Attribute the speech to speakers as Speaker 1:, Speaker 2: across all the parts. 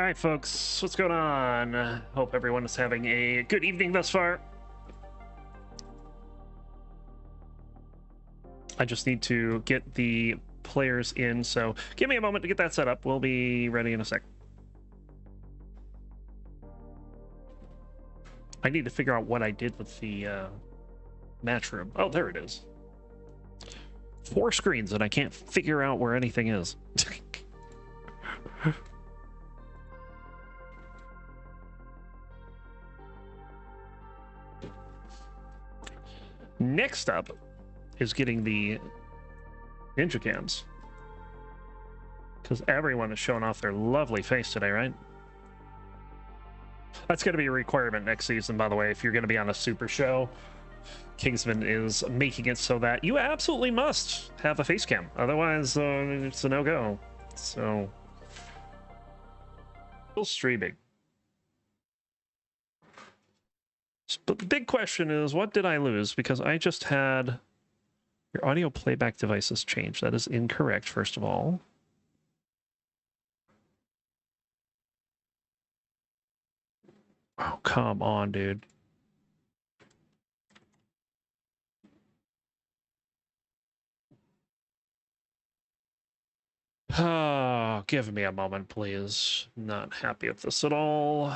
Speaker 1: right, folks, what's going on? Hope everyone is having a good evening thus far. I just need to get the players in, so give me a moment to get that set up. We'll be ready in a sec. I need to figure out what I did with the match room. Oh, there it is. 4 screens, and I can't figure out where anything is. Next up is getting the ninja cams, because everyone is showing off their lovely face today, right? That's going to be a requirement next season, by the way, if you're going to be on a super show. Kingsman is making it so that you absolutely must have a face cam, otherwise it's a no-go. So still streaming. But the big question is, what did I lose? Because I just had your audio playback devices changed. That is incorrect, first of all. Oh, come on, dude. Oh, give me a moment, please. Not happy with this at all.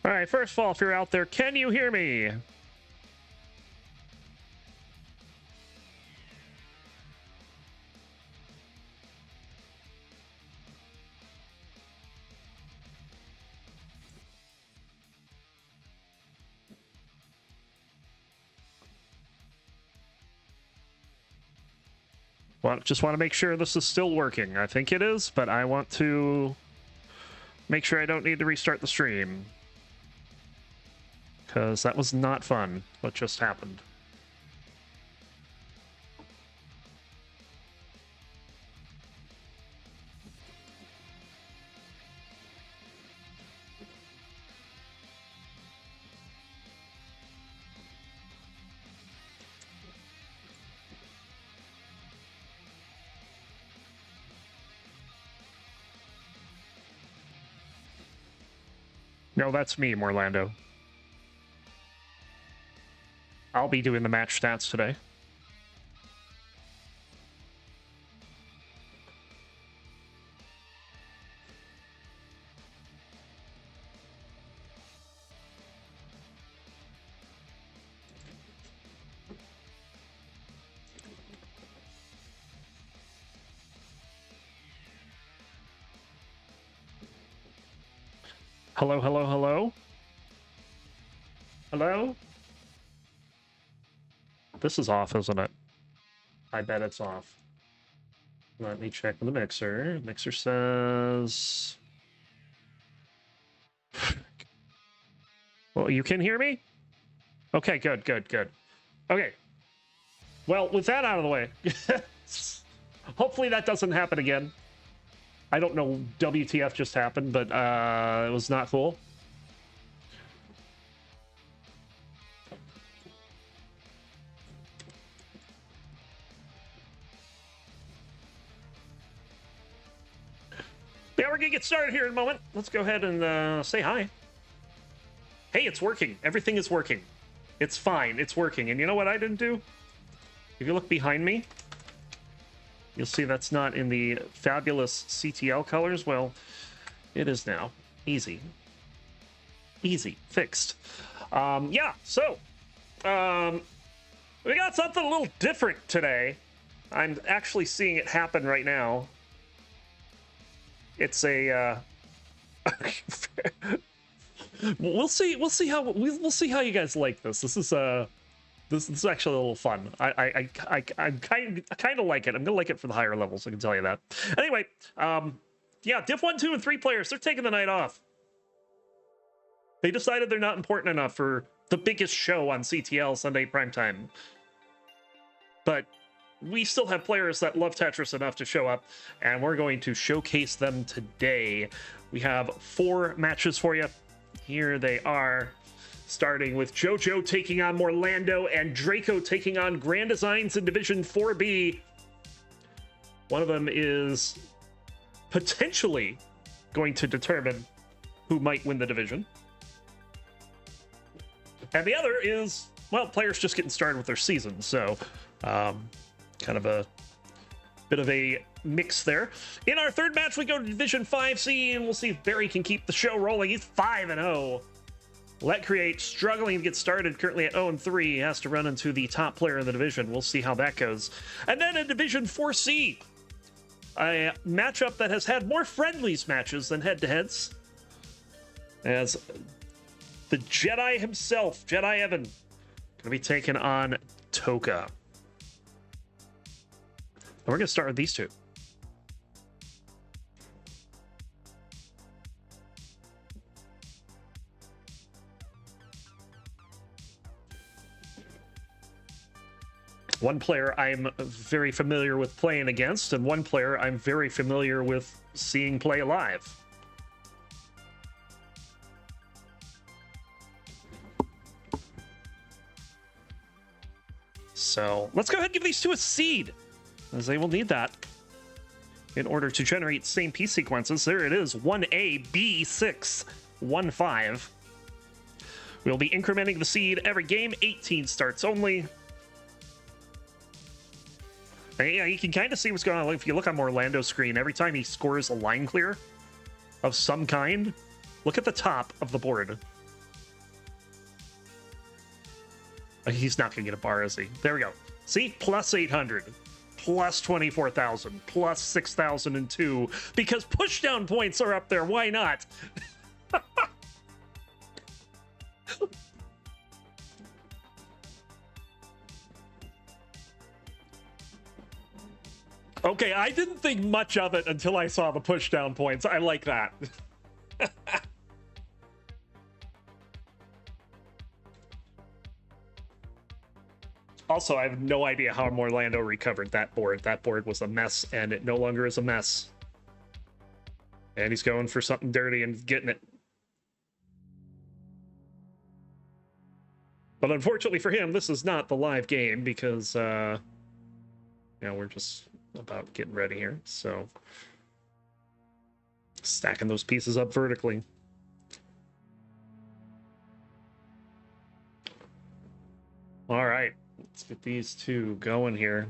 Speaker 1: All right, first of all, if you're out there, can you hear me? Well, just want to make sure this is still working. I think it is, but I want to make sure I don't need to restart the stream, because that was not fun, what just happened. No, that's me, Morlando. I'll be doing the match stats today. Hello, hello, hello? Hello? This is off, isn't it? I bet it's off. Let me check the mixer. Mixer says... Well, you can hear me? Okay, good, good, good. Okay. Well, with that out of the way, hopefully that doesn't happen again. I don't know WTF just happened, but it was not cool. Yeah, we're gonna get started here in a moment. Let's go ahead and say hi. Hey, it's working. Everything is working. It's fine. It's working. And you know what I didn't do? If you look behind me, you'll see that's not in the fabulous CTL colors. Well, it is now. Easy. Easy. Fixed. Yeah, so we got something a little different today. I'm actually seeing it happen right now. It's a we'll see how you guys like this. This is actually a little fun. I kind of like it. I'm gonna like it for the higher levels, I can tell you that. Anyway, yeah, Div 1, 2, and 3 players, they're taking the night off. They decided they're not important enough for the biggest show on CTL Sunday primetime. But we still have players that love Tetris enough to show up, and we're going to showcase them today. We have 4 matches for you. Here they are. starting with JoJo taking on Morlando and Draco taking on Grand Designs in Division 4B. One of them is potentially going to determine who might win the division. And the other is, well, players just getting started with their season, so kind of a bit of a mix there. In our third match, we go to Division 5C, and we'll see if Barry can keep the show rolling. He's 5-0. Let Create struggling to get started, currently at 0-3. He has to run into the top player in the division. We'll see how that goes. And then in Division 4C, a matchup that has had more friendlies matches than head-to-heads, as the Jedi himself, Jedi Evan, going to be taking on Toka. And we're going to start with these two. One player I'm very familiar with playing against, and one player I'm very familiar with seeing play live. So let's go ahead and give these two a seed, as they will need that in order to generate same piece sequences. There it is, 1A, B6, 1-5. We'll be incrementing the seed every game, 18 starts only. And yeah, you can kind of see what's going on. If you look on Orlando's screen, every time he scores a line clear of some kind, look at the top of the board. He's not going to get a bar, is he? There we go. See? Plus 800. Plus 24,000. Plus 6,002. Because pushdown points are up there. Why not? Okay, I didn't think much of it until I saw the pushdown points. I like that. Also, I have no idea how Orlando recovered that board. That board was a mess, and it no longer is a mess. And he's going for something dirty and getting it. But unfortunately for him, this is not the live game because, we're just about getting ready here. So, stacking those pieces up vertically. All right. Let's get these two going here.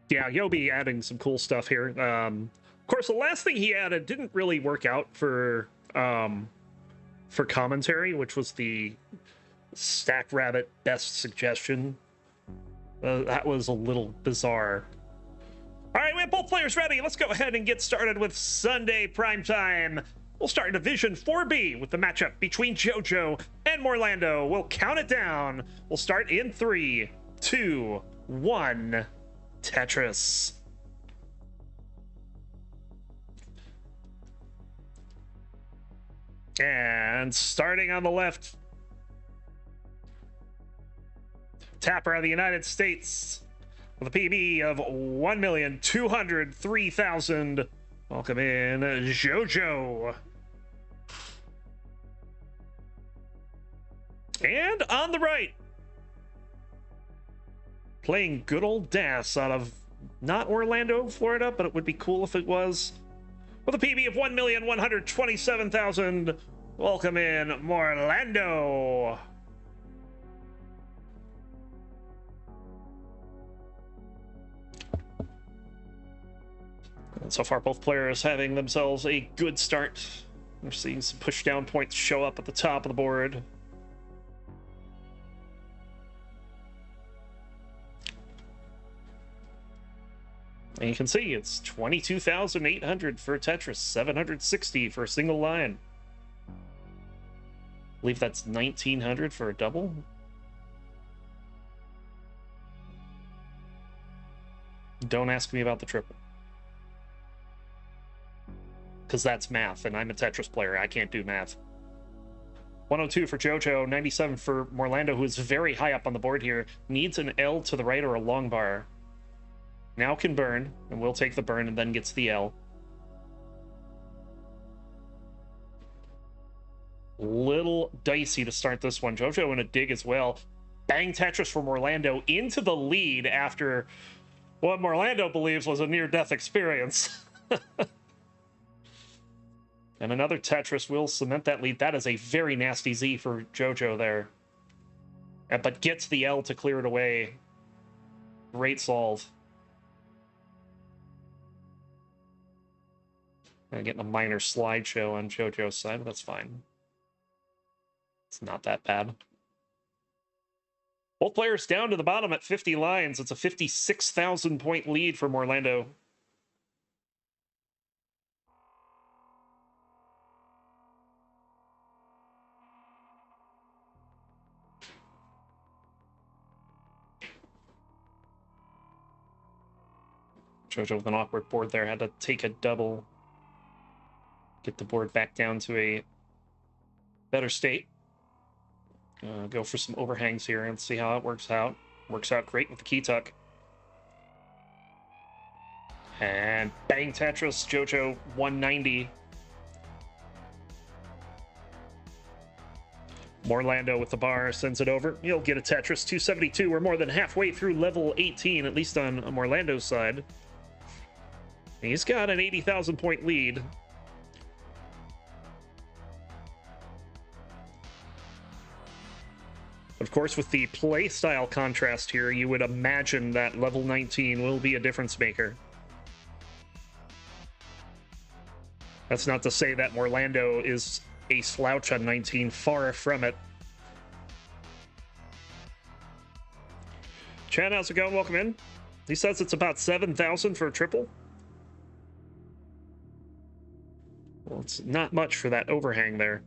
Speaker 1: Yeah, Yobi adding some cool stuff here. Of course, the last thing he added didn't really work out for commentary, which was the Stack Rabbit best suggestion. That was a little bizarre. All right, we have both players ready. Let's go ahead and get started with Sunday Primetime. We'll start Division 4B with the matchup between JoJo and Morlando. We'll count it down. We'll start in 3, 2, 1. Tetris. And starting on the left, Tapper of the United States with a PB of 1,203,000. Welcome in, JoJo. And on the right, playing good old Das out of not Orlando, Florida, but it would be cool if it was, with a PB of 1,127,000. Welcome in, Morlando. And so far, both players having themselves a good start. We're seeing some push down points show up at the top of the board. And you can see it's 22,800 for Tetris, 760 for a single line. I believe that's 1,900 for a double. Don't ask me about the triple, because that's math, and I'm a Tetris player. I can't do math. 102 for Jojo, 97 for Morlando, who is very high up on the board here. Needs an L to the right or a long bar. Now can burn, and we'll take the burn and then gets the L. Little dicey to start this one. Jojo in a dig as well. Bang Tetris from Orlando into the lead after what Orlando believes was a near-death experience. And another Tetris will cement that lead. That is a very nasty Z for Jojo there. But gets the L to clear it away. Great solve. Getting a minor slideshow on Jojo's side, but that's fine. It's not that bad. Both players down to the bottom at 50 lines. It's a 56,000 point lead from Orlando. Jojo with an awkward board there. Had to take a double. Get the board back down to a better state. Go for some overhangs here and see how it works out. Works out great with the key tuck. And bang Tetris, Jojo 190. Morlando with the bar sends it over. He'll get a Tetris 272. We're more than halfway through level 18, at least on Morlando's side. He's got an 80,000 point lead. Of course, with the playstyle contrast here, you would imagine that level 19 will be a difference maker. That's not to say that Morlando is a slouch on 19, far from it. Chad, how's it going? Welcome in. He says it's about 7,000 for a triple. Well, it's not much for that overhang there.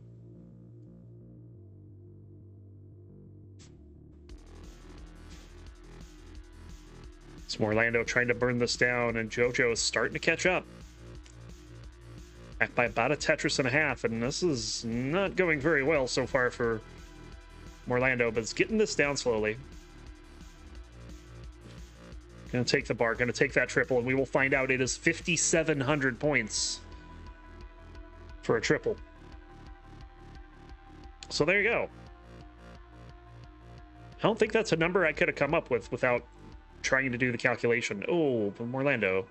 Speaker 1: It's Morlando trying to burn this down, and Jojo is starting to catch up. Back by about a Tetris and a half, and this is not going very well so far for Morlando, but it's getting this down slowly. Gonna take the bar, gonna take that triple, and we will find out it is 5,700 points for a triple. So there you go. I don't think that's a number I could have come up with without trying to do the calculation. Oh, but Morlando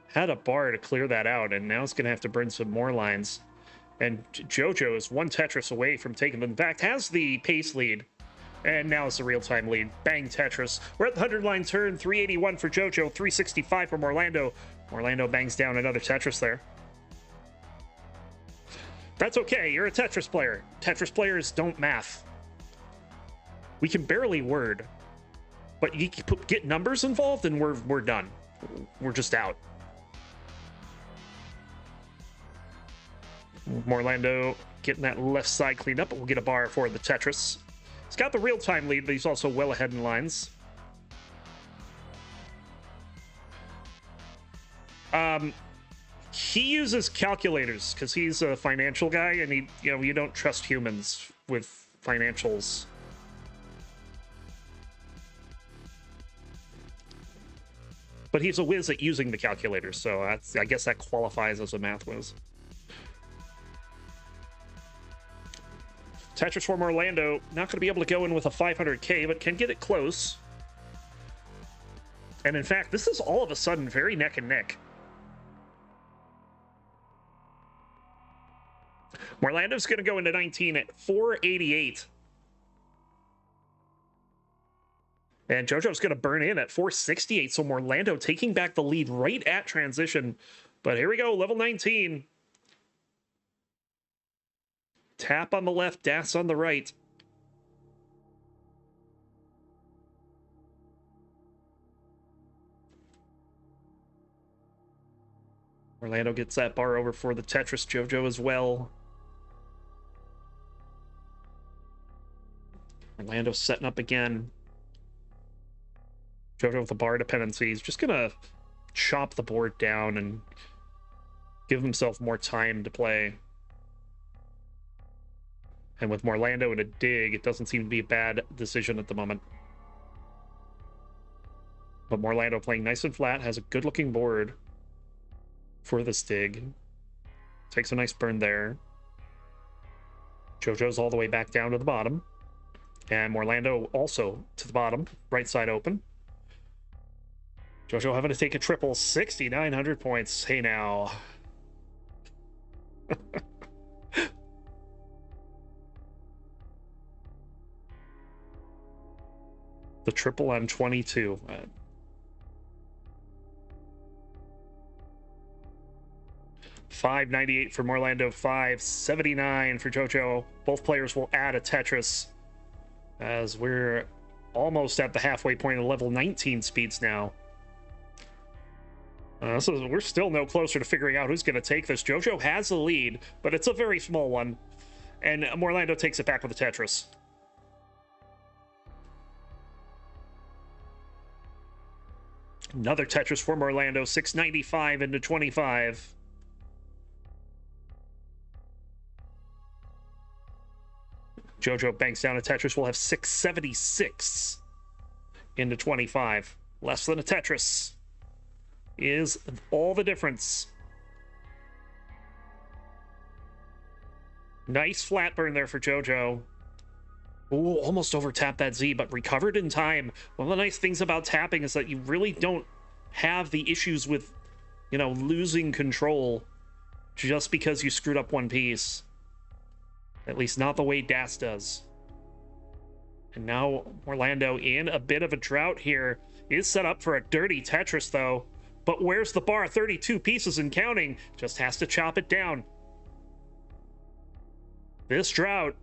Speaker 1: had a bar to clear that out, and now it's going to have to burn some more lines. And Jojo is one Tetris away from taking them back, has the pace lead, and now it's the real-time lead. Bang Tetris. We're at the 100-line turn, 381 for Jojo, 365 from Orlando. Orlando bangs down another Tetris there. That's okay, you're a Tetris player. Tetris players don't math. We can barely word. But you get numbers involved, and we're done. We're just out. Morlando getting that left side cleaned up, but we'll get a bar for the Tetris. He's got the real-time lead, but he's also well ahead in lines. He uses calculators because he's a financial guy, and you don't trust humans with financials. But he's a whiz at using the calculators, so I guess that qualifies as a math whiz. Tetris from Orlando, not going to be able to go in with a 500k, but can get it close. And in fact, this is all of a sudden very neck and neck. Morlando's going to go into 19 at 488. And Jojo's going to burn in at 468, so Morlando taking back the lead right at transition. But here we go, level 19. Tap on the left, Das on the right. Orlando gets that bar over for the Tetris. Jojo as well. Orlando setting up again. Jojo with the bar dependency. He's just gonna chop the board down and give himself more time to play. And with Morlando and a dig, it doesn't seem to be a bad decision at the moment. But Morlando playing nice and flat, has a good-looking board for this dig. Takes a nice burn there. JoJo's all the way back down to the bottom. And Morlando also to the bottom, right side open. JoJo having to take a triple, 6,900 points. Hey now. The triple on 22. 598 for Morlando, 579 for JoJo. Both players will add a Tetris as we're almost at the halfway point of level 19 speeds now. So we're still no closer to figuring out who's going to take this. JoJo has the lead, but it's a very small one. And Morlando takes it back with a Tetris. Another Tetris for Morlando, 695 into 25. JoJo banks down a Tetris. We'll have 676 into 25. Less than a Tetris is all the difference. Nice flat burn there for JoJo. Ooh, almost over-tapped that Z, but recovered in time. One of the nice things about tapping is that you really don't have the issues with, you know, losing control just because you screwed up one piece. At least not the way Das does. And now Morlando in a bit of a drought here. Is set up for a dirty Tetris, though. But where's the bar? 32 pieces and counting. Just has to chop it down. This drought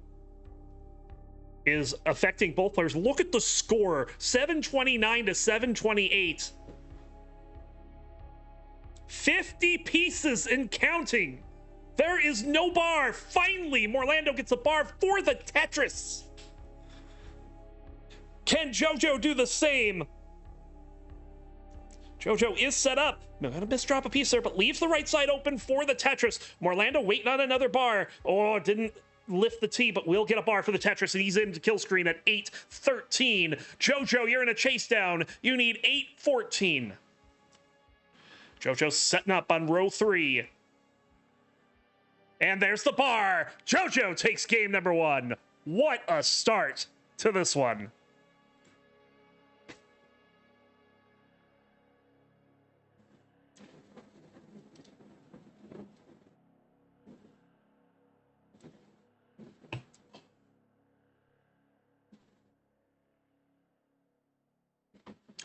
Speaker 1: is affecting both players. Look at the score. 729 to 728. 50 pieces and counting. There is no bar. Finally, Morlando gets a bar for the Tetris. Can JoJo do the same? JoJo is set up. Gonna misdrop a piece there, but leaves the right side open for the Tetris. Morlando waiting on another bar. Oh, didn't lift the T, but will get a bar for the Tetris, and he's into kill screen at 8-13. JoJo, you're in a chase down. You need 8-14. JoJo's setting up on row 3. And there's the bar. JoJo takes game number 1. What a start to this one.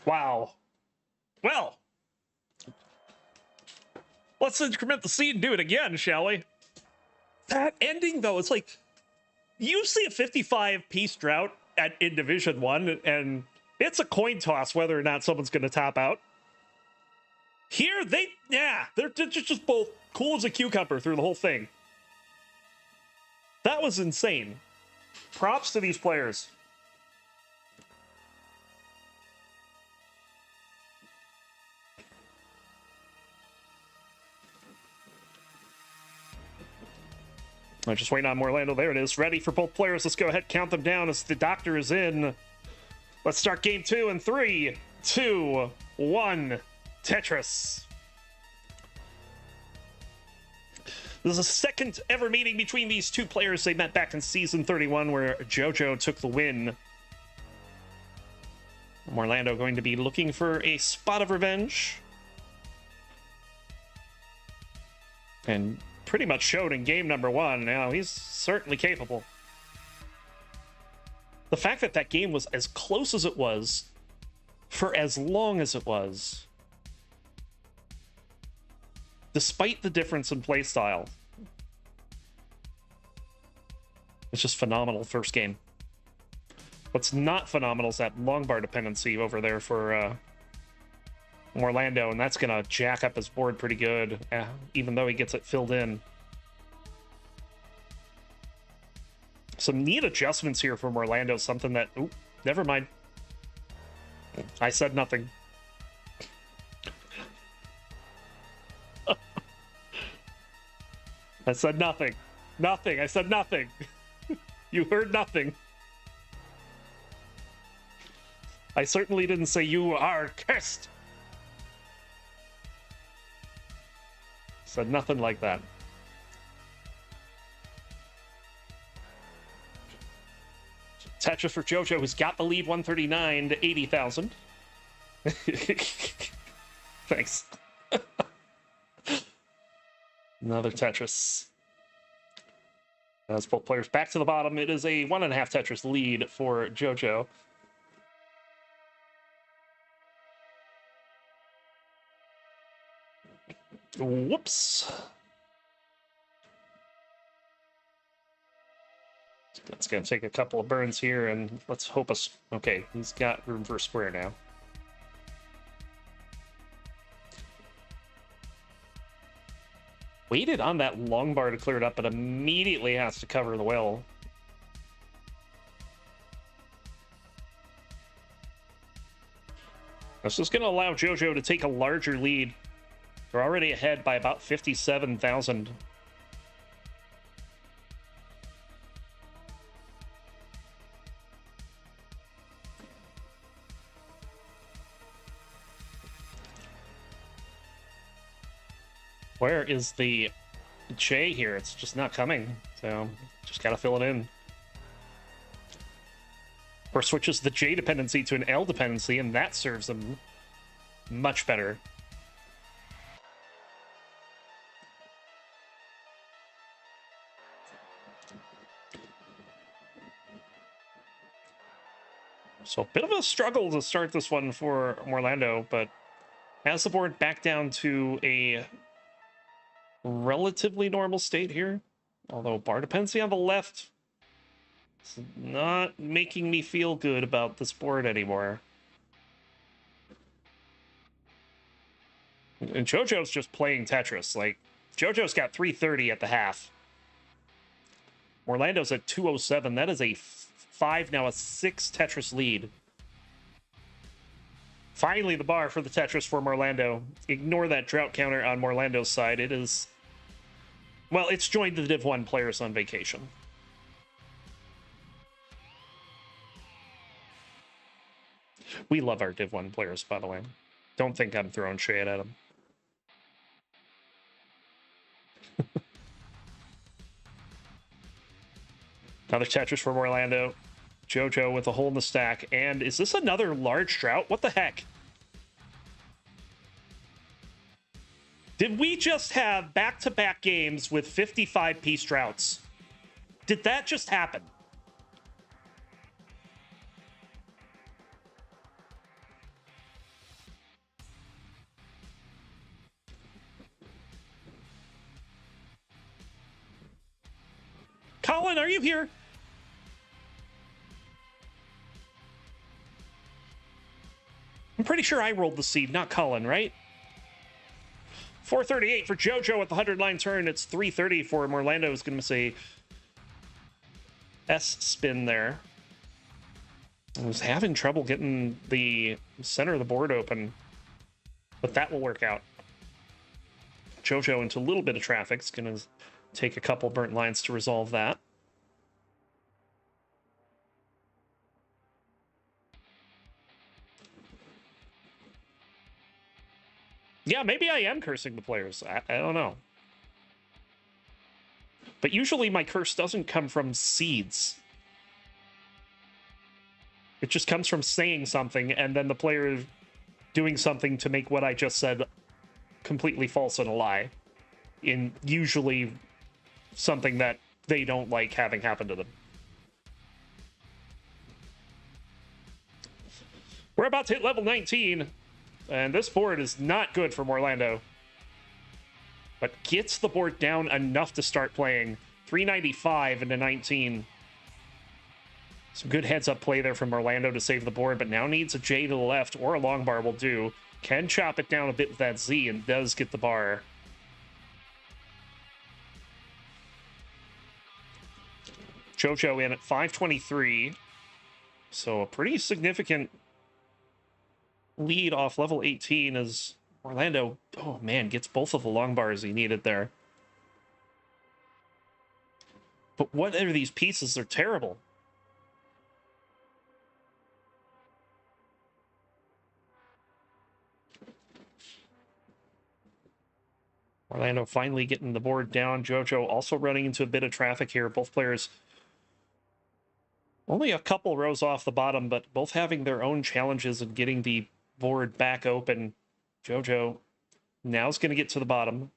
Speaker 1: Wow. Well, let's increment the scene and do it again, shall we? That ending, though, it's like, you see a 55-piece drought in Division 1, and it's a coin toss whether or not someone's going to top out. Here, they're just both cool as a cucumber through the whole thing. That was insane. Props to these players. I'm just waiting on Morlando. There it is. Ready for both players. Let's go ahead, count them down as the doctor is in. Let's start game 2 in 3, 2, 1. Tetris. This is the second ever meeting between these two players. They met back in Season 31 where JoJo took the win. Morlando going to be looking for a spot of revenge. And pretty much showed in game number 1. Now, he's certainly capable. The fact that that game was as close as it was for as long as it was, despite the difference in playstyle, it's just phenomenal first game. What's not phenomenal is that long bar dependency over there for Morlando, and that's gonna jack up his board pretty good, even though he gets it filled in. Some neat adjustments here from Morlando, something that... Ooh, never mind. I said nothing. I said nothing. Nothing. I said nothing. You heard nothing. I certainly didn't say you are cursed. Said nothing like that. Tetris for JoJo, who's got the lead 139 to 80,000. Thanks. Another Tetris. As both players back to the bottom, it is a 1.5 Tetris lead for JoJo. Whoops. That's going to take a couple of burns here, and let's hope us... Okay, he's got room for a square now. Waited on that long bar to clear it up, but immediately has to cover the well. This is going to allow JoJo to take a larger lead. They're already ahead by about 57,000. Where is the J here? It's just not coming, so just gotta fill it in. Or switches the J dependency to an L dependency, and that serves them much better. So a bit of a struggle to start this one for Orlando, but has the board back down to a relatively normal state here. Although bar dependency on the left is not making me feel good about this board anymore. And JoJo's just playing Tetris. Like, JoJo's got 330 at the half. Orlando's at 207. That is a 5, now a 6 Tetris lead. Finally, the bar for the Tetris for Orlando. Ignore that drought counter on Orlando's side. It is... Well, it's joined the Div 1 players on vacation. We love our Div 1 players, by the way. Don't think I'm throwing shade at them. Another Tetris from Orlando. JoJo with a hole in the stack. And is this another large drought? What the heck? Did we just have back-to-back games with 55-piece droughts? Did that just happen? Colin, are you here? I'm pretty sure I rolled the seed, not Colin, right? 438 for JoJo at the 100-line turn. It's 330 for him. Orlando is going to miss a S-spin there. I was having trouble getting the center of the board open, but that will work out. JoJo into a little bit of traffic. It's going to take a couple burnt lines to resolve that. Yeah, maybe I am cursing the players. I don't know. But usually my curse doesn't come from seeds. It just comes from saying something and then the player doing something to make what I just said completely false and a lie. In usually something that they don't like having happen to them. We're about to hit level 19. And this board is not good from Orlando. But gets the board down enough to start playing. 395 into 19. Some good heads-up play there from Orlando to save the board, but now needs a J to the left, or a long bar will do. Can chop it down a bit with that Z, and does get the bar. JoJo in at 523. So a pretty significant lead off level 18 as Orlando, oh man, gets both of the long bars he needed there. But what are these pieces? They're terrible. Orlando finally getting the board down. JoJo also running into a bit of traffic here. Both players only a couple rows off the bottom, but both having their own challenges in getting the board back open. JoJo now is going to get to the bottom.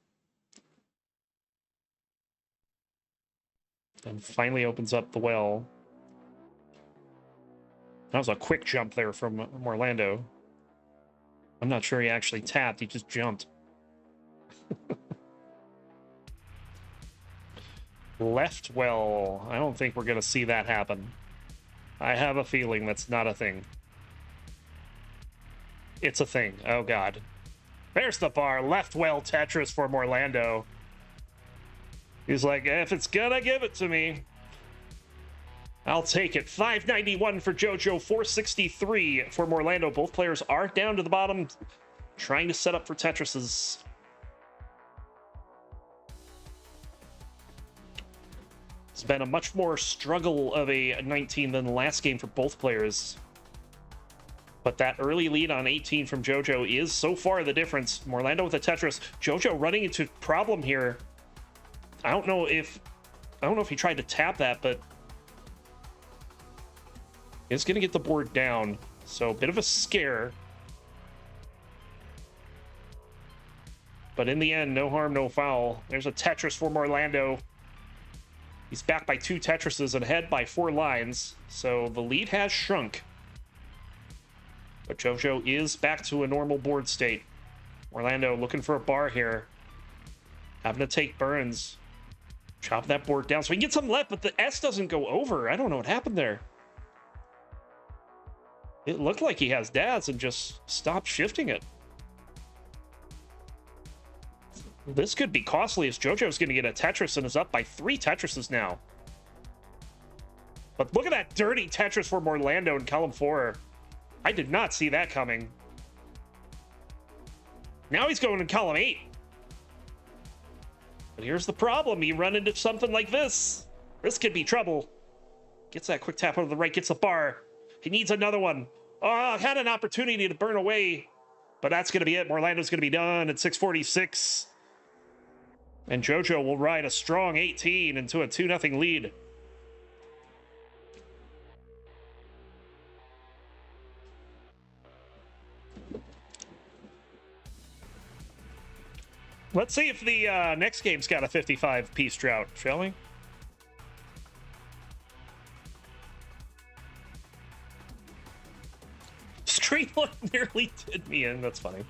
Speaker 1: And finally opens up the well. That was a quick jump there from Orlando. I'm not sure he actually tapped. He just jumped. Left well. I don't think we're going to see that happen. I have a feeling that's not a thing. It's a thing. Oh, God. There's the bar. Left well Tetris for Orlando. He's like, if it's gonna give it to me, I'll take it. 591 for JoJo, 463 for Orlando. Both players are down to the bottom, trying to set up for Tetris's. It's been a much more struggle of a 19 than the last game for both players. But that early lead on 18 from JoJo is so far the difference. Orlando with a Tetris. JoJo running into problem here. I don't know if he tried to tap that, but it's going to get the board down. So a bit of a scare. But in the end, no harm, no foul. There's a Tetris for Orlando. He's back by 2 Tetrises and ahead by 4 lines. So the lead has shrunk. But JoJo is back to a normal board state. Orlando looking for a bar here. Having to take burns. Chop that board down so he can get some left, but the S doesn't go over. I don't know what happened there. It looked like he has dads and just stopped shifting it. This could be costly as JoJo's going to get a Tetris and is up by 3 Tetrises now. But look at that dirty Tetris for Orlando in column 4. I did not see that coming. Now he's going in column 8. But here's the problem. You run into something like this. This could be trouble. Gets that quick tap over the right, gets a bar. He needs another one. Oh, had an opportunity to burn away. But that's going to be it. Orlando's going to be done at 646. And JoJo will ride a strong 18 into a 2-0 lead. Let's see if the next game's got a 55-piece drought, shall we? Streetlight nearly did me in. That's funny.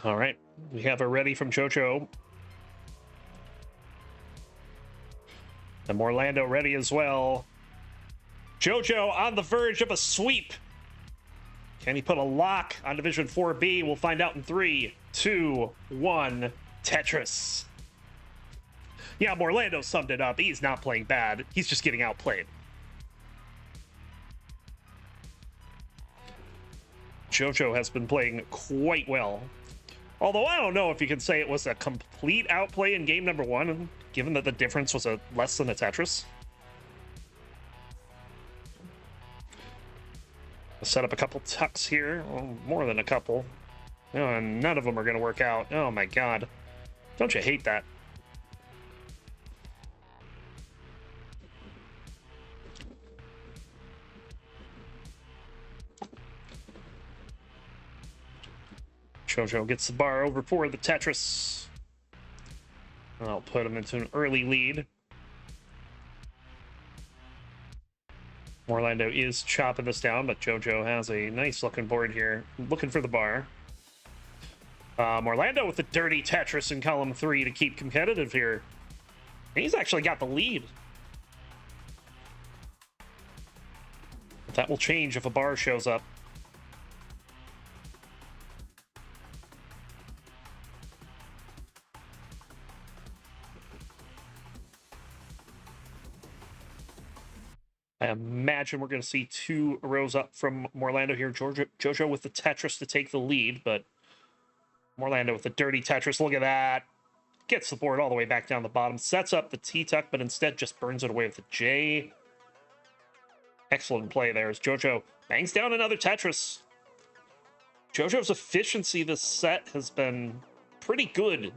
Speaker 1: All right, we have a ready from JoJo. And Orlando ready as well. JoJo on the verge of a sweep. Can he put a lock on Division 4B? We'll find out in 3, 2, 1. Tetris. Yeah, Orlando summed it up. He's not playing bad. He's just getting outplayed. JoJo has been playing quite well. Although I don't know if you can say it was a complete outplay in game number 1, given that the difference was less than a Tetris. I'll set up a couple tucks here. Well, more than a couple. Oh, and none of them are going to work out. Oh my god. Don't you hate that? JoJo gets the bar over for the Tetris. I'll put him into an early lead. Orlando is chopping this down, but JoJo has a nice looking board here. Looking for the bar. Orlando with the dirty Tetris in column 3 to keep competitive here. And he's actually got the lead. But that will change if a bar shows up. imagine we're going to see 2 rows up from Morlando here. Jojo with the Tetris to take the lead, but Morlando with the dirty Tetris. Look at that. Gets the board all the way back down the bottom. Sets up the T-Tuck, but instead just burns it away with the J. Excellent play there as Jojo bangs down another Tetris. Jojo's efficiency this set has been pretty good.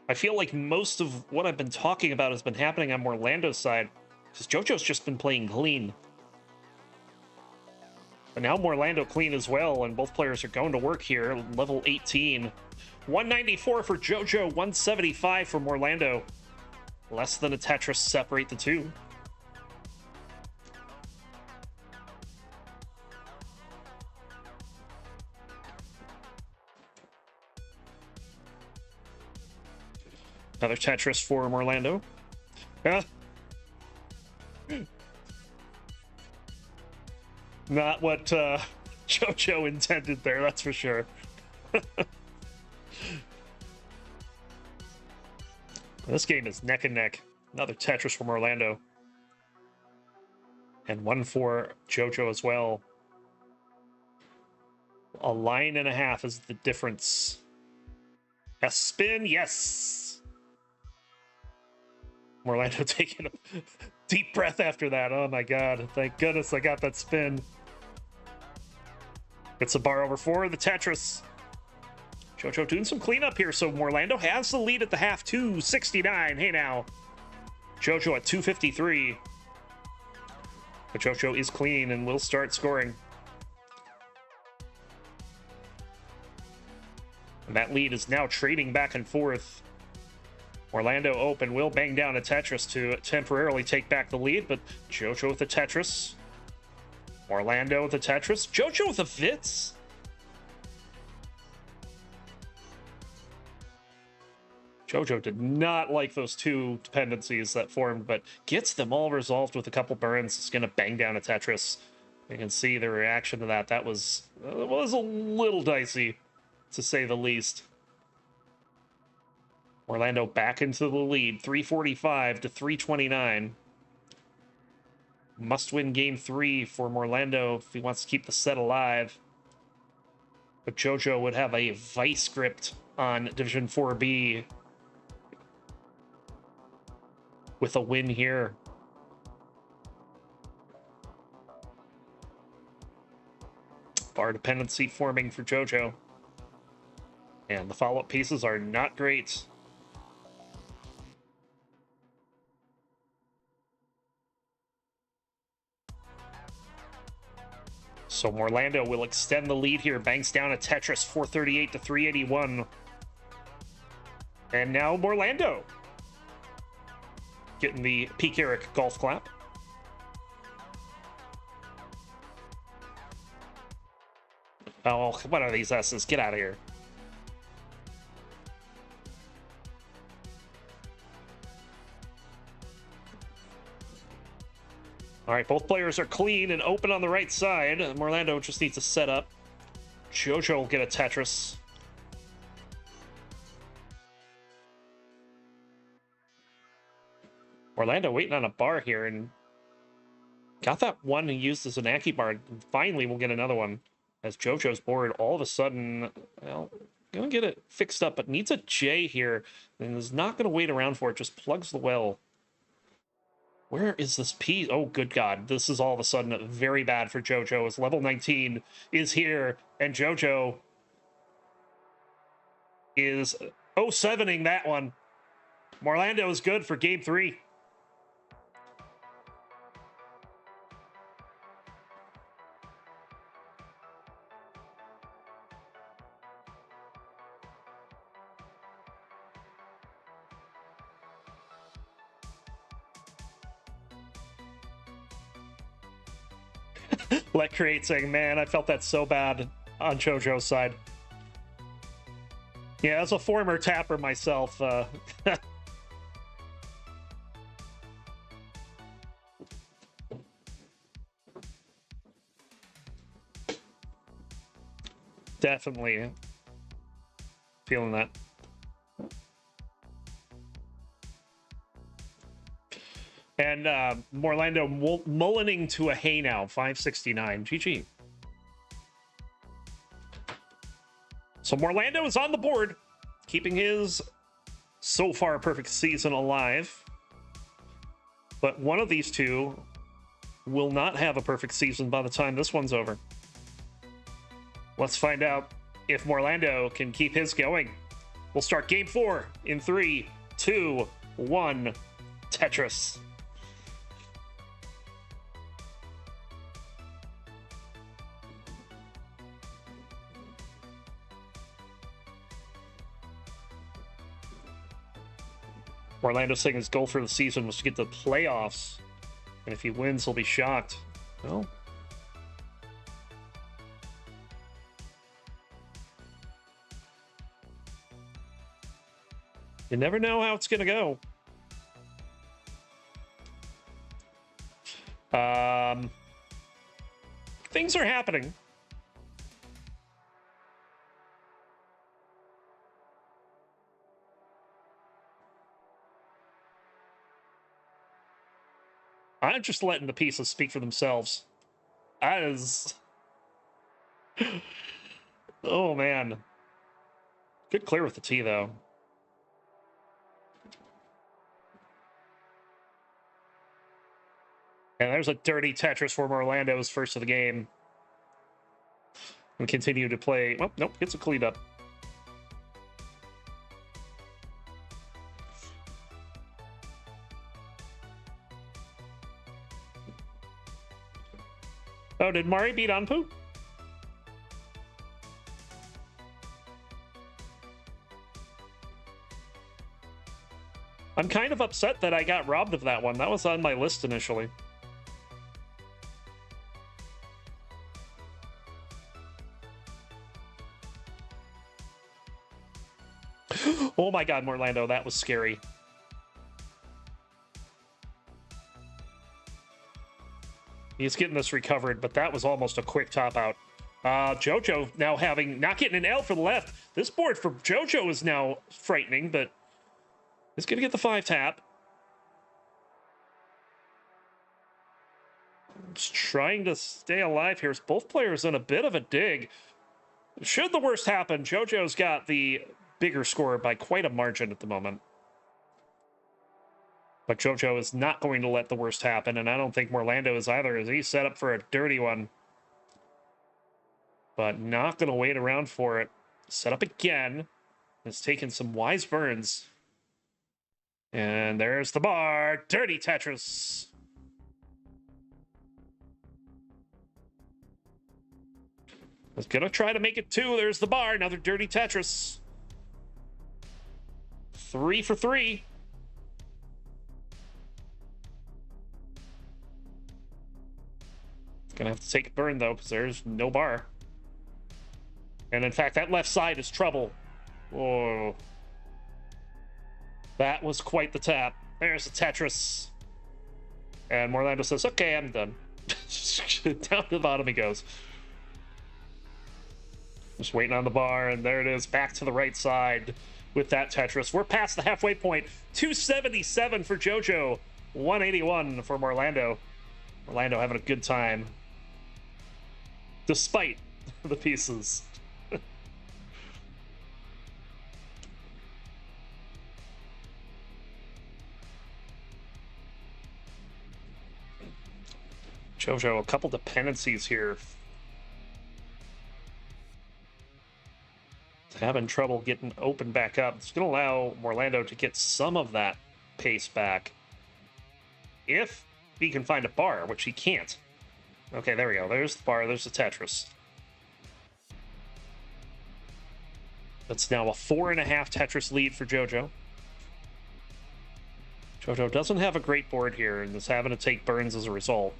Speaker 1: I feel like most of what I've been talking about has been happening on Morlando's side, because Jojo's just been playing clean. But now Morlando clean as well, and both players are going to work here. Level 18. 194 for Jojo, 175 for Morlando. Less than a Tetris separate the two. Another Tetris for Morlando. Not what Jojo intended there, that's for sure. This game is neck and neck. Another Tetris from Morlando. And one for Jojo as well. A line and a half is the difference. A spin, yes! Morlando taking a deep breath after that. Oh my god, thank goodness I got that spin. Gets a bar over 4, the Tetris. Jojo doing some cleanup here, so Morlando has the lead at the half, 269. Hey now. Jojo at 253. But Jojo is clean and will start scoring. And that lead is now trading back and forth. Morlando open will bang down a Tetris to temporarily take back the lead, but Jojo with the Tetris. Morlando with the Tetris. Jojo with the Fitz. Jojo did not like those 2 dependencies that formed, but gets them all resolved with a couple burns. It's going to bang down a Tetris. You can see the reaction to that. That was a little dicey, to say the least. Morlando back into the lead, 345 to 329. Must win game 3 for Morlando if he wants to keep the set alive. But Jojo would have a vice script on Division 4B with a win here. Bar dependency forming for Jojo. And the follow-up pieces are not great. So Morlando will extend the lead here. Bangs down a Tetris, 438 to 381. And now Morlando getting the Peak Eric golf clap. Oh, what are these S's? Get out of here. All right, both players are clean and open on the right side. Morlando just needs to set up. Jojo will get a Tetris. Morlando waiting on a bar here and got that one he used as an Aki bar. And finally, we'll get another one as Jojo's board all of a sudden, well, gonna get it fixed up, but needs a J here and is not gonna wait around for it. Just plugs the well. Where is this piece? Oh, good God. This is all of a sudden very bad for Jojo as level 19 is here and Jojo is 0-7ing that one. Morlando is good for game 3. Let Create saying, man, I felt that so bad on Jojo's side. Yeah, as a former tapper myself, definitely feeling that. And Morlando mullining to a hay now, 569. GG. So Morlando is on the board, keeping his so far perfect season alive. But one of these two will not have a perfect season by the time this one's over. Let's find out if Morlando can keep his going. We'll start game 4 in 3, 2, 1. Tetris. Orlando saying his goal for the season was to get to the playoffs. And if he wins, he'll be shocked. Well, you never know how it's going to go. Things are happening. I'm just letting the pieces speak for themselves. That is... Oh, man. Good clear with the T, though. And there's a dirty Tetris for Orlando's first of the game. And continue to play... Oh, nope, gets a cleanup. Oh, did Mari beat Anpu? I'm kind of upset that I got robbed of that one. That was on my list initially. Oh my god, Morlando, that was scary. He's getting this recovered, but that was almost a quick top out. Jojo now not getting an L for the left. This board for Jojo is now frightening, but he's going to get the 5 tap. Just trying to stay alive here. Both players in a bit of a dig. Should the worst happen, Jojo's got the bigger score by quite a margin at the moment. But Jojo is not going to let the worst happen, and I don't think Morlando is either, as he's set up for a dirty one. But not going to wait around for it. Set up again. Has taken some wise burns. And there's the bar. Dirty Tetris. Was going to try to make it 2. There's the bar. Another dirty Tetris. 3 for 3. Gonna have to take a burn, though, because there's no bar. And in fact, that left side is trouble. Oh. That was quite the tap. There's the Tetris. And Morlando says, okay, I'm done. Down to the bottom he goes. Just waiting on the bar, and there it is, back to the right side with that Tetris. We're past the halfway point. 277 for Jojo. 181 for Morlando. Morlando having a good time. Despite the pieces. Jojo, a couple dependencies here. Having trouble getting open back up. It's going to allow Morlando to get some of that pace back. If he can find a bar, which he can't. Okay, there we go. There's the bar. There's the Tetris. That's now a 4.5 Tetris lead for Jojo. Jojo doesn't have a great board here and is having to take burns as a result.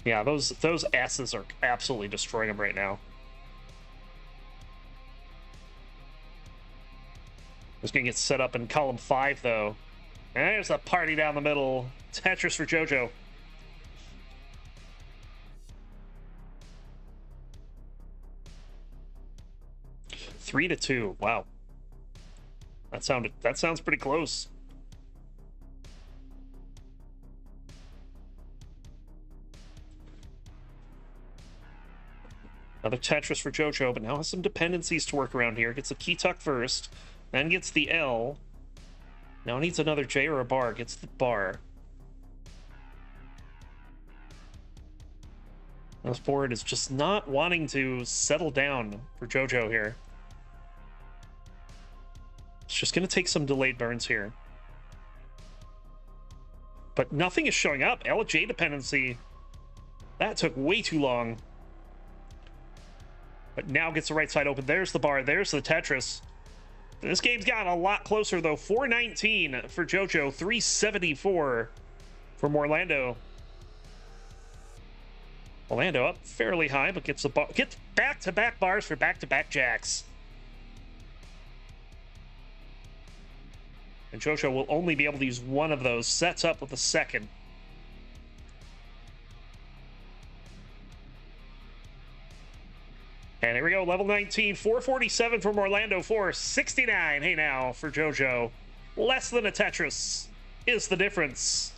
Speaker 1: Yeah, those S's are absolutely destroying him right now. He's going to get set up in column 5, though. And there's a party down the middle. Tetris for Jojo. Three to 2. Wow. That sounds pretty close. Another Tetris for JoJo, but now has some dependencies to work around here. Gets the key tuck first, then gets the L. Now needs another J or a bar. Gets the bar. This board is just not wanting to settle down for JoJo here. It's just going to take some delayed burns here. But nothing is showing up. LJ dependency. That took way too long. But now gets the right side open. There's the bar. There's the Tetris. This game's gotten a lot closer, though. 419 for JoJo. 374 from Orlando. Orlando up fairly high, but gets back-to-back bars for back-to-back jacks. And JoJo will only be able to use one of those. Sets up with the second. And here we go, level 19, 447 from Orlando, 469. Hey now for JoJo. Less than a Tetris is the difference.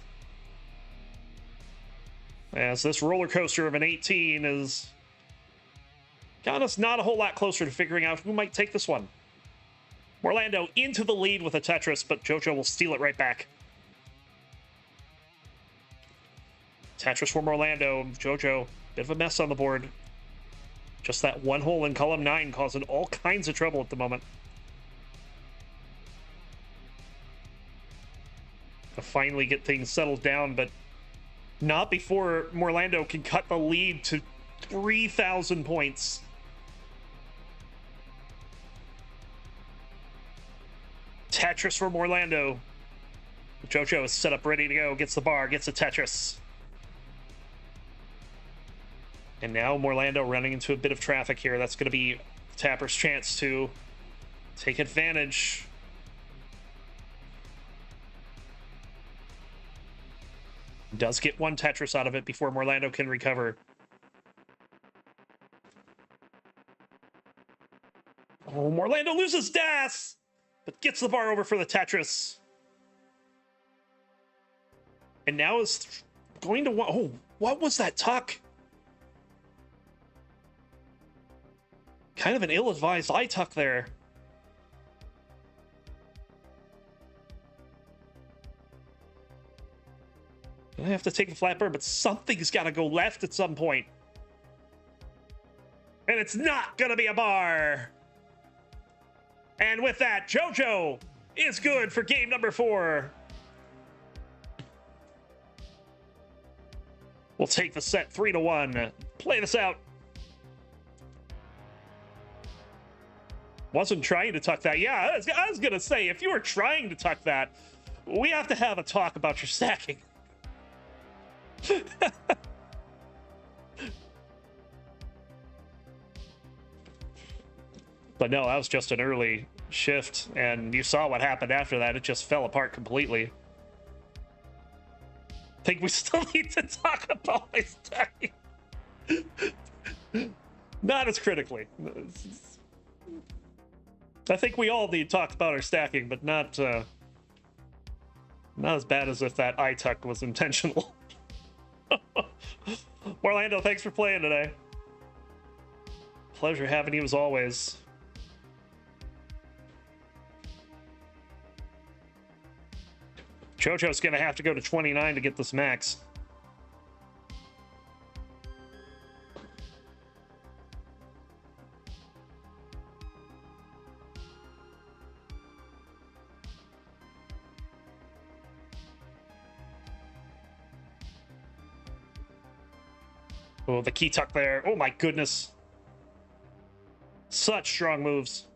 Speaker 1: As this roller coaster of an 18 is got us not a whole lot closer to figuring out who might take this one. Orlando into the lead with a Tetris, but JoJo will steal it right back. Tetris from Orlando. JoJo, bit of a mess on the board. Just that one hole in column 9 causing all kinds of trouble at the moment. To finally get things settled down, but not before Orlando can cut the lead to 3,000 points. Tetris from Orlando. JoJo is set up, ready to go. Gets the bar, gets a Tetris. And now Orlando running into a bit of traffic here. That's going to be Tapper's chance to take advantage. Does get one Tetris out of it before Orlando can recover. Oh, Orlando loses Das, but gets the bar over for the Tetris. And now is going to... Oh, what was that tuck? Kind of an ill-advised eye tuck there. I have to take the flat burn, but something's got to go left at some point. And it's not going to be a bar. And with that, JoJo is good for game number 4. We'll take the set 3-1. Play this out. Wasn't trying to tuck that. Yeah, I was going to say, if you were trying to tuck that, we have to have a talk about your stacking. But no, that was just an early shift, and you saw what happened after that. It just fell apart completely. I think we still need to talk about my stacking. Not as critically. I think we all need to talk about our stacking, but not as bad as if that eye tuck was intentional. Orlando, thanks for playing today. Pleasure having you as always. JoJo's gonna have to go to 29 to get this max. Oh, the key tuck there. Oh my goodness. Such strong moves.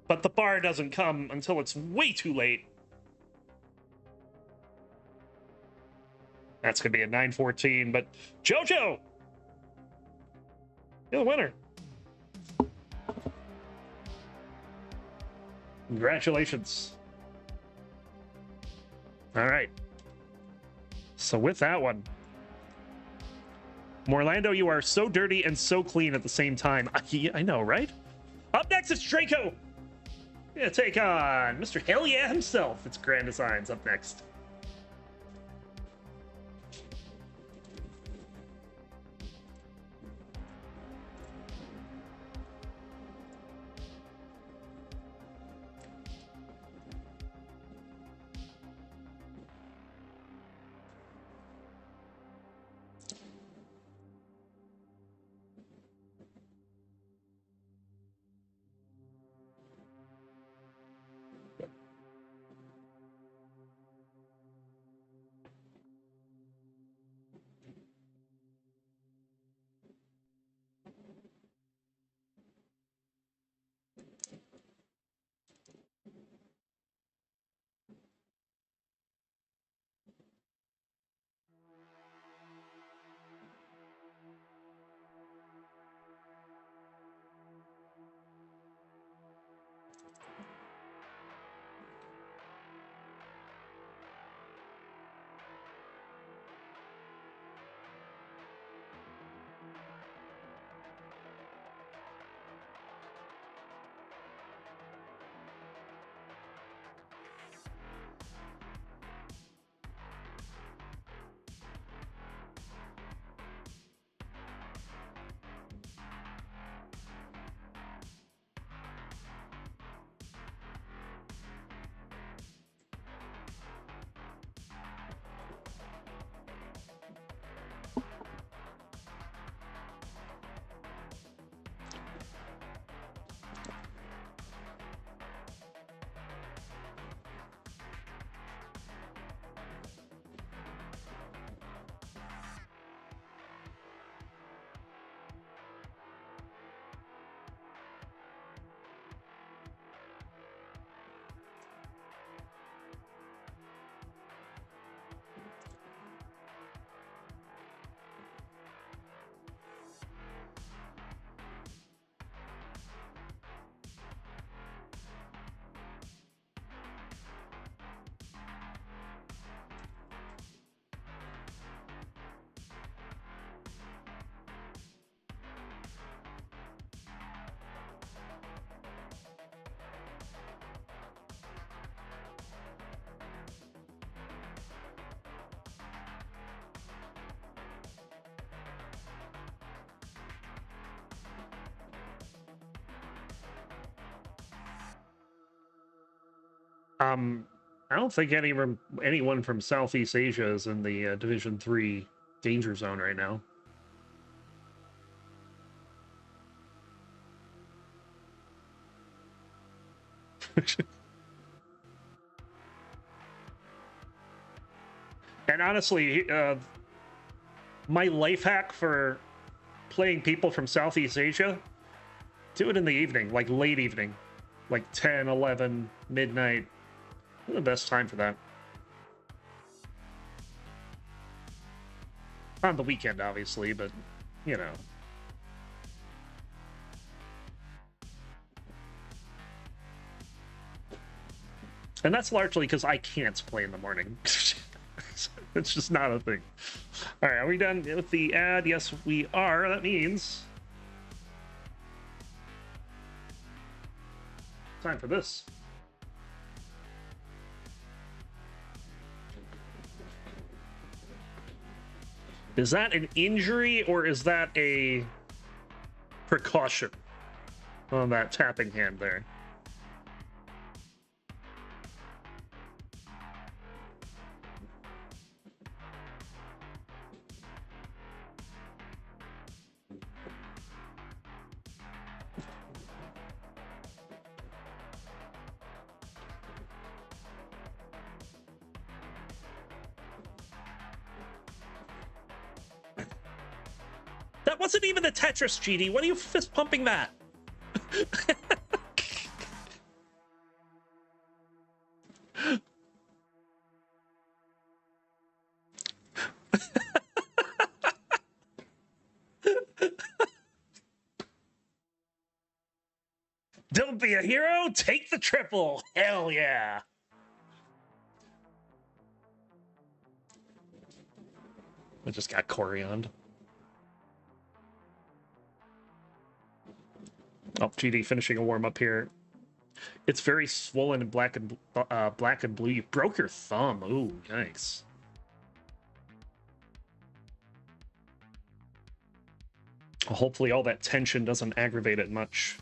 Speaker 1: But the bar doesn't come until it's way too late. That's going to be a 9-14, but JoJo! You're the winner. Congratulations. All right. So with that one, Orlando, you are so dirty and so clean at the same time. I know, right? Up next, it's Draco. Gonna take on Mr. Hell Yeah himself. It's Grand Designs up next. I don't think anyone from Southeast Asia is in the Division 3 danger zone right now. And honestly, my life hack for playing people from Southeast Asia, do it in the evening, like late evening, like 10, 11, midnight. The best time for that. On the weekend, obviously, but, you know. And that's largely because I can't play in the morning. It's just not a thing. All right, are we done with the ad? Yes, we are. That means time for this. Is that an injury or is that a precaution on that tapping hand there? That wasn't even the Tetris, GD. What are you fist pumping that? Don't be a hero, take the triple. Hell yeah. I just got Corioned. Oh, GD finishing a warm-up here. It's very swollen and black and blue. You broke your thumb. Ooh, yikes. Hopefully all that tension doesn't aggravate it much.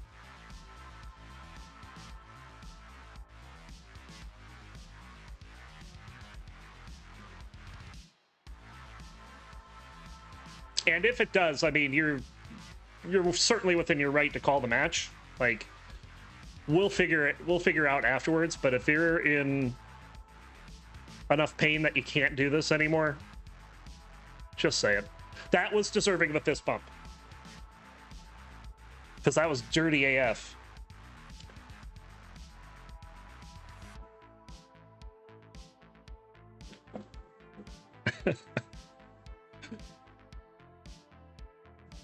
Speaker 1: And if it does, I mean, you're certainly within your right to call the match. Like, we'll figure out afterwards, but if you're in enough pain that you can't do this anymore, just say it. That was deserving of a fist bump. Because that was dirty AF.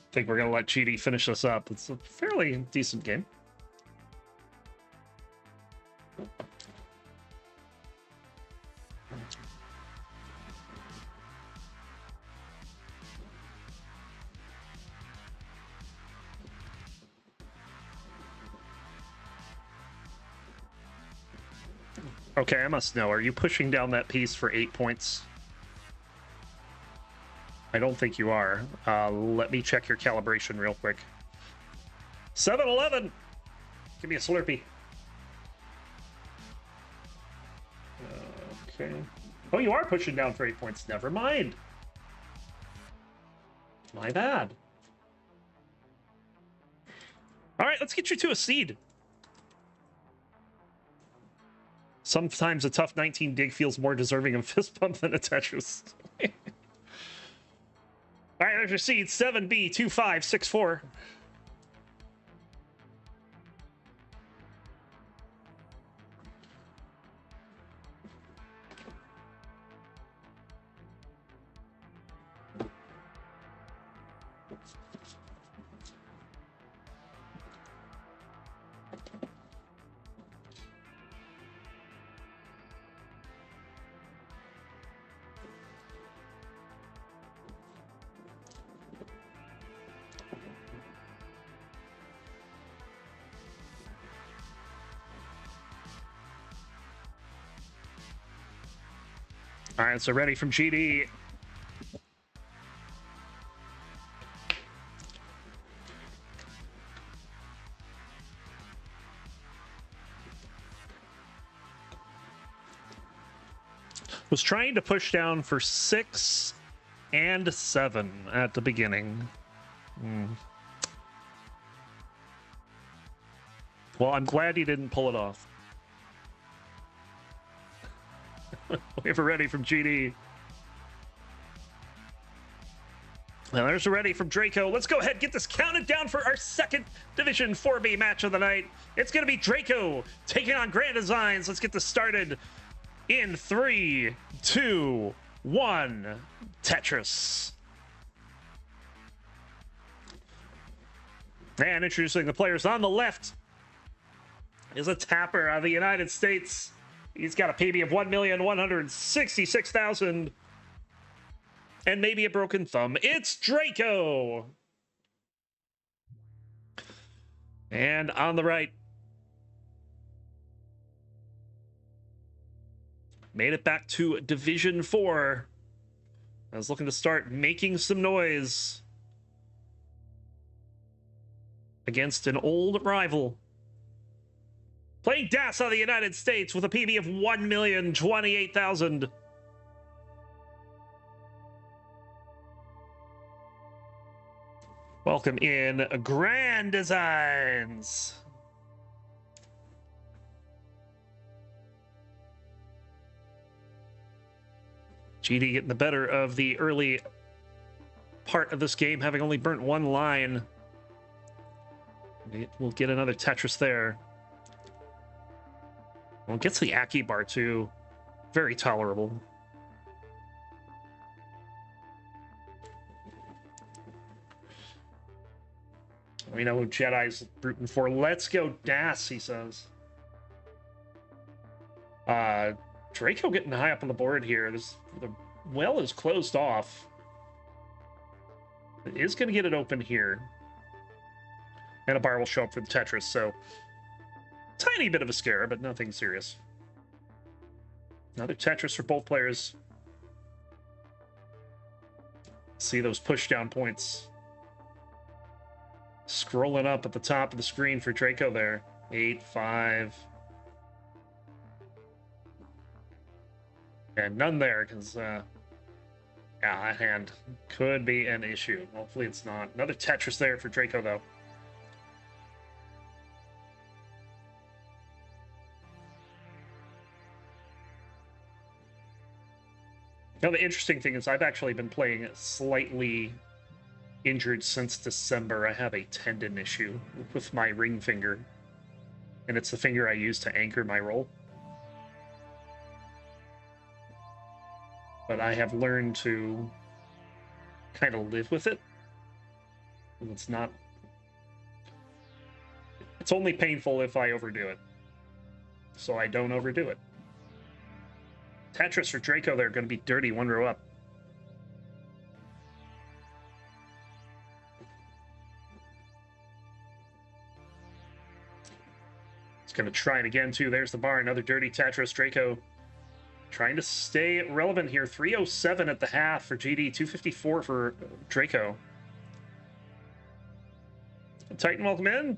Speaker 1: I think we're going to let GD finish this up. It's a fairly decent game. Okay, I must know. Are you pushing down that piece for 8 points? I don't think you are. Let me check your calibration real quick. 7-Eleven! Give me a Slurpee. Okay. Oh, you are pushing down for 8 points. Never mind. My bad. All right, let's get you to a seed. Sometimes a tough 19 dig feels more deserving of fist bump than a Tetris. All right, there's your seed. 7B2564. All right, so ready from GD. Was trying to push down for 6 and 7 at the beginning. Well, I'm glad he didn't pull it off. We have a ready from GD. Now there's a ready from Draco. Let's go ahead and get this counted down for our second Division 4B match of the night. It's going to be Draco taking on Grand Designs. Let's get this started in 3, 2, 1. Tetris. And introducing the players on the left is a tapper out of the United States. He's got a PB of 1,166,000 and maybe a broken thumb. It's Draco. And on the right, made it back to Division 4. I was looking to start making some noise against an old rival. Playing Das out of the United States with a PB of 1,028,000. Welcome in Grand Designs. GD getting the better of the early part of this game, having only burnt one line. We'll get another Tetris there. Well, it gets the Aki bar too. Very tolerable. We know who Jedi's rooting for. Let's go Das, he says. Draco getting high up on the board here. The well is closed off. It is going to get it open here. And a bar will show up for the Tetris, so tiny bit of a scare, but nothing serious. Another Tetris for both players. See those push down points. Scrolling up at the top of the screen for Draco there. 8-5. And none there, because, yeah, that hand could be an issue. Hopefully it's not. Another Tetris there for Draco, though. Now, the interesting thing is I've actually been playing slightly injured since December. I have a tendon issue with my ring finger, and it's the finger I use to anchor my roll. But I have learned to kind of live with it. It's not... It's only painful if I overdo it. So I don't overdo it. Tetris for Draco there, going to be dirty, one row up. It's going to try it again, too. There's the bar. Another dirty Tetris. Draco trying to stay relevant here. 307 at the half for GD. 254 for Draco. Titan, welcome in.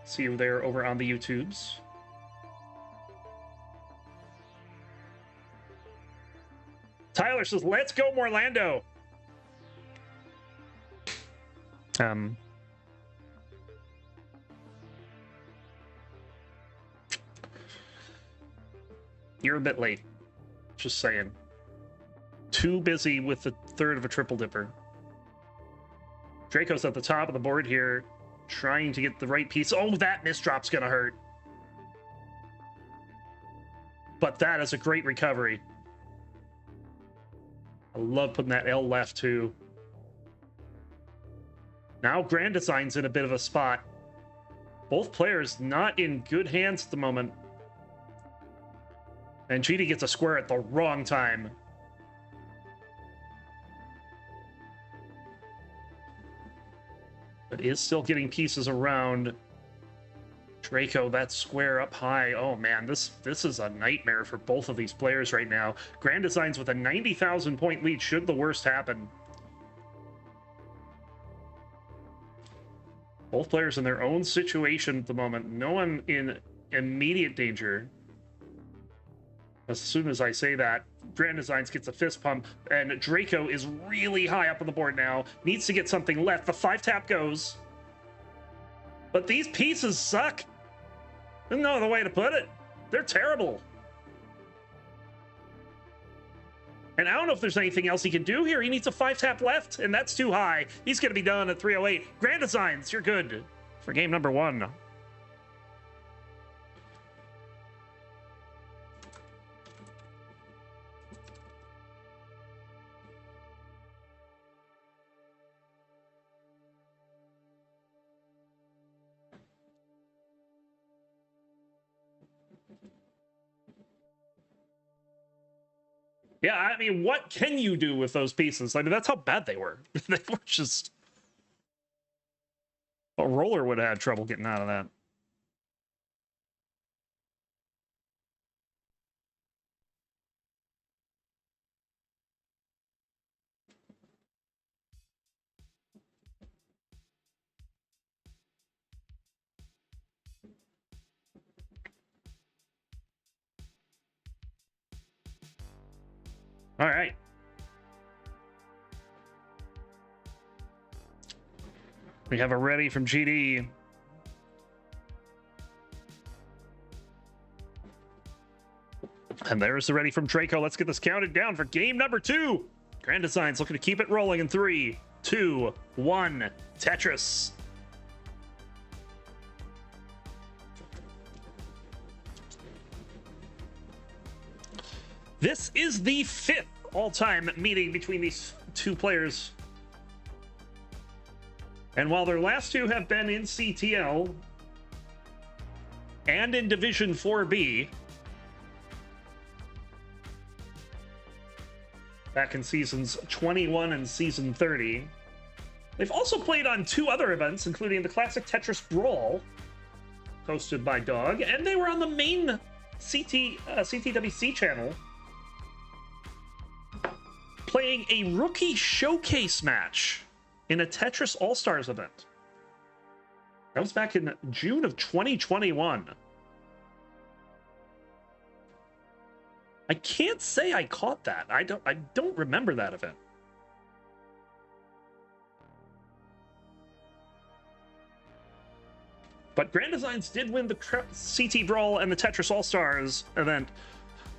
Speaker 1: See you there over on the YouTubes. Tyler says, let's go, Morlando. You're a bit late. Just saying. Too busy with the third of a triple dipper. Draco's at the top of the board here, trying to get the right piece. Oh, that misdrop's gonna hurt. But that is a great recovery. I love putting that L left, too. Now Grand Design's in a bit of a spot. Both players not in good hands at the moment. And GD gets a square at the wrong time. But is still getting pieces around. Draco, that square up high. Oh man, this is a nightmare for both of these players right now. Grand Designs with a 90,000 point lead should the worst happen. Both players in their own situation at the moment. No one in immediate danger. As soon as I say that, Grand Designs gets a fist pump, and Draco is really high up on the board now. Needs to get something left. The 5-tap goes. But these pieces suck. There's no other way to put it. They're terrible. And I don't know if there's anything else he can do here. He needs a 5-tap left, and that's too high. He's going to be done at 308. Grand Designs, you're good for game number 1. Yeah, I mean, what can you do with those pieces? I mean, that's how bad they were. They were just... A roller would have had trouble getting out of that. All right. We have a ready from GD. And there's the ready from Draco. Let's get this counted down for game number 2. Grand Designs looking to keep it rolling in 3, 2, 1. Tetris. This is the 5th all-time meeting between these two players. And while their last two have been in CTL and in Division 4B, back in seasons 21 and season 30, they've also played on 2 other events, including the Classic Tetris Brawl, hosted by Dog, and they were on the main CTWC channel, playing a rookie showcase match in a Tetris All-Stars event. That was back in June of 2021. I can't say I caught that. I don't remember that event. But Grand Designs did win the CT Brawl and the Tetris All-Stars event.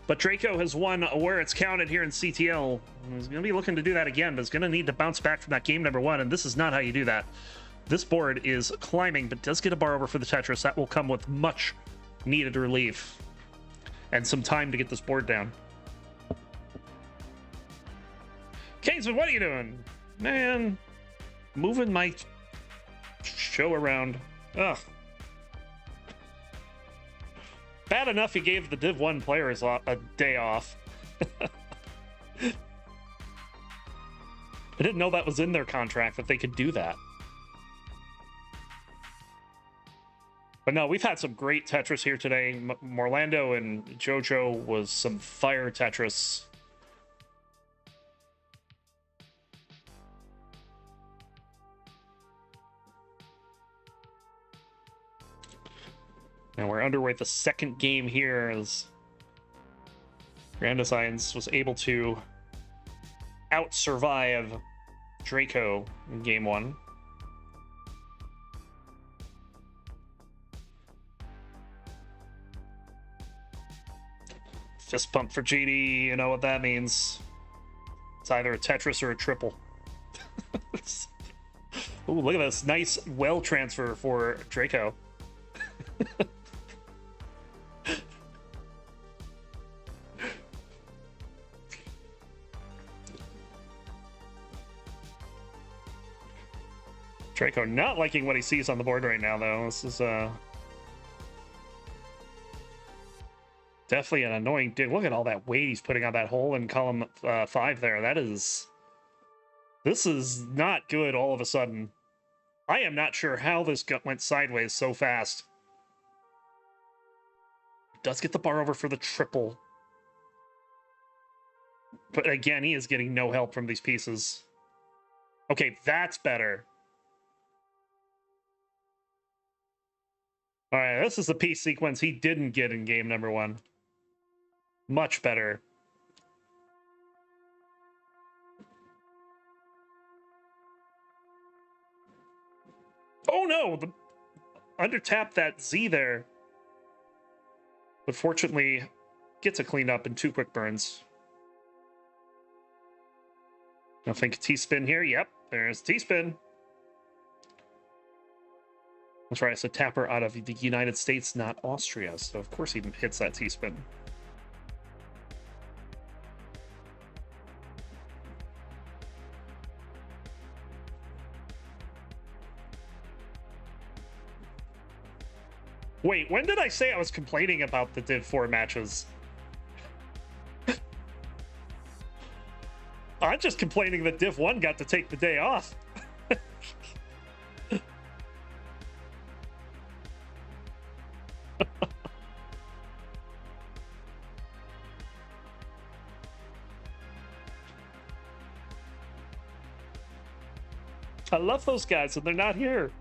Speaker 1: But Draco has won where it's counted here in CTL. He's going to be looking to do that again, but he's going to need to bounce back from that game number 1, and this is not how you do that. This board is climbing, but does get a bar over for the Tetris. That will come with much needed relief and some time to get this board down. Kingsman, what are you doing? Man, moving my show around. Ugh. Bad enough he gave the Div 1 players a day off. I didn't know that was in their contract, that they could do that. But no, we've had some great Tetris here today. Morlando and Jojo was some fire Tetris. And we're underway the second game here as Grand Designs was able to out-survive Draco in game 1. Fist pump for GD, you know what that means. It's either a Tetris or a triple. Ooh, look at this nice well transfer for Draco. Draco not liking what he sees on the board right now, though. This is definitely an annoying dig. Look at all that weight he's putting on that hole in column 5 there. This is not good all of a sudden. I am not sure how this went sideways so fast. Does get the bar over for the triple. But again, he is getting no help from these pieces. Okay, that's better. All right, this is the piece sequence he didn't get in game number 1. Much better. Oh no! The under-tap that Z there. But fortunately, gets it cleaned up in 2 quick burns. I think T-spin here. Yep, there's T-spin. That's right, it's a tapper out of the United States, not Austria. So of course he hits that T-spin. Wait, when did I say I was complaining about the Div 4 matches? I'm just complaining that Div 1 got to take the day off. I love those guys, and they're not here.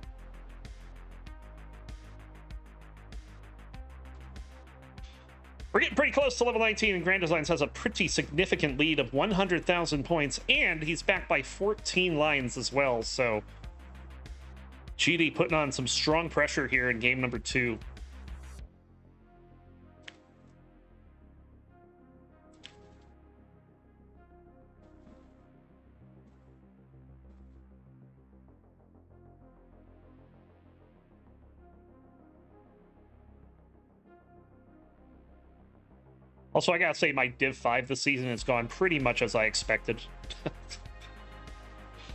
Speaker 1: We're getting pretty close to level 19, and Grand Designs has a pretty significant lead of 100,000 points, and he's back by 14 lines as well, so GD putting on some strong pressure here in game number 2. Also, I gotta say, my Div 5 this season has gone pretty much as I expected.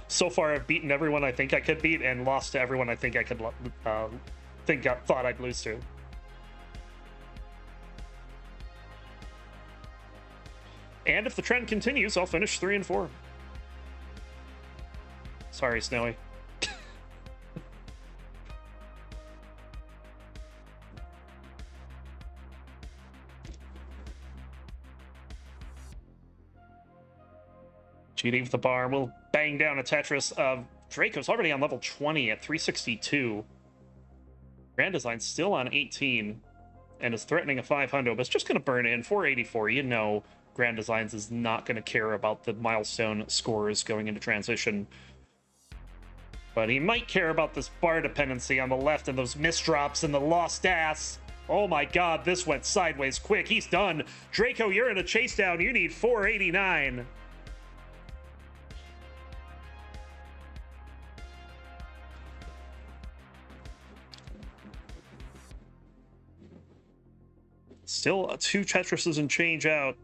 Speaker 1: So far, I've beaten everyone I think I could beat and lost to everyone I think I could thought I'd lose to. And if the trend continues, I'll finish 3 and 4. Sorry, Snowy. GD with the bar will bang down a Tetris of Draco's already on level 20 at 362. Grand Design's still on 18 and is threatening a 500, but it's just going to burn in 484. You know Grand Designs is not going to care about the milestone scores going into transition. But he might care about this bar dependency on the left and those misdrops and the lost ass. Oh my god, this went sideways quick. He's done. Draco, you're in a chase down. You need 489. Still 2 Tetrises and change out.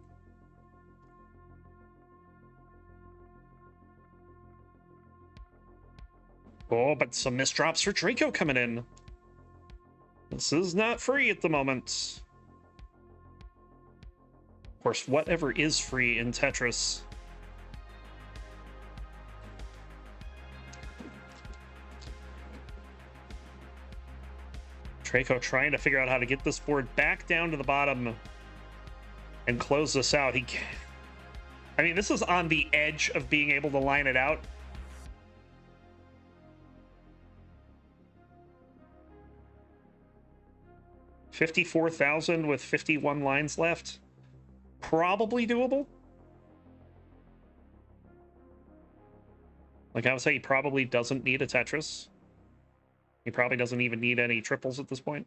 Speaker 1: Oh, but some misdrops for Draco coming in. This is not free at the moment. Of course, whatever is free in Tetris. Draco trying to figure out how to get this board back down to the bottom and close this out. I mean, this is on the edge of being able to line it out. $54,000 with 51 lines left. Probably doable. Like I would say, he probably doesn't need a Tetris. He probably doesn't even need any triples at this point.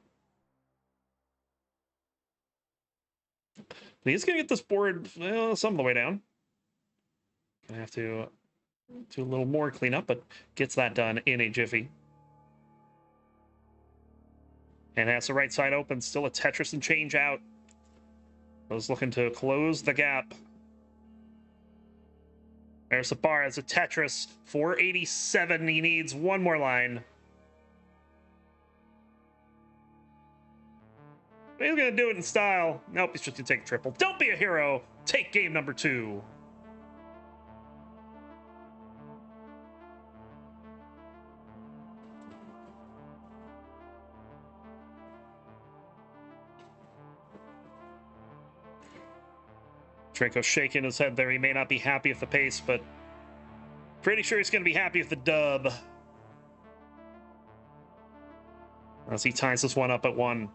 Speaker 1: But he's going to get this board some of the way down. Gonna have to do a little more cleanup, but gets that done in a jiffy. And has the right side open. Still a Tetris and change out. Was looking to close the gap. There's the bar as a Tetris. 487. He needs one more line. He's going to do it in style. Nope, he's just going to take a triple. Don't be a hero. Take game number 2. Draco shaking his head there. He may not be happy with the pace, but pretty sure he's going to be happy with the dub. As he ties this one up at 1.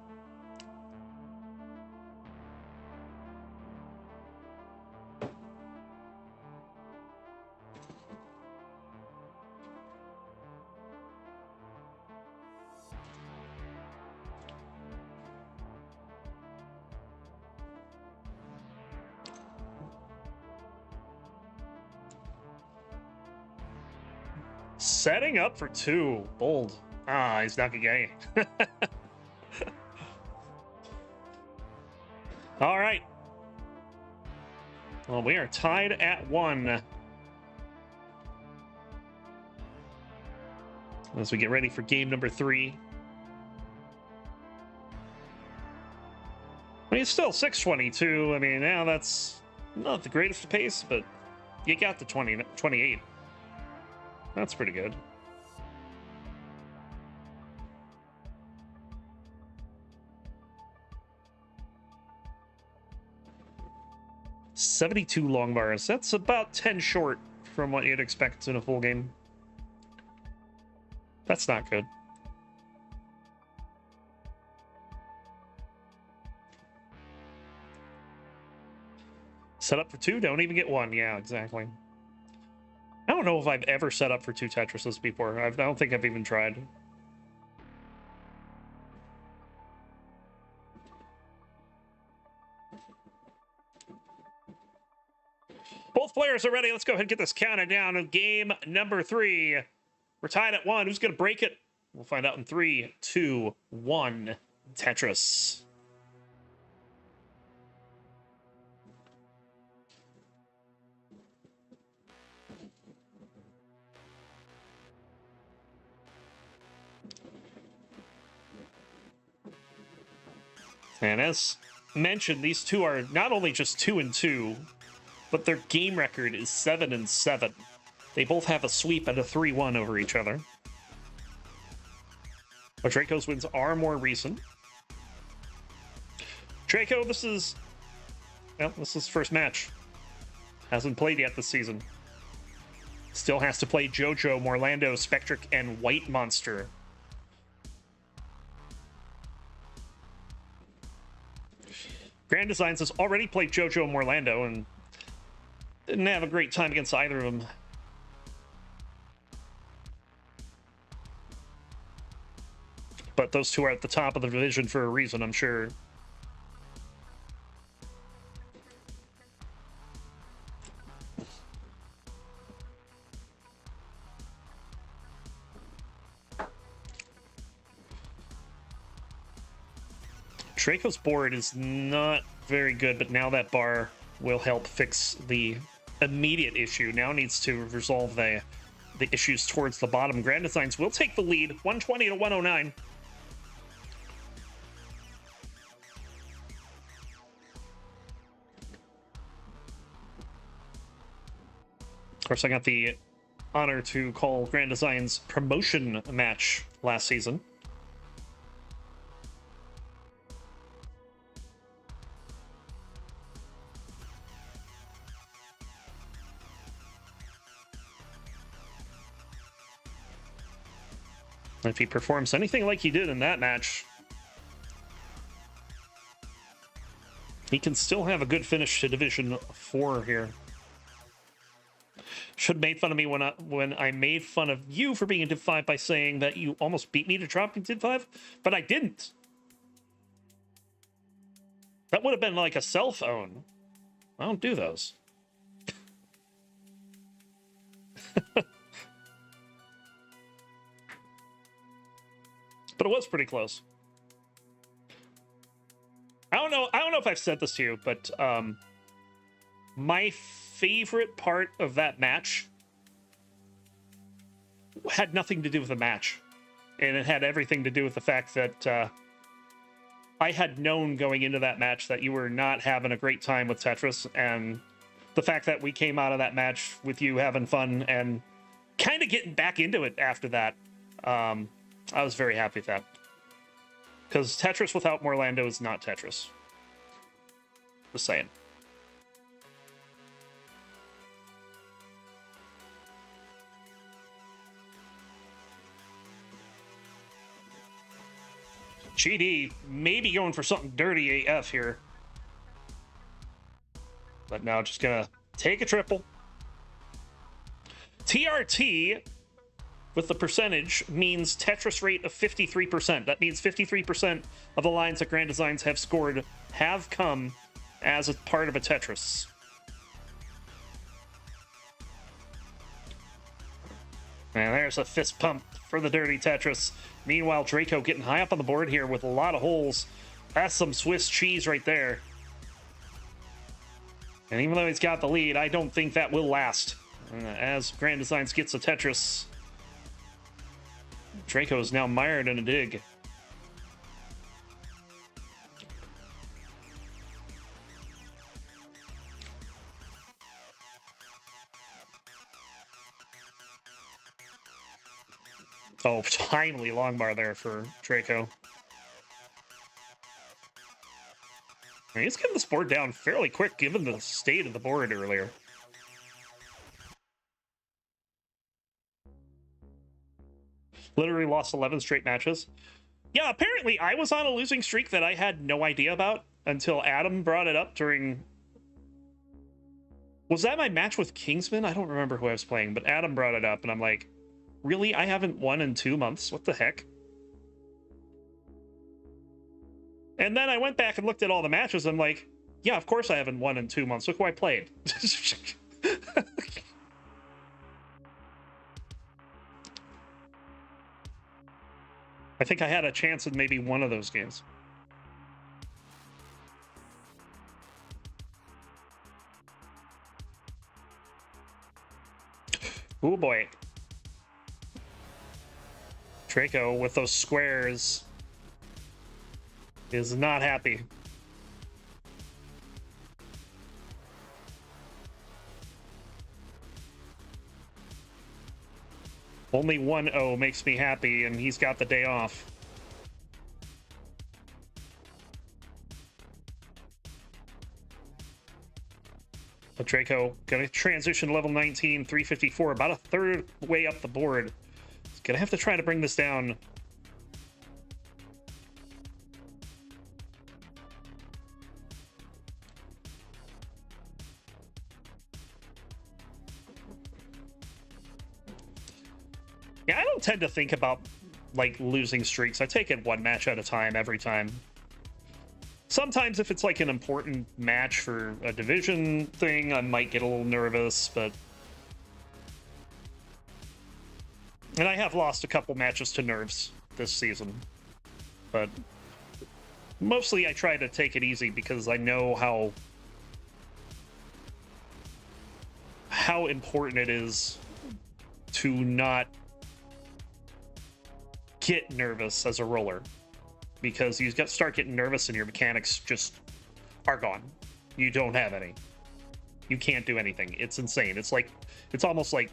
Speaker 1: Setting up for 2. Bold. Ah, he's not gonna get any. All right. Well, we are tied at 1. As we get ready for game number 3. I mean, it's still 6:22. I mean, now that's not the greatest pace, but you got the 28. That's pretty good. $72 long bars. That's about 10 short from what you'd expect in a full game. That's not good. Set up for 2, don't even get 1. Yeah, exactly. I don't know if I've ever set up for 2 Tetrises before. I don't think I've even tried. Both players are ready. Let's go ahead and get this counted down of game number 3. We're tied at 1. Who's going to break it? We'll find out in 3, 2, 1. Tetris. And as mentioned, these two are not only just 2-2, but their game record is 7-7. They both have a sweep and a 3-1 over each other. But Draco's wins are more recent. Draco, this is his first match. Hasn't played yet this season. Still has to play Jojo, Morlando, Spectric, and White Monster. Grand Designs has already played Jojo and Morlando and didn't have a great time against either of them. But those two are at the top of the division for a reason, I'm sure. Draco's board is not very good, but now that bar will help fix the immediate issue. Now needs to resolve the issues towards the bottom. Grand Designs will take the lead, 120 to 109. Of course, I got the honor to call Grand Designs' promotion match last season. If he performs anything like he did in that match, he can still have a good finish to Division 4 here. Should have made fun of me when I made fun of you for being in Div 5 by saying that you almost beat me to drop in Div 5, but I didn't. That would have been like a cell phone. I don't do those. But it was pretty close. I don't know if I've said this to you, but my favorite part of that match had nothing to do with the match. And it had everything to do with the fact that I had known going into that match that you were not having a great time with Tetris, and the fact that we came out of that match with you having fun and kind of getting back into it after that. I was very happy with that. Because Tetris without Morlando is not Tetris. Just saying. GD maybe going for something dirty AF here. But now just gonna take a triple. TRT with the percentage means Tetris rate of 53%. That means 53% of the lines that Grand Designs have scored have come as a part of a Tetris. And there's a fist pump for the dirty Tetris. Meanwhile, Draco getting high up on the board here with a lot of holes. That's some Swiss cheese right there. And even though he's got the lead, I don't think that will last. As Grand Designs gets a Tetris, Draco is now mired in a dig. Oh, timely long bar there for Draco. I mean, he's getting this board down fairly quick given the state of the board earlier. Literally lost 11 straight matches. Yeah, apparently I was on a losing streak that I had no idea about until Adam brought it up during... Was that my match with Kingsman? I don't remember who I was playing, but Adam brought it up and I'm like, really? I haven't won in 2 months? What the heck? And then I went back and looked at all the matches. I'm like, yeah, of course I haven't won in 2 months. Look who I played. I think I had a chance in maybe one of those games. Oh boy. Draco with those squares is not happy. Only 1-0 makes me happy, and he's got the day off. But Draco gonna transition to level 19, 354, about a third way up the board. He's gonna have to try to bring this down. Yeah, I don't tend to think about, like, losing streaks. I take it one match at a time every time. Sometimes if it's, like, an important match for a division thing, I might get a little nervous, but... And I have lost a couple matches to nerves this season. But mostly I try to take it easy because I know how important it is to not get nervous as a roller, because you start getting nervous and your mechanics just are gone. You don't have any. You can't do anything. It's insane. It's almost like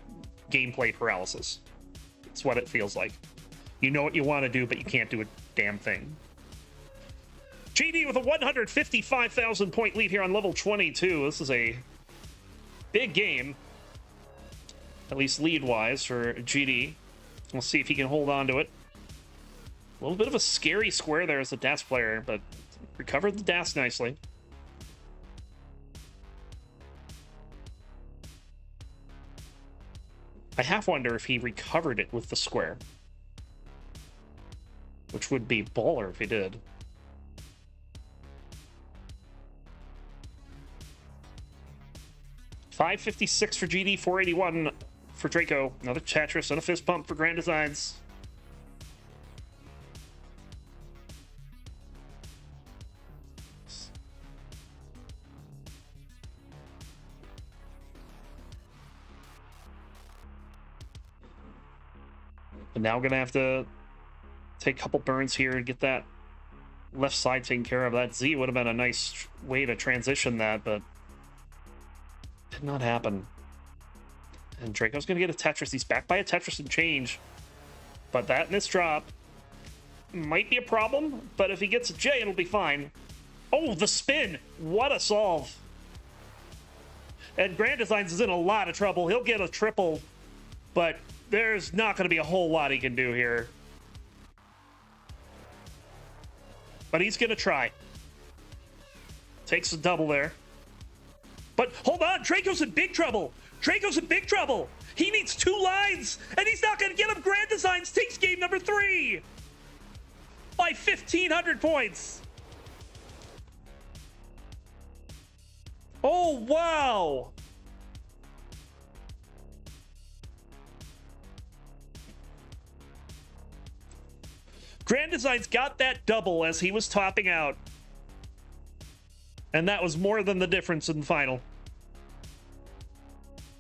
Speaker 1: gameplay paralysis. It's what it feels like. You know what you want to do, but you can't do a damn thing. GD with a 155,000 point lead here on level 22. This is a big game, at least lead wise, for GD. We'll see if he can hold on to it. A little bit of a scary square there as a DAS player, but recovered the DAS nicely. I half wonder if he recovered it with the square, which would be baller if he did. $556 for GD, 481 for Draco. Another Tetris and a fist pump for Grand Designs. But now gonna have to take a couple burns here and get that left side taken care of. That Z would have been a nice way to transition that, but did not happen. And Draco's gonna get a Tetris. He's back by a Tetris and change, but that missed drop might be a problem, but if he gets a J, it'll be fine. Oh, the spin! What a solve! And Grand Designs is in a lot of trouble. He'll get a triple, but there's not going to be a whole lot he can do here. But he's going to try. Takes a double there. But hold on, Draco's in big trouble. Draco's in big trouble. He needs 2 lines, and he's not going to get him. Grand Designs takes game number 3 by 1,500 points. Oh, wow. Grand Designs got that double as he was topping out. And that was more than the difference in the final.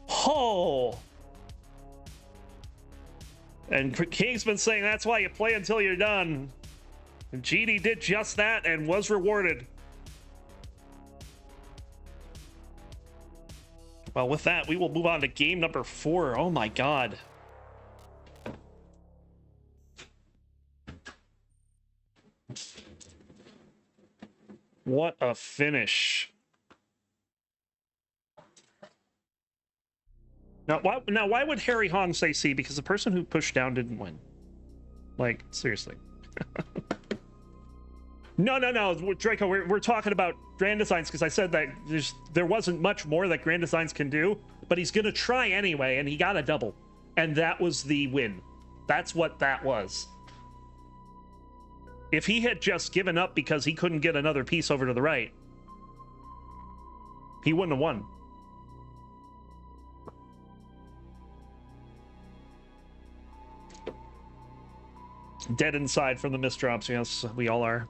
Speaker 1: Oh. And King's been saying that's why you play until you're done. And GD did just that and was rewarded. Well, with that, we will move on to game number 4. Oh my god. What a finish. Now, why would Harry Hong say C? Because the person who pushed down didn't win. Like, seriously. No, Draco, we're talking about Grand Designs because I said that there wasn't much more that Grand Designs can do, but he's going to try anyway, and he got a double. And that was the win. That's what that was. If he had just given up because he couldn't get another piece over to the right, he wouldn't have won. Dead inside from the misdrops. Yes, we all are.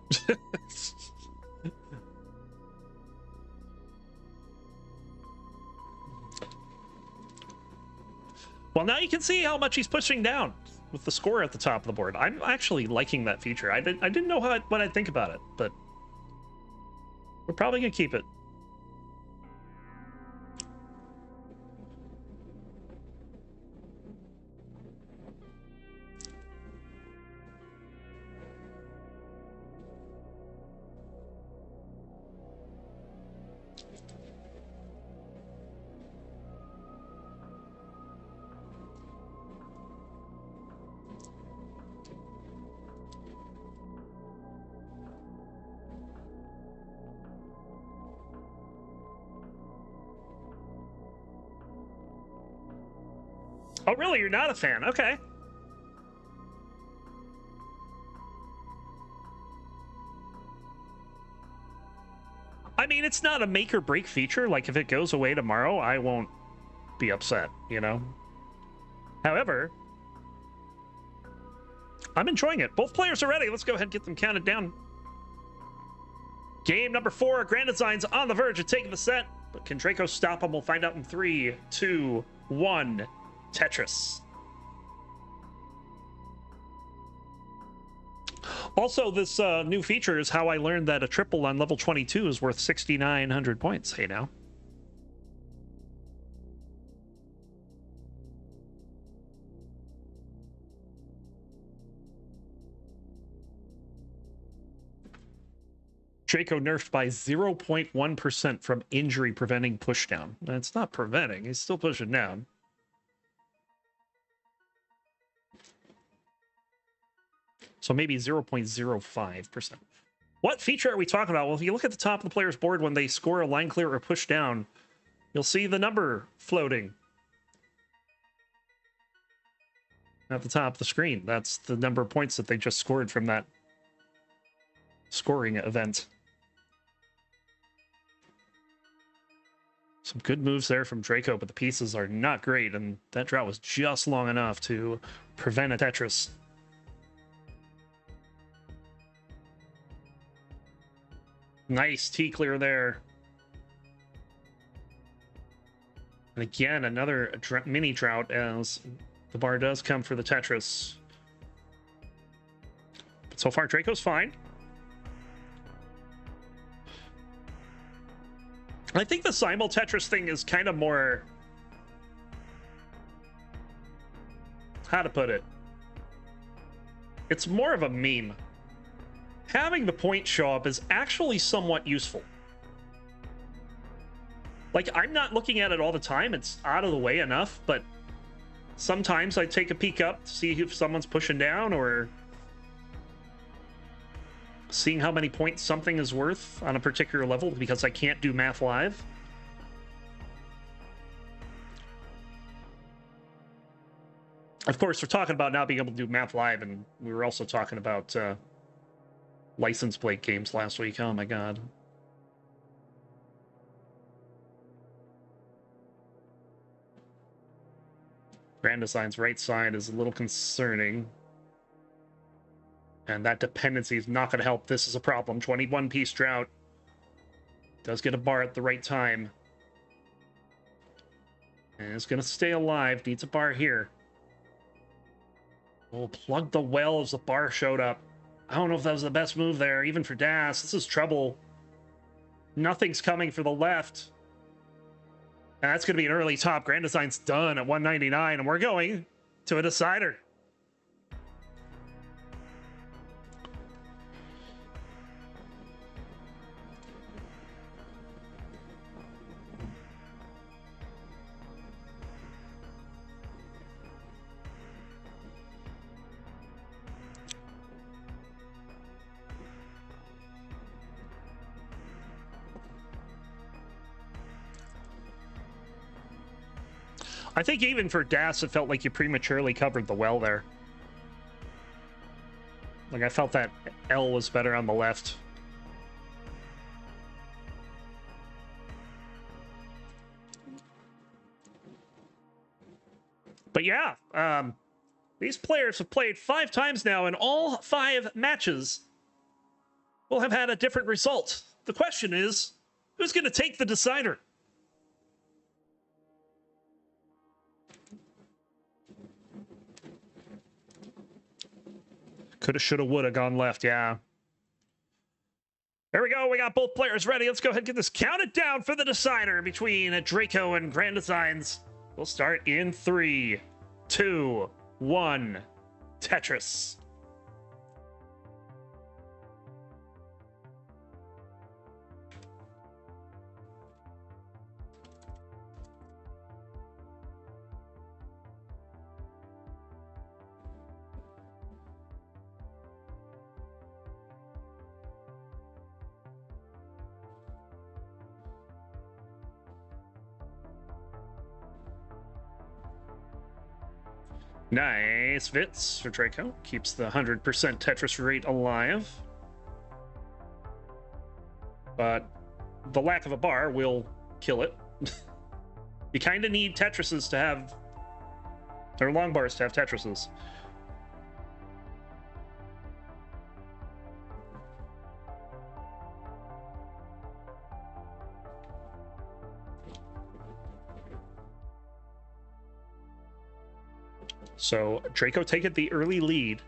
Speaker 1: Well, now you can see how much he's pushing down with the score at the top of the board. I'm actually liking that feature. I didn't know what I'd think about it, but we're probably gonna keep it. Oh, really? You're not a fan? Okay. I mean, it's not a make or break feature. Like, if it goes away tomorrow, I won't be upset, you know? However, I'm enjoying it. Both players are ready. Let's go ahead and get them counted down. Game number 4, Grand Designs on the verge of taking the set. But can Draco stop him? We'll find out in 3, 2, 1. Tetris. Also, this new feature is how I learned that a triple on level 22 is worth 6,900 points. Hey, now. Draco nerfed by 0.1% from injury preventing pushdown. It's not preventing, he's still pushing down. So maybe 0.05%. What feature are we talking about? Well, if you look at the top of the player's board when they score a line clear or push down, you'll see the number floating at the top of the screen. That's the number of points that they just scored from that scoring event. Some good moves there from Draco, but the pieces are not great, and that drought was just long enough to prevent a Tetris. Nice T-clear there. And again, another mini drought as the bar does come for the Tetris. But so far, Draco's fine. I think the Simul Tetris thing is kind of more... how to put it? It's more of a meme. Having the point show up is actually somewhat useful. Like, I'm not looking at it all the time. It's out of the way enough, but sometimes I take a peek up to see if someone's pushing down or seeing how many points something is worth on a particular level because I can't do math live. Of course, we're talking about not being able to do math live, and we were also talking about license plate games last week. Oh my god. Grand Design's right side is a little concerning. And that dependency is not going to help. This is a problem. 21-piece drought. Does get a bar at the right time. And it's going to stay alive. Needs a bar here. Oh, plug the well as the bar showed up. I don't know if that was the best move there, even for Das. This is trouble. Nothing's coming for the left. And that's going to be an early top. Grand Design's done at 199, and we're going to a decider. I think even for Das, it felt like you prematurely covered the well there. Like, I felt that L was better on the left. But yeah, these players have played 5 times now, and all 5 matches will have had a different result. The question is, who's going to take the decider? Coulda, shoulda, woulda gone left, yeah. There we go. We got both players ready. Let's go ahead and get this counted down for the decider between Draco and Grand Designs. We'll start in 3, 2, 1. Tetris. Nice Vits for Draco. Keeps the 100% Tetris rate alive. But the lack of a bar will kill it. You kind of need Tetrises to have... or long bars to have Tetrises. So Draco taking the early lead.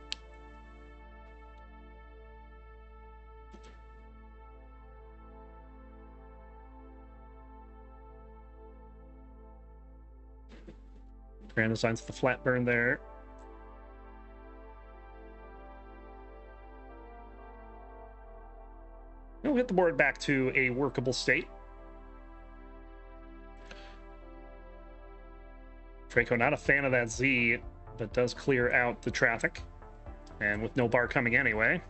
Speaker 1: Grand Designs the flat burn there. We'll hit the board back to a workable state. Draco not a fan of that Z, but does clear out the traffic. And with no bar coming anyway,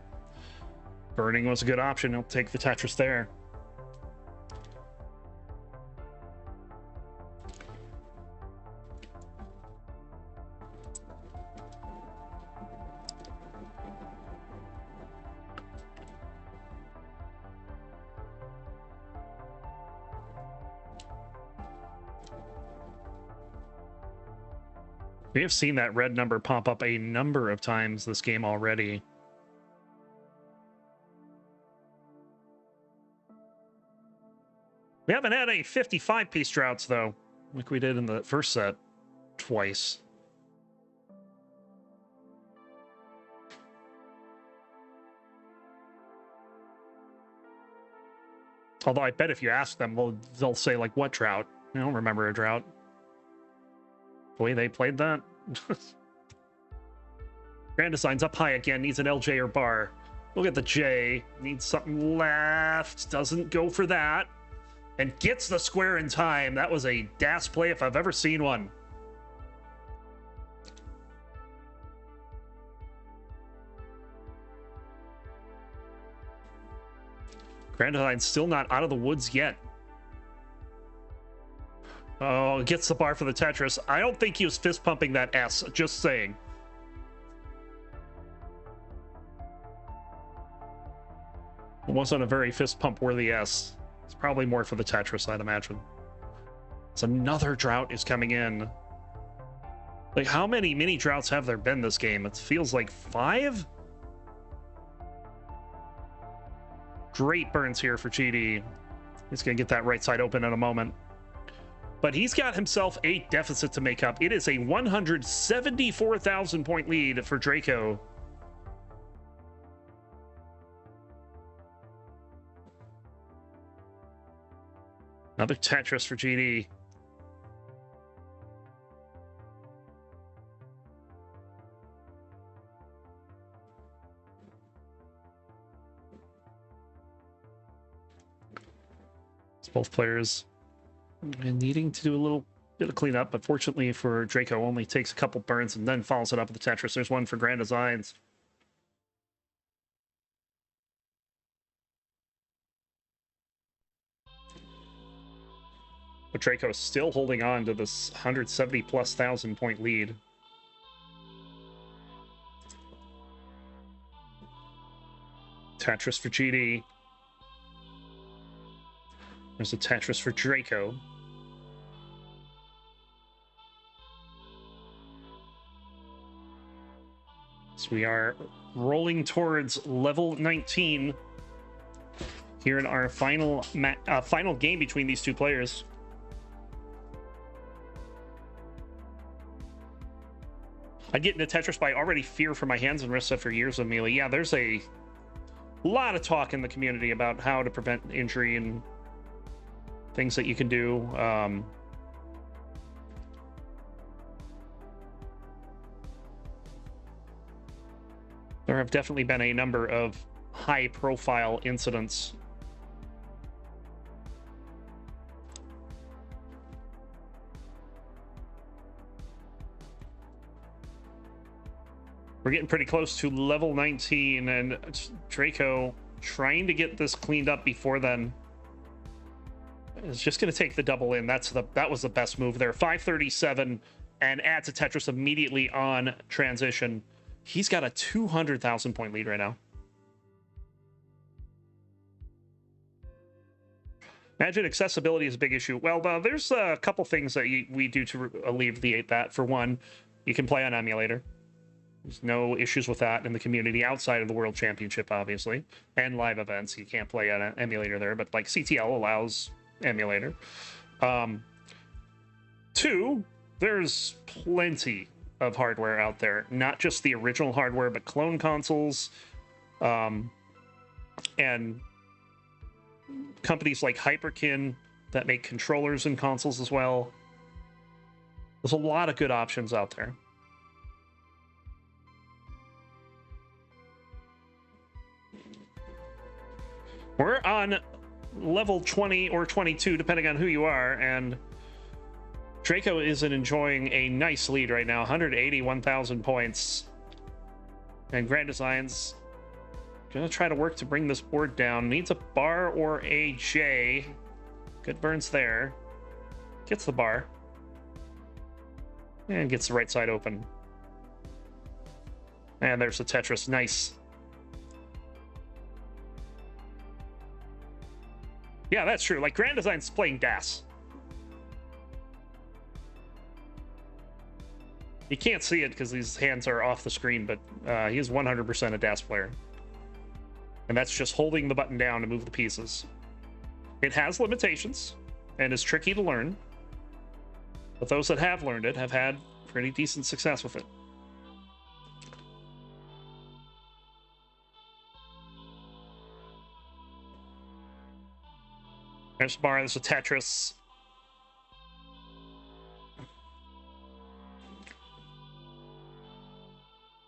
Speaker 1: burning was a good option. He'll take the Tetris there. We have seen that red number pop up a number of times this game already. We haven't had a 55-piece droughts, though, like we did in the first set twice. Although I bet if you ask them, they'll say, like, what drought? I don't remember a drought. The way they played that. Grand Design's up high again. Needs an LJ or bar. Look at the J. Needs something left. Doesn't go for that. And gets the square in time. That was a DAS play if I've ever seen one. Grand Design's still not out of the woods yet. Oh, gets the bar for the Tetris. I don't think he was fist pumping that S, just saying. It wasn't a very fist pump worthy S. It's probably more for the Tetris, I'd imagine. So another drought is coming in. Like, how many mini droughts have there been this game? It feels like 5? Great burns here for GD. He's going to get that right side open in a moment. But he's got himself a deficit to make up. It is a 174,000 point lead for Draco. Another Tetris for GD. It's both players needing to do a little bit of cleanup, but fortunately for Draco, only takes a couple burns and then follows it up with the Tetris. There's one for Grand Designs. But Draco is still holding on to this 170+ thousand point lead. Tetris for GD. There's a Tetris for Draco. So we are rolling towards level 19 here in our final game between these two players. I get into Tetris, but I already fear for my hands and wrists after years of melee. Yeah, there's a lot of talk in the community about how to prevent injury and things that you can do. There have definitely been a number of high-profile incidents. We're getting pretty close to level 19, and Draco trying to get this cleaned up before then. It's just going to take the double in. That was the best move there. 537 and adds a Tetris immediately on transition. He's got a 200,000 point lead right now. Imagine accessibility is a big issue. Well, there's a couple things that we do to alleviate that. For one, you can play on emulator. There's no issues with that in the community outside of the World Championship, obviously, and live events. You can't play on an emulator there, but like CTL allows emulator. Two, there's plenty of hardware out there, not just the original hardware, but clone consoles, and companies like Hyperkin that make controllers and consoles as well. There's a lot of good options out there. We're on level 20 or 22, depending on who you are, and Draco is enjoying a nice lead right now, 181,000 points. And Grand Design's gonna try to work to bring this board down. Needs a bar or a J. Good burns there. Gets the bar. And gets the right side open. And there's the Tetris. Nice. Yeah, that's true. Like, Grand Design's playing DAS. You can't see it because these hands are off the screen, but he is 100% a DAS player. And that's just holding the button down to move the pieces. It has limitations and is tricky to learn. But those that have learned it have had pretty decent success with it. There's a bar, there's a Tetris.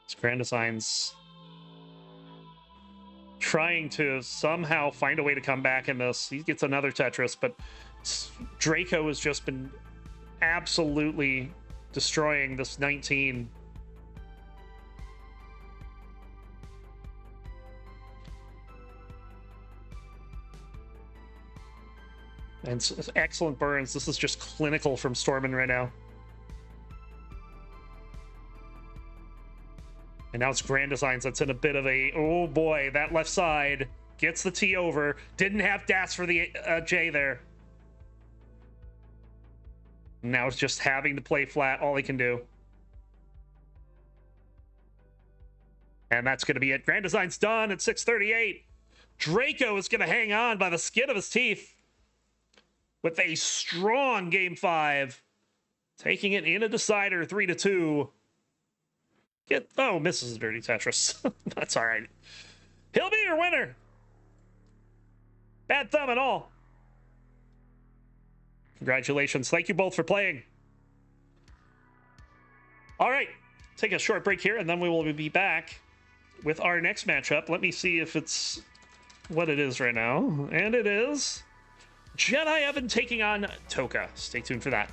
Speaker 1: It's Grand Designs trying to somehow find a way to come back in this. He gets another Tetris, but Draco has just been absolutely destroying this 19. And excellent burns. This is just clinical from Stormin right now. And now it's Grand Designs that's in a bit of a, oh boy, that left side gets the T over. Didn't have DAS for the J there. Now it's just having to play flat, all he can do. And that's going to be it. Grand Design's done at 638. Draco is going to hang on by the skin of his teeth with a strong game 5, taking it in a decider 3-2. Misses a dirty Tetris. That's all right. He'll be your winner. Bad thumb and all. Congratulations. Thank you both for playing. All right. Take a short break here, and then we will be back with our next matchup. Let me see if it's what it is right now. And it is Jedi Evan taking on Toka. Stay tuned for that.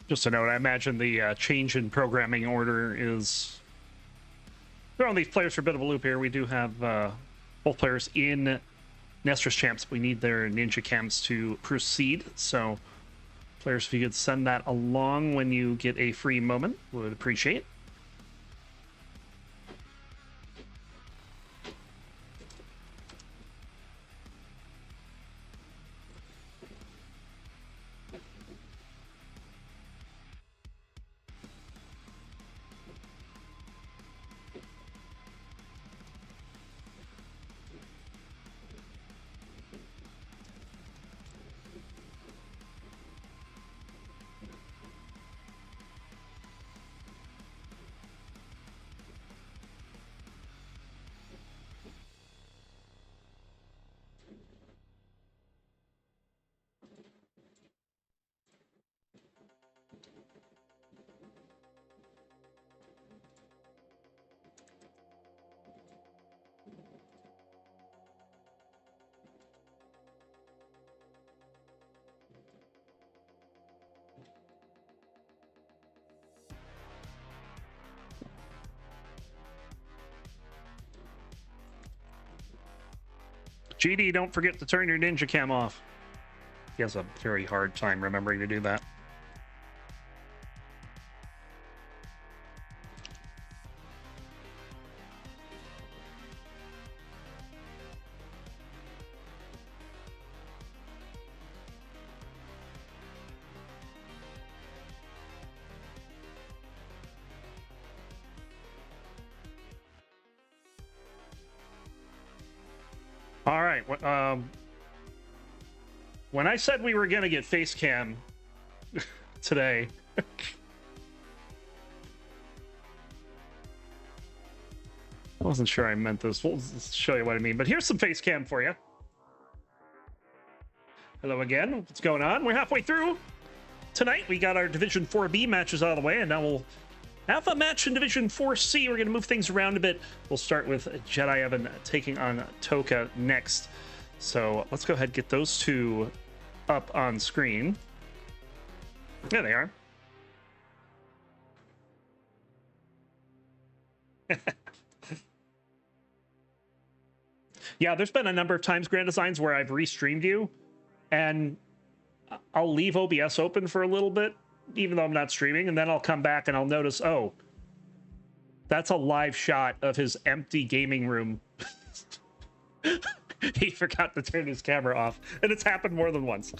Speaker 1: Just a note, I imagine the change in programming order is throwing these players for a bit of a loop here. We do have both players in Nestor's Champs. We need their ninja cams to proceed, so players, if you could send that along when you get a free moment, would appreciate it. GD, don't forget to turn your ninja cam off. He has a very hard time remembering to do that. All right. When I said we were going to get face cam today, I wasn't sure I meant this. We'll show you what I mean. But here's some face cam for you. Hello again. What's going on? We're halfway through. Tonight, we got our Division 4B matches out of the way, and now we'll have a match in Division 4C. We're going to move things around a bit. We'll start with Jedi Evan taking on Toka next. So let's go ahead and get those two up on screen. There they are. Yeah, there's been a number of times, Grand Designs, where I've restreamed you, and I'll leave OBS open for a little bit, even though I'm not streaming, and then I'll come back and I'll notice, oh, that's a live shot of his empty gaming room. He forgot to turn his camera off, and it's happened more than once.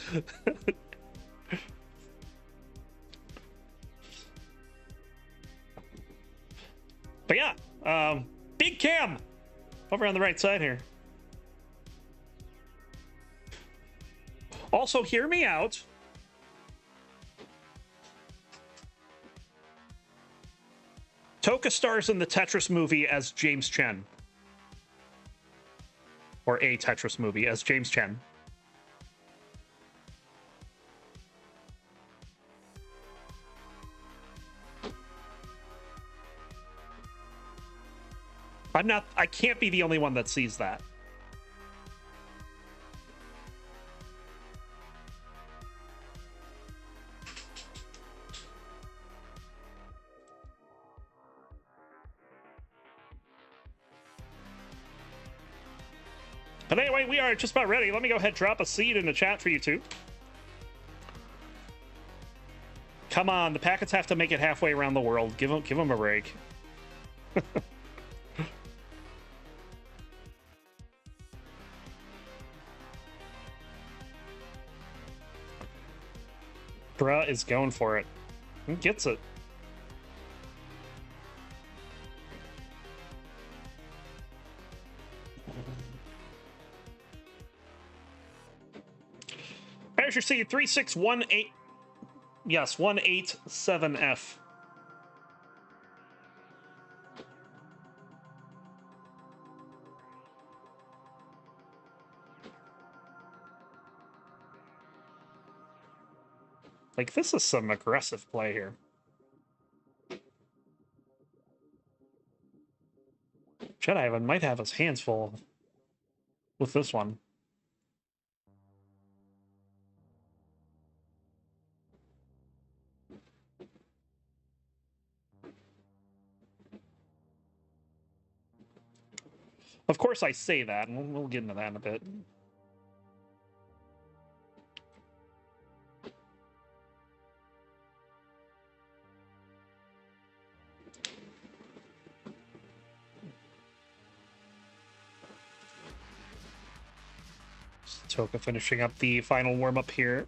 Speaker 1: But yeah, big cam over on the right side here. Also, hear me out. Toka stars in the Tetris movie as James Chen. Or a Tetris movie as James Chen. I can't be the only one that sees that. But anyway, we are just about ready. Let me go ahead and drop a seed in the chat for you two. Come on, the packets have to make it halfway around the world. Give them a break. Bruh is going for it. He gets it. There's your seed, 3618. Yes, 187F. Like, this is some aggressive play here. Jedi might have his hands full with this one. Of course I say that, and we'll get into that in a bit. Toka finishing up the final warm-up here.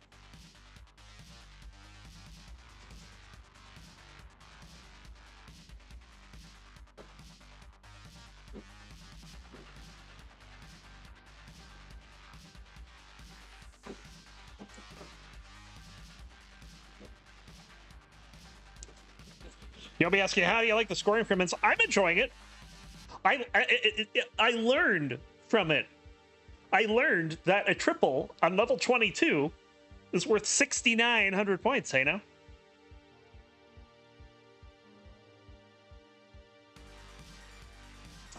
Speaker 1: You'll be asking, how do you like the scoring increments? I'm enjoying it. I learned from it. I learned that a triple on level 22 is worth 6,900 points, hey now?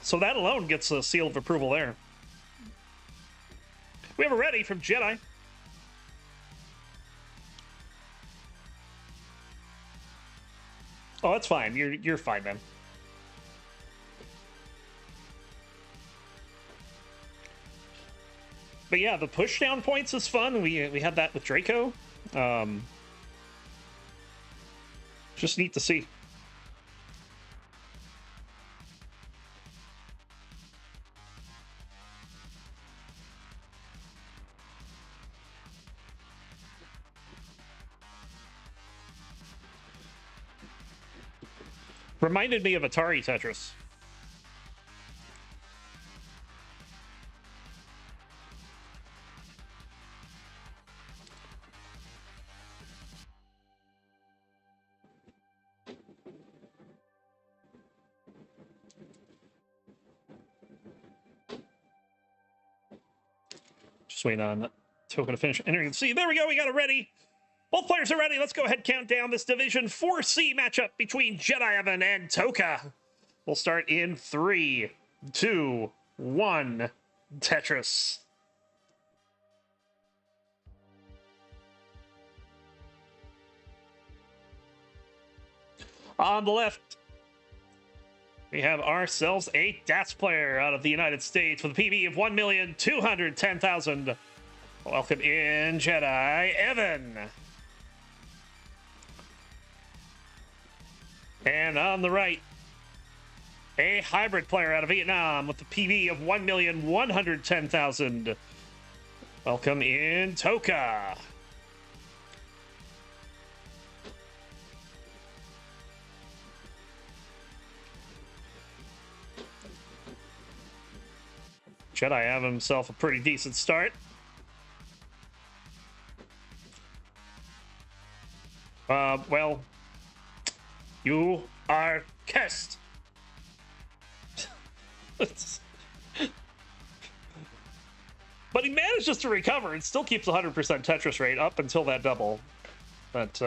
Speaker 1: So that alone gets a seal of approval there. We have a ready from Jedi. Oh, that's fine. You're fine, man. But yeah, the push down points is fun. We had that with Draco. Just neat to see. Reminded me of Atari Tetris. Just waiting on Toka to finish entering. See, there we go. We got it ready. Both players are ready. Let's go ahead and count down this Division 4C matchup between Jedi Evan and Toka. We'll start in 3, 2, 1. Tetris. On the left, we have ourselves a DATS player out of the United States with a PB of 1,210,000. Welcome in, Jedi Evan. And on the right, a hybrid player out of Vietnam with a PB of 1,110,000. Welcome in, Toka. Jedi have himself a pretty decent start. Well, you are cursed. But he manages to recover and still keeps 100% Tetris rate up until that double. But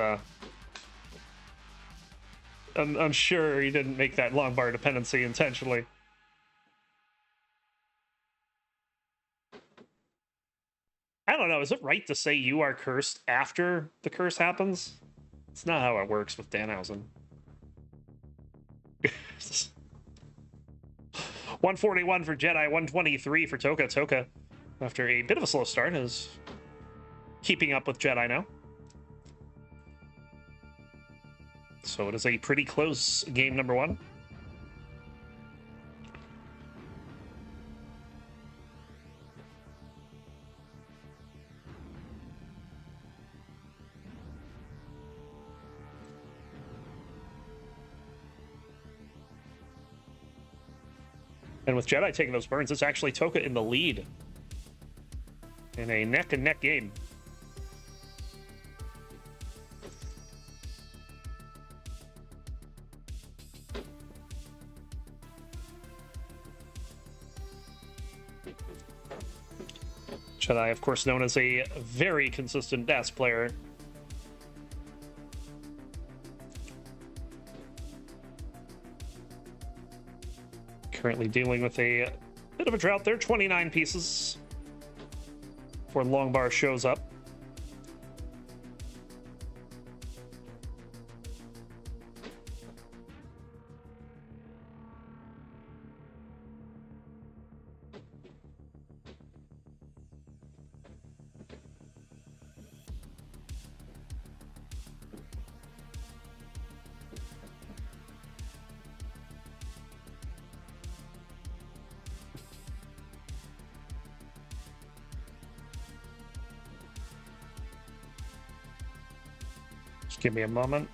Speaker 1: I'm sure he didn't make that long bar dependency intentionally. I don't know, is it right to say you are cursed after the curse happens? It's not how it works with Danhausen. 141 for Jedi, 123 for Toka. Toka, after a bit of a slow start, is keeping up with Jedi now. So it is a pretty close game number one. And with Jedi taking those burns, it's actually Toka in the lead in a neck-and-neck game. Jedi, of course, known as a very consistent DAS player. Currently dealing with a bit of a drought there, 29 pieces before Longbar shows up. Give me a moment.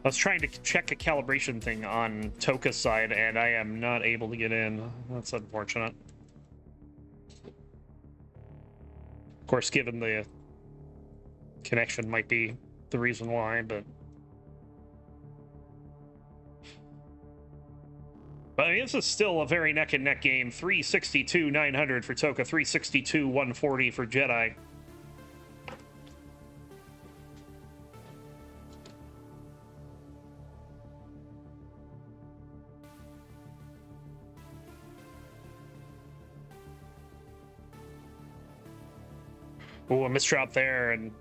Speaker 1: I was trying to check a calibration thing on Toka's side, and I am not able to get in. That's unfortunate. Of course, given the connection might be the reason why, but I mean, this is still a very neck-and-neck game. 362, 900 for Toka, 362, 140 for Jedi. Oh, a misdrop there, and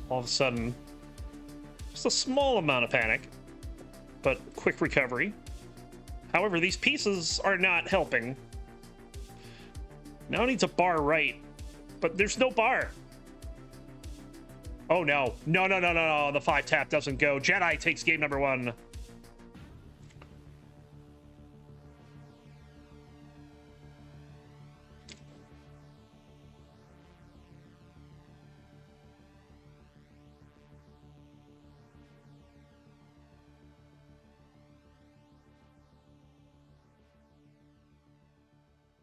Speaker 1: all of a sudden, just a small amount of panic, but quick recovery. However, these pieces are not helping. Now needs a bar right, but there's no bar. Oh no. No, no, no, no, no. The 5-tap doesn't go. Jedi takes game number 1.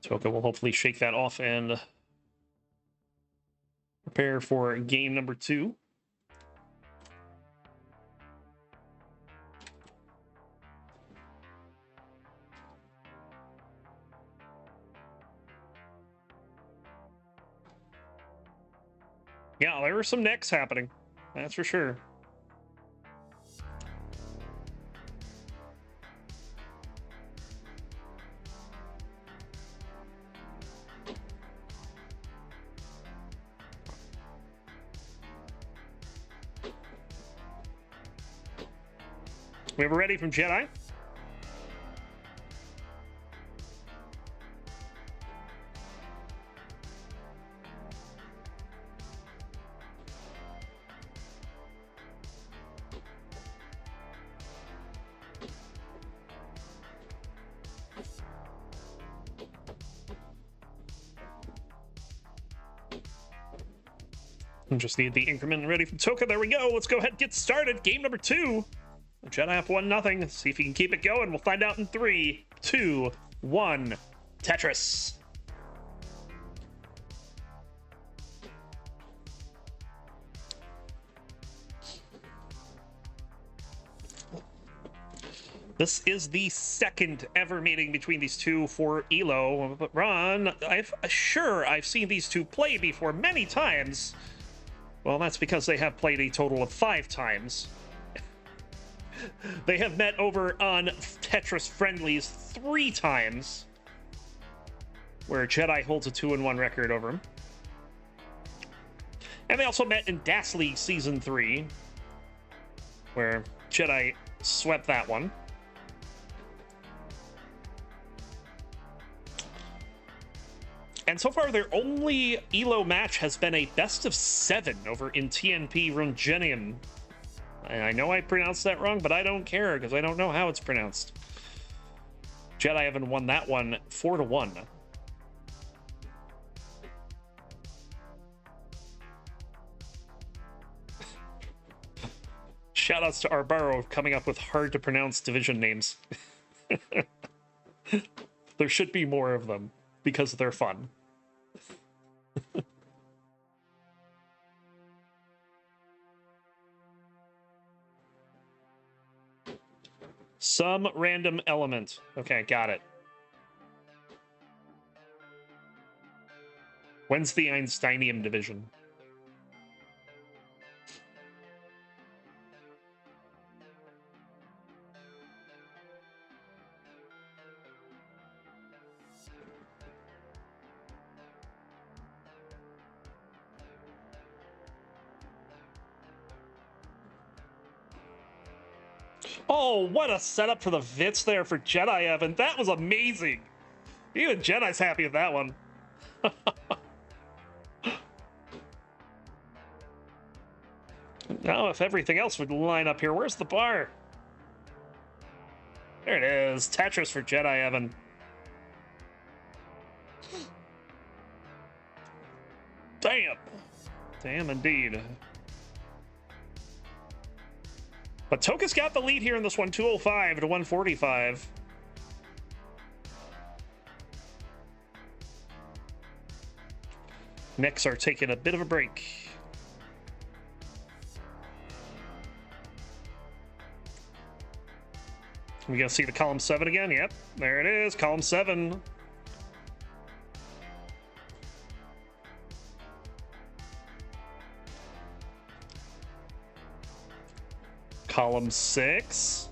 Speaker 1: Toka will hopefully shake that off and prepare for game number 2. Yeah, there were some necks happening. That's for sure. We were ready from Jedi. Just need the increment ready from Toka. There we go. Let's go ahead and get started. Game number 2. Jedi up 1-0. See if he can keep it going. We'll find out in 3, 2, 1. Tetris. This is the second ever meeting between these two for Elo. But Ron, I've seen these two play before many times. Well, that's because they have played a total of 5 times. They have met over on Tetris Friendlies 3 times, where Jedi holds a 2-1 record over him. And they also met in DAS League Season 3, where Jedi swept that one. And so far, their only Elo match has been a best-of-7 over in TNP Rungenium. And I know I pronounced that wrong, but I don't care, because I don't know how it's pronounced. Jedi haven't won that one 4-1. Shoutouts to Arbaro coming up with hard-to-pronounce division names. There should be more of them, because they're fun. Some random element. Okay, got it. When's the Einsteinium division? Oh, what a setup for the Vits there for Jedi, Evan. That was amazing. Even Jedi's happy with that one. Now, if everything else would line up here, where's the bar? There it is. Tetris for Jedi Evan. Damn. Damn indeed. But Toka's got the lead here in this one, 205 to 145. Knicks are taking a bit of a break. We gonna see the column 7 again? Yep, there it is, column 7. Column 6.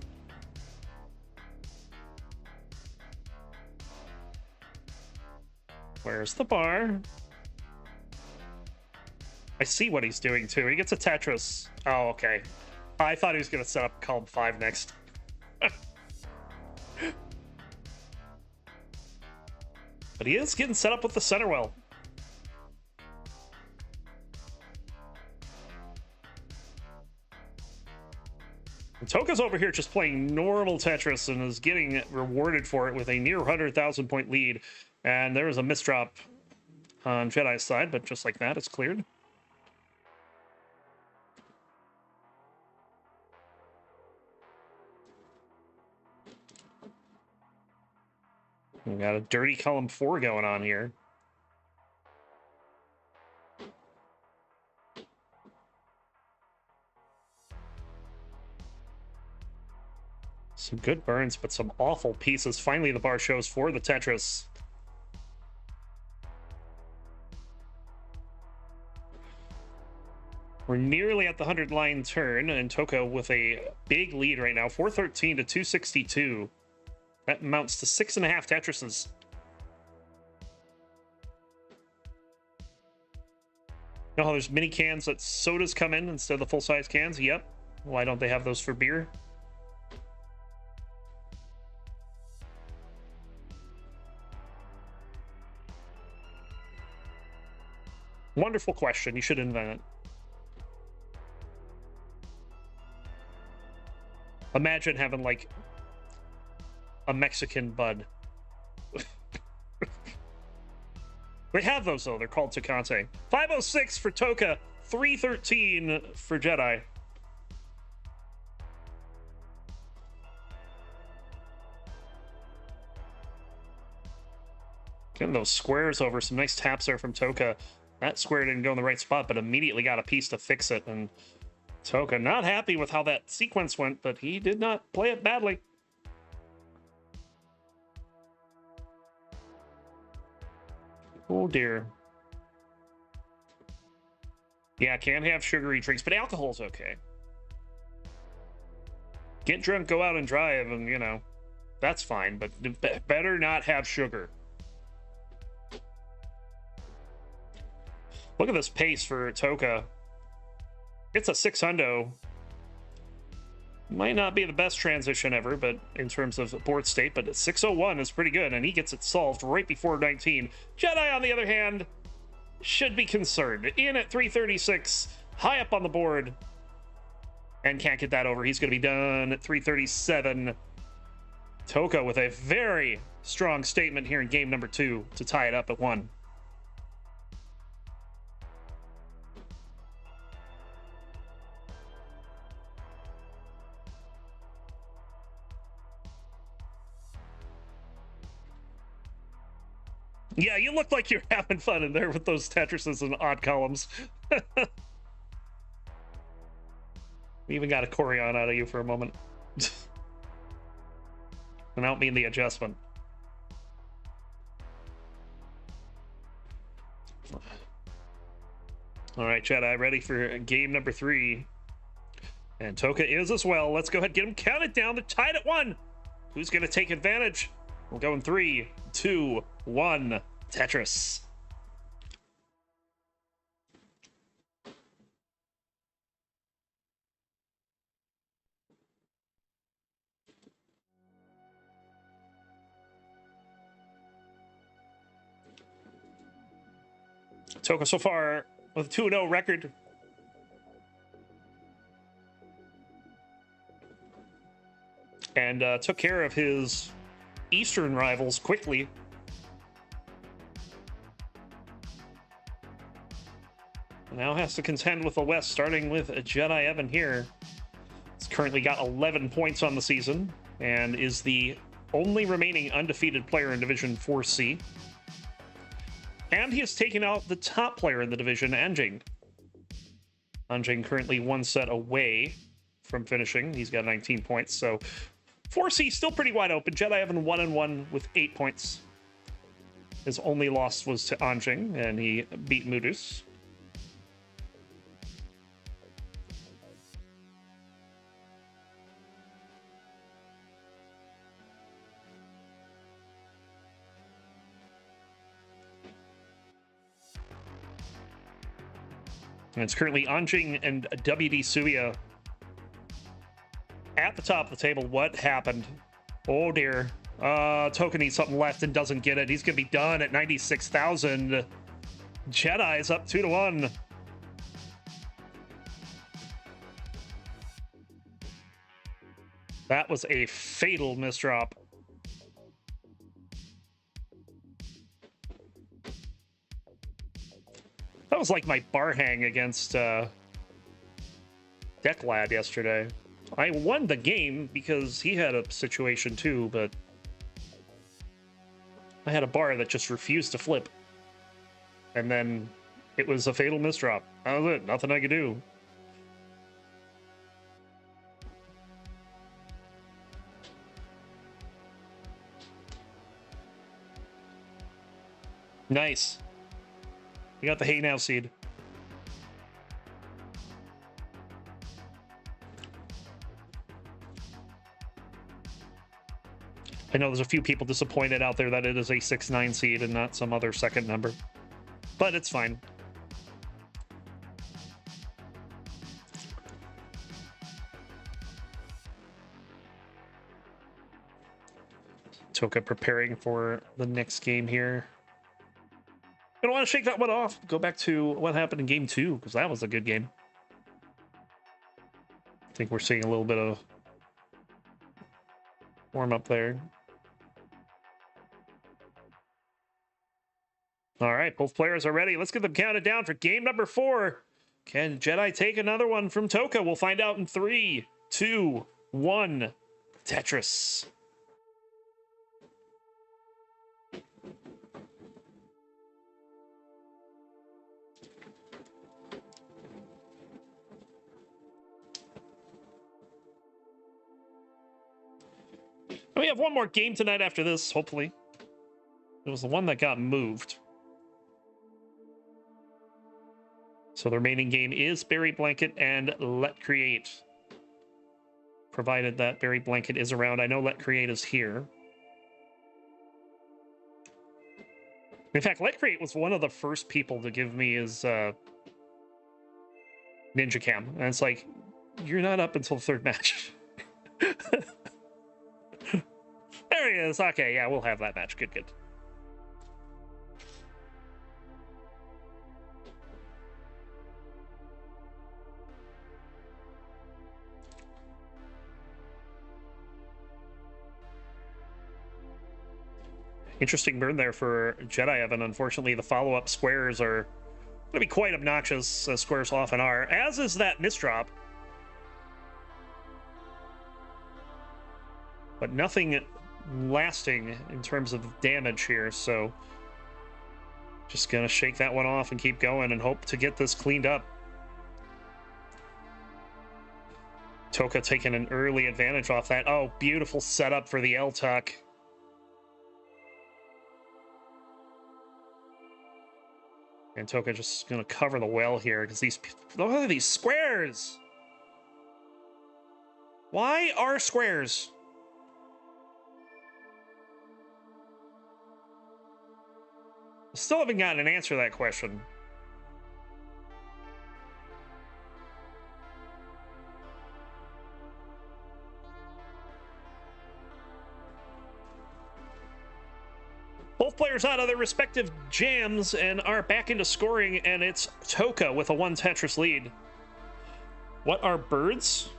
Speaker 1: Where's the bar? I see what he's doing too. He gets a Tetris. Oh, okay. I thought he was gonna set up column 5 next. But he is getting set up with the center well. And Toka's over here just playing normal Tetris and is getting rewarded for it with a near 100,000 point lead. And there is a misdrop on Jedi's side, but just like that, it's cleared. We got a dirty column 4 going on here. Some good burns, but some awful pieces. Finally, the bar shows for the Tetris. We're nearly at the 100-line turn, and Toka with a big lead right now, 413 to 262. That amounts to 6.5 Tetrises. You know how there's mini cans that sodas come in instead of the full-size cans? Yep. Why don't they have those for beer? Wonderful question. You should invent it. Imagine having, like, a Mexican bud. They have those, though. They're called Tecate. 506 for Toka. 313 for Jedi. Getting those squares over. Some nice taps there from Toka. That square didn't go in the right spot, but immediately got a piece to fix it. And Toka not happy with how that sequence went, but he did not play it badly. Oh dear. Yeah, can't have sugary drinks, but alcohol's okay. Get drunk, go out and drive, and, you know, that's fine, but better not have sugar. Look at this pace for Toka. It's a 600. Might not be the best transition ever, but in terms of board state, but 601 is pretty good, and he gets it solved right before 19. Jedi, on the other hand, should be concerned. In at 336, high up on the board, and can't get that over. He's going to be done at 337. Toka with a very strong statement here in game number 2 to tie it up at 1. Yeah, you look like you're having fun in there with those Tetrises and odd columns. We even got a Corian out of you for a moment. And I don't mean the adjustment. All right, Jedi, ready for game number 3. And Toka is as well. Let's go ahead and get him counted down. They're tied at 1. Who's going to take advantage? We'll go in 3, 2, 1. Tetris. Toka so far with a 2-0 record. and took care of his Eastern rivals quickly. Now has to contend with the West, starting with Jedi Evan here. He's currently got 11 points on the season and is the only remaining undefeated player in Division 4C. And he has taken out the top player in the division, Anjing. Anjing currently one set away from finishing. He's got 19 points, so 4C still pretty wide open. Jedi Evan 1-1 with 8 points. His only loss was to Anjing, and he beat Mudus. And it's currently Anjing and WD Suya at the top of the table. What happened? Oh dear. Token needs something left and doesn't get it. He's going to be done at 96,000. Jedi is up 2-1. That was a fatal misdrop. That was like my bar hang against Decklad yesterday. I won the game because he had a situation too, but I had a bar that just refused to flip. And then it was a fatal misdrop. That was it. Nothing I could do. Nice. We got the Hey Now seed. I know there's a few people disappointed out there that it is a 6-9 seed and not some other second number. But it's fine. Toka preparing for the next game here. I don't want to shake that one off. Go back to what happened in game 2, because that was a good game. I think we're seeing a little bit of warm up there. All right, both players are ready. Let's get them counted down for game number 4. Can Jedi take another one from Toka? We'll find out in 3, 2, 1. Tetris. We have one more game tonight after this, hopefully. It was the one that got moved. So the remaining game is Berry Blanket and Let Create. Provided that Berry Blanket is around. I know Let Create is here. In fact, Let Create was one of the first people to give me his Ninja Cam. And it's like, you're not up until the third match. There he is. Okay, yeah, we'll have that match. Good, good. Interesting burn there for Jedi Evan. Unfortunately, the follow-up squares are going to be quite obnoxious, as squares often are, as is that misdrop. But nothing lasting in terms of damage here, so just gonna shake that one off and keep going and hope to get this cleaned up. Toka taking an early advantage off that. Oh, beautiful setup for the L-Tuck. And Toka just gonna cover the well here because look at these squares. Why are squares? Still haven't gotten an answer to that question. Both players out of their respective jams and are back into scoring, and it's Toka with a 1 Tetris lead. What are birds?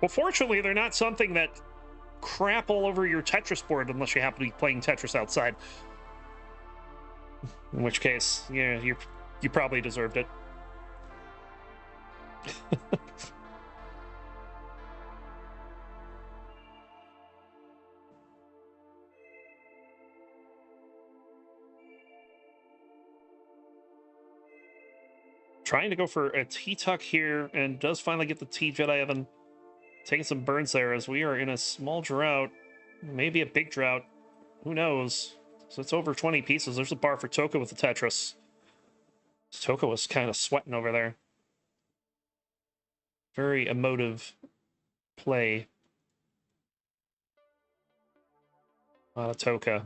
Speaker 1: Well, fortunately, they're not something that crap all over your Tetris board unless you happen to be playing Tetris outside. In which case, yeah, you probably deserved it. Trying to go for a T-Tuck here, and does finally get the T-Jedi Evan. Taking some burns there as we are in a small drought. Maybe a big drought. Who knows? So it's over 20 pieces. There's a bar for Toka with the Tetris. Toka was kind of sweating over there. Very emotive play. Toka.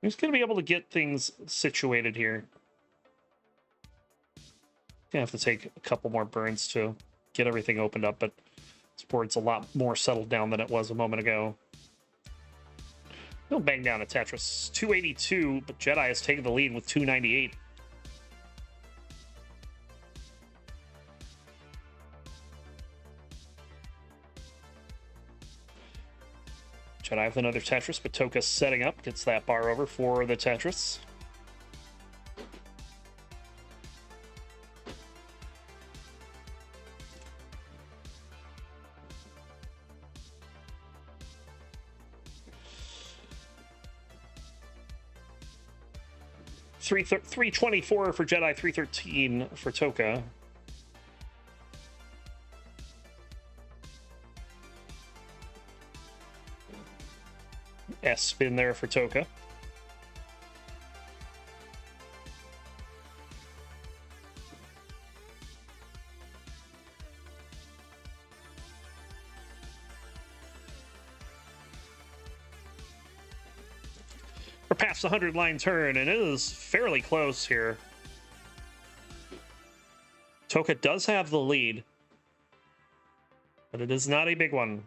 Speaker 1: He's going to be able to get things situated here. Gonna have to take a couple more burns to get everything opened up, but this board's a lot more settled down than it was a moment ago. He'll bang down a Tetris. 282, but Jedi has taken the lead with 298. Jedi with another Tetris, but Toka's setting up, gets that bar over for the Tetris. $324 for Jedi, 313 for Toka. S spin there for Toka. We're past the 100-line turn, and it is fairly close here. Toka does have the lead, but it is not a big one.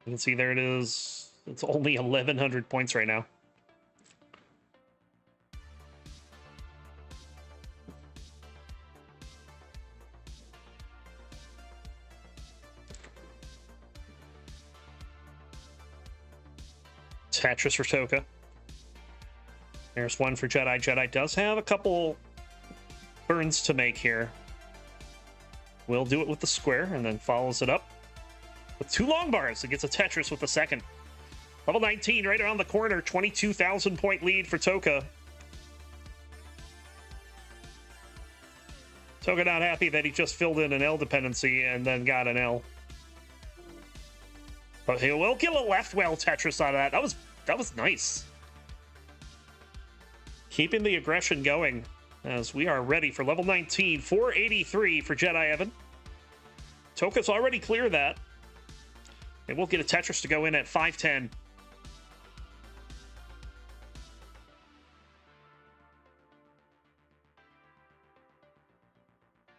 Speaker 1: You can see there it is. It's only 1,100 points right now. Tetris for Toka. There's one for Jedi. Jedi does have a couple burns to make here. Will do it with the square and then follows it up with two long bars. It gets a Tetris with the second. Level 19 right around the corner. 22,000 point lead for Toka. Toka not happy that he just filled in an L dependency and then got an L. But he will get a left well Tetris out of that. That was nice. Keeping the aggression going as we are ready for level 19. 483 for Jedi Evan. Toka's already cleared that. And we'll get a Tetris to go in at 510.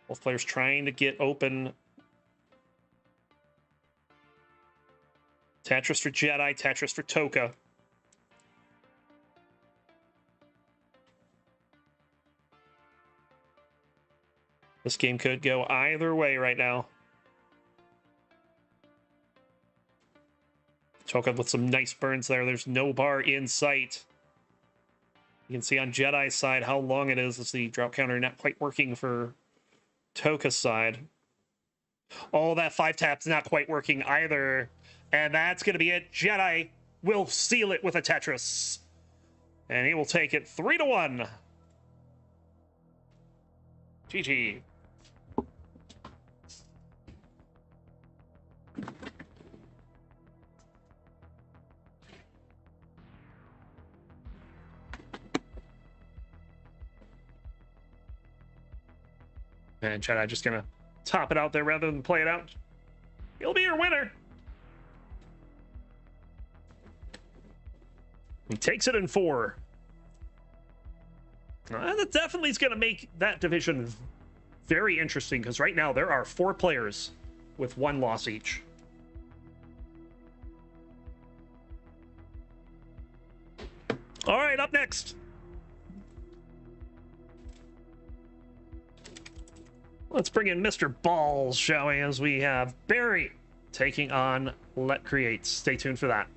Speaker 1: Both players trying to get open. Tetris for Jedi, Tetris for Toka. This game could go either way right now. Toka with some nice burns there. There's no bar in sight. You can see on Jedi's side how long it is as the drop counter not quite working for Toka's side. Oh, that 5-tap's not quite working either. And that's going to be it. Jedi will seal it with a Tetris. And he will take it 3-1. GG. And Jedi just going to top it out there rather than play it out. He'll be your winner. He takes it in 4. That definitely is going to make that division very interesting, because right now there are 4 players with 1 loss each. All right, up next. Let's bring in Mr. Balls, shall we, as we have Barry taking on Let Create. Stay tuned for that.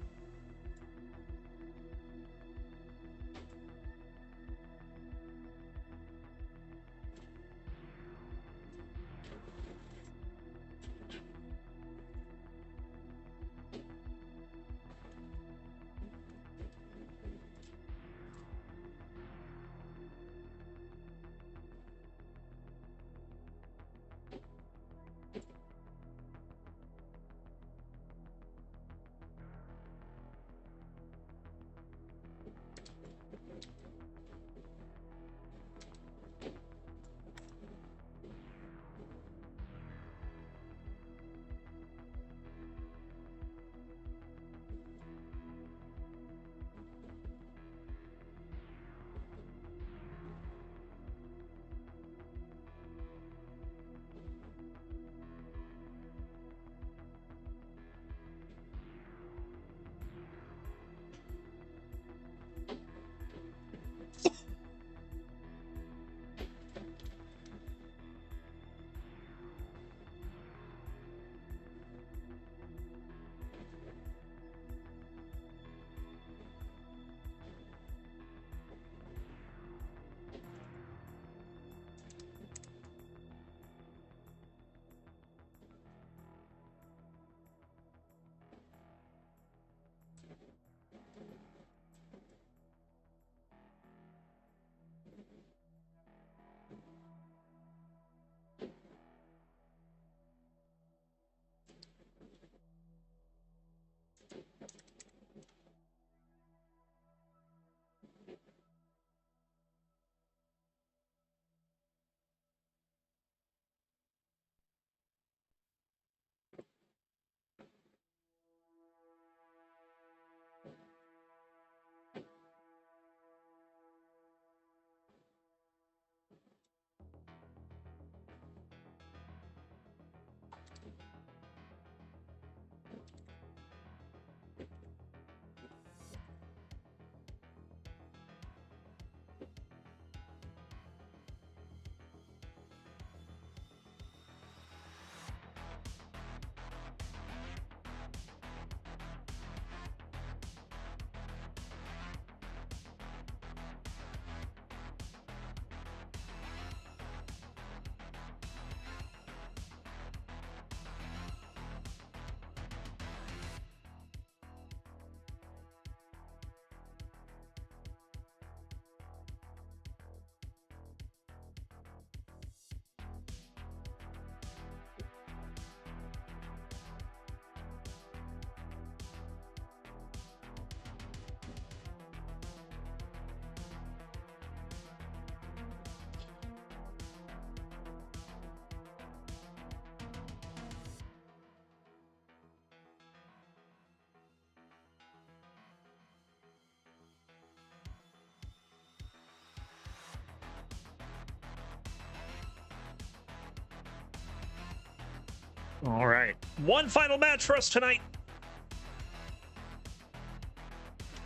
Speaker 1: All right. One final match for us tonight.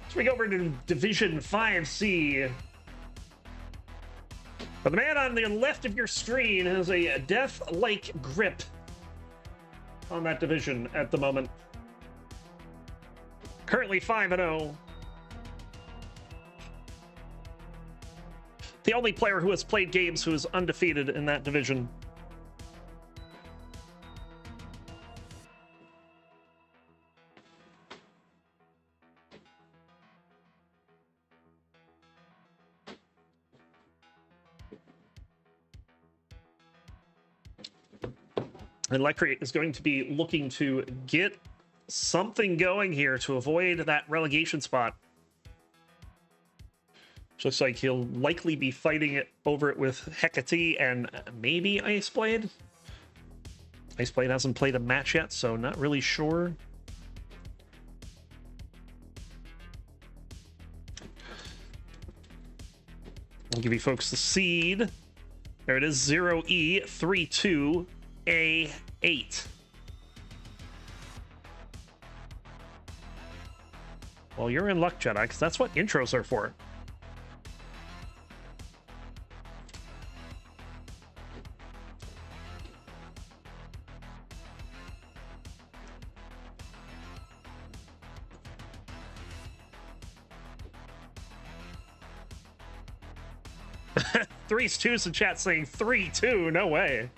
Speaker 1: So we go over to Division 5C. But the man on the left of your screen has a death-like grip on that division at the moment. Currently 5-0. The only player who has played games who is undefeated in that division. And Lecry is going to be looking to get something going here to avoid that relegation spot. Which looks like he'll likely be fighting it over it with Hecate and maybe Iceblade. Iceblade hasn't played a match yet, so not really sure. I'll give you folks the seed. There it is, 0E32A8. Well, you're in luck, Jedi, because that's what intros are for. Three's twos in chat saying 3-2. No way.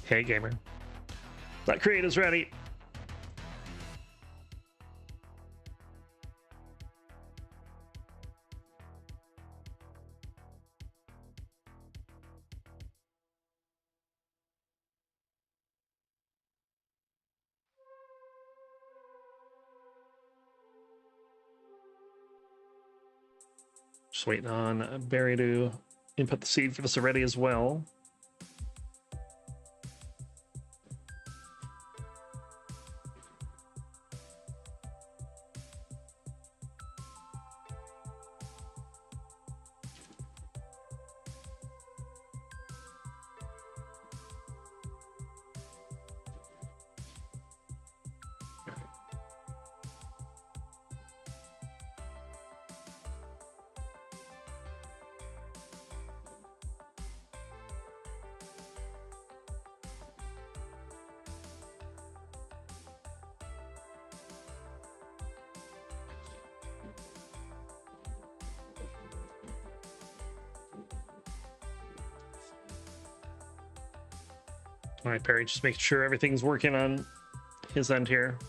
Speaker 1: Hey, gamer. That crate is ready. Just waiting on Barry to input the seed for this already as well. All right, Perry, just making sure everything's working on his end here.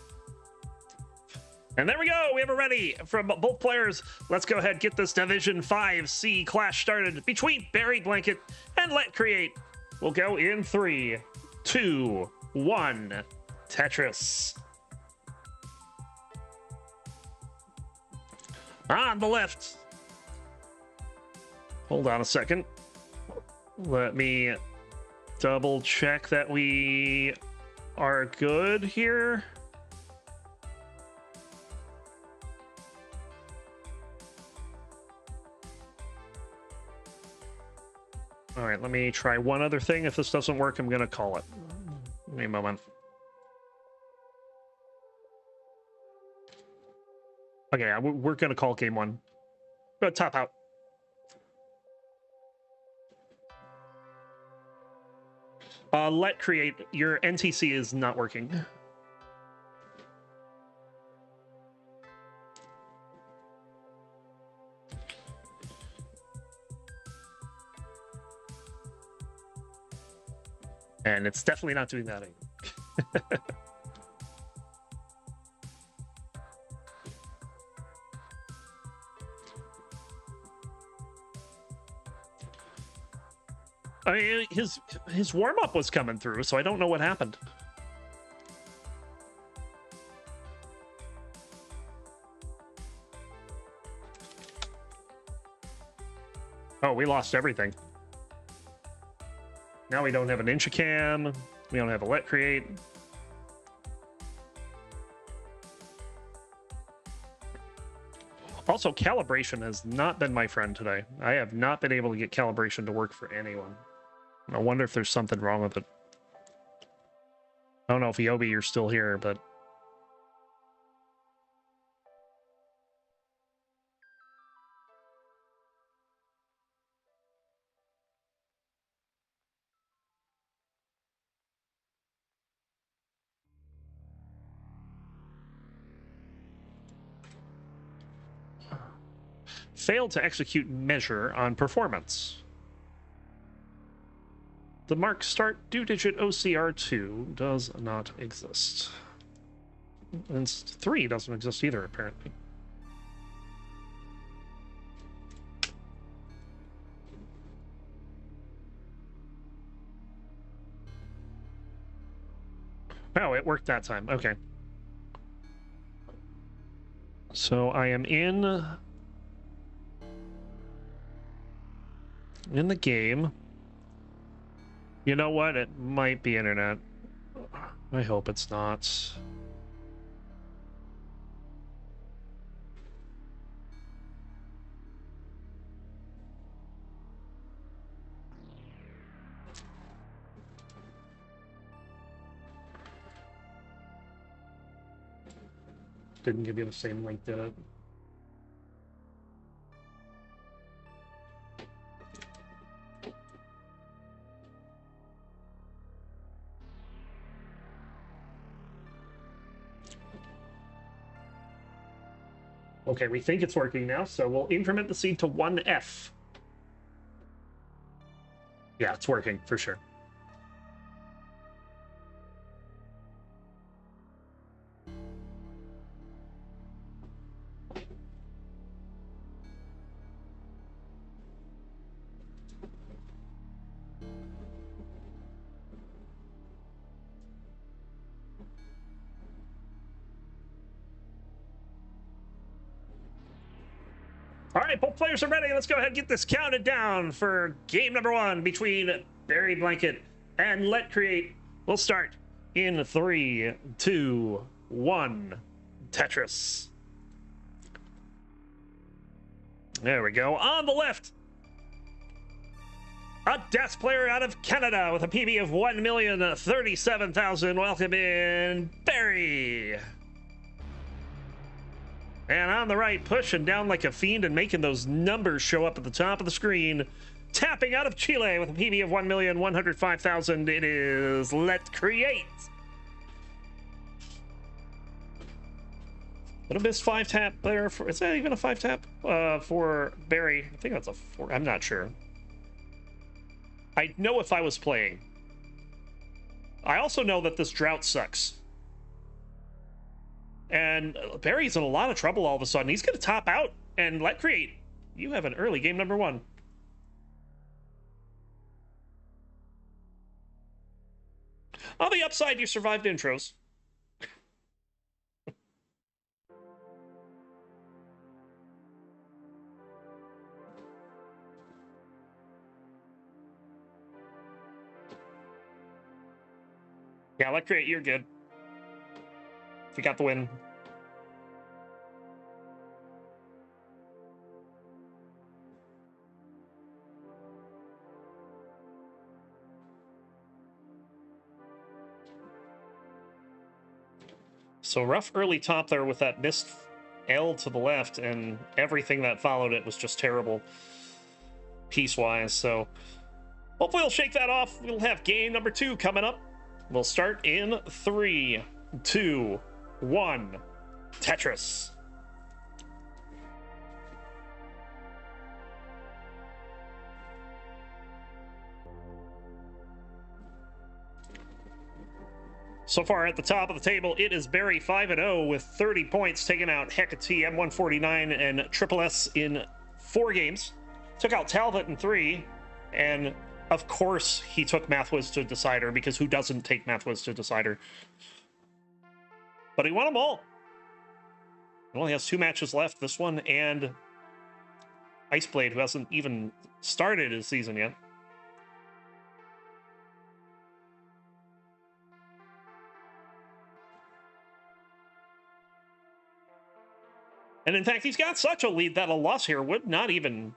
Speaker 1: And there we go. We have it ready from both players. Let's go ahead, get this Division 5C clash started between Barry Blanket and Let Create. We'll go in 3, 2, 1. Tetris. On the left. Hold on a second. Let me double check that we are good here. All right, let me try one other thing. If this doesn't work, I'm gonna call it. Give me a moment. Okay, we're gonna call game one. Top out. Let Create. Your NTC is not working. And it's definitely not doing that either. I mean, his warm-up was coming through, so I don't know what happened. Oh, we lost everything. Now we don't have an Inchicam. We don't have a Let Create. Also, calibration has not been my friend today. I have not been able to get calibration to work for anyone. I wonder if there's something wrong with it. I don't know if Yobi, you're still here, but... Failed to execute measure on performance. The mark start due digit OCR2 does not exist. And 3 doesn't exist either, apparently. Oh, it worked that time. Okay. So I am in the game. You know what? It might be internet. I hope it's not. Didn't give you the same link, did it? Okay, we think it's working now, so we'll increment the seed to 1F. Yeah, it's working for sure. All right, both players are ready. Let's go ahead and get this counted down for game number 1 between Barry Blanket and Let Create. We'll start in 3, 2, 1. Tetris. There we go. On the left, a DES player out of Canada with a PB of 1,037,000. Welcome in, Barry. And on the right, pushing down like a fiend and making those numbers show up at the top of the screen. Tapping out of Chile with a PB of 1,105,000. It is Let Create. Little missed 5-tap there. Is that even a 5-tap for Barry? I think that's a 4. I'm not sure. I know if I was playing. I also know that this drought sucks. And Barry's in a lot of trouble all of a sudden. He's going to top out and Let Create. You have an early game number 1. On the upside, you survived intros. Yeah, Let Create, you're good. We got the win. So rough early top there with that missed L to the left, and everything that followed it was just terrible piece-wise. So hopefully we'll shake that off. We'll have game number 2 coming up. We'll start in 3, 2, 1. Tetris. So far at the top of the table, it is Barry 5-0 with 30 points, taking out Hecate, M149, and Triple S in 4 games. Took out Talbot in 3, and of course he took Mathwiz to Decider, because who doesn't take Mathwiz to Decider? But he won them all. He only has 2 matches left, this one and Iceblade, who hasn't even started his season yet. And in fact, he's got such a lead that a loss here would not even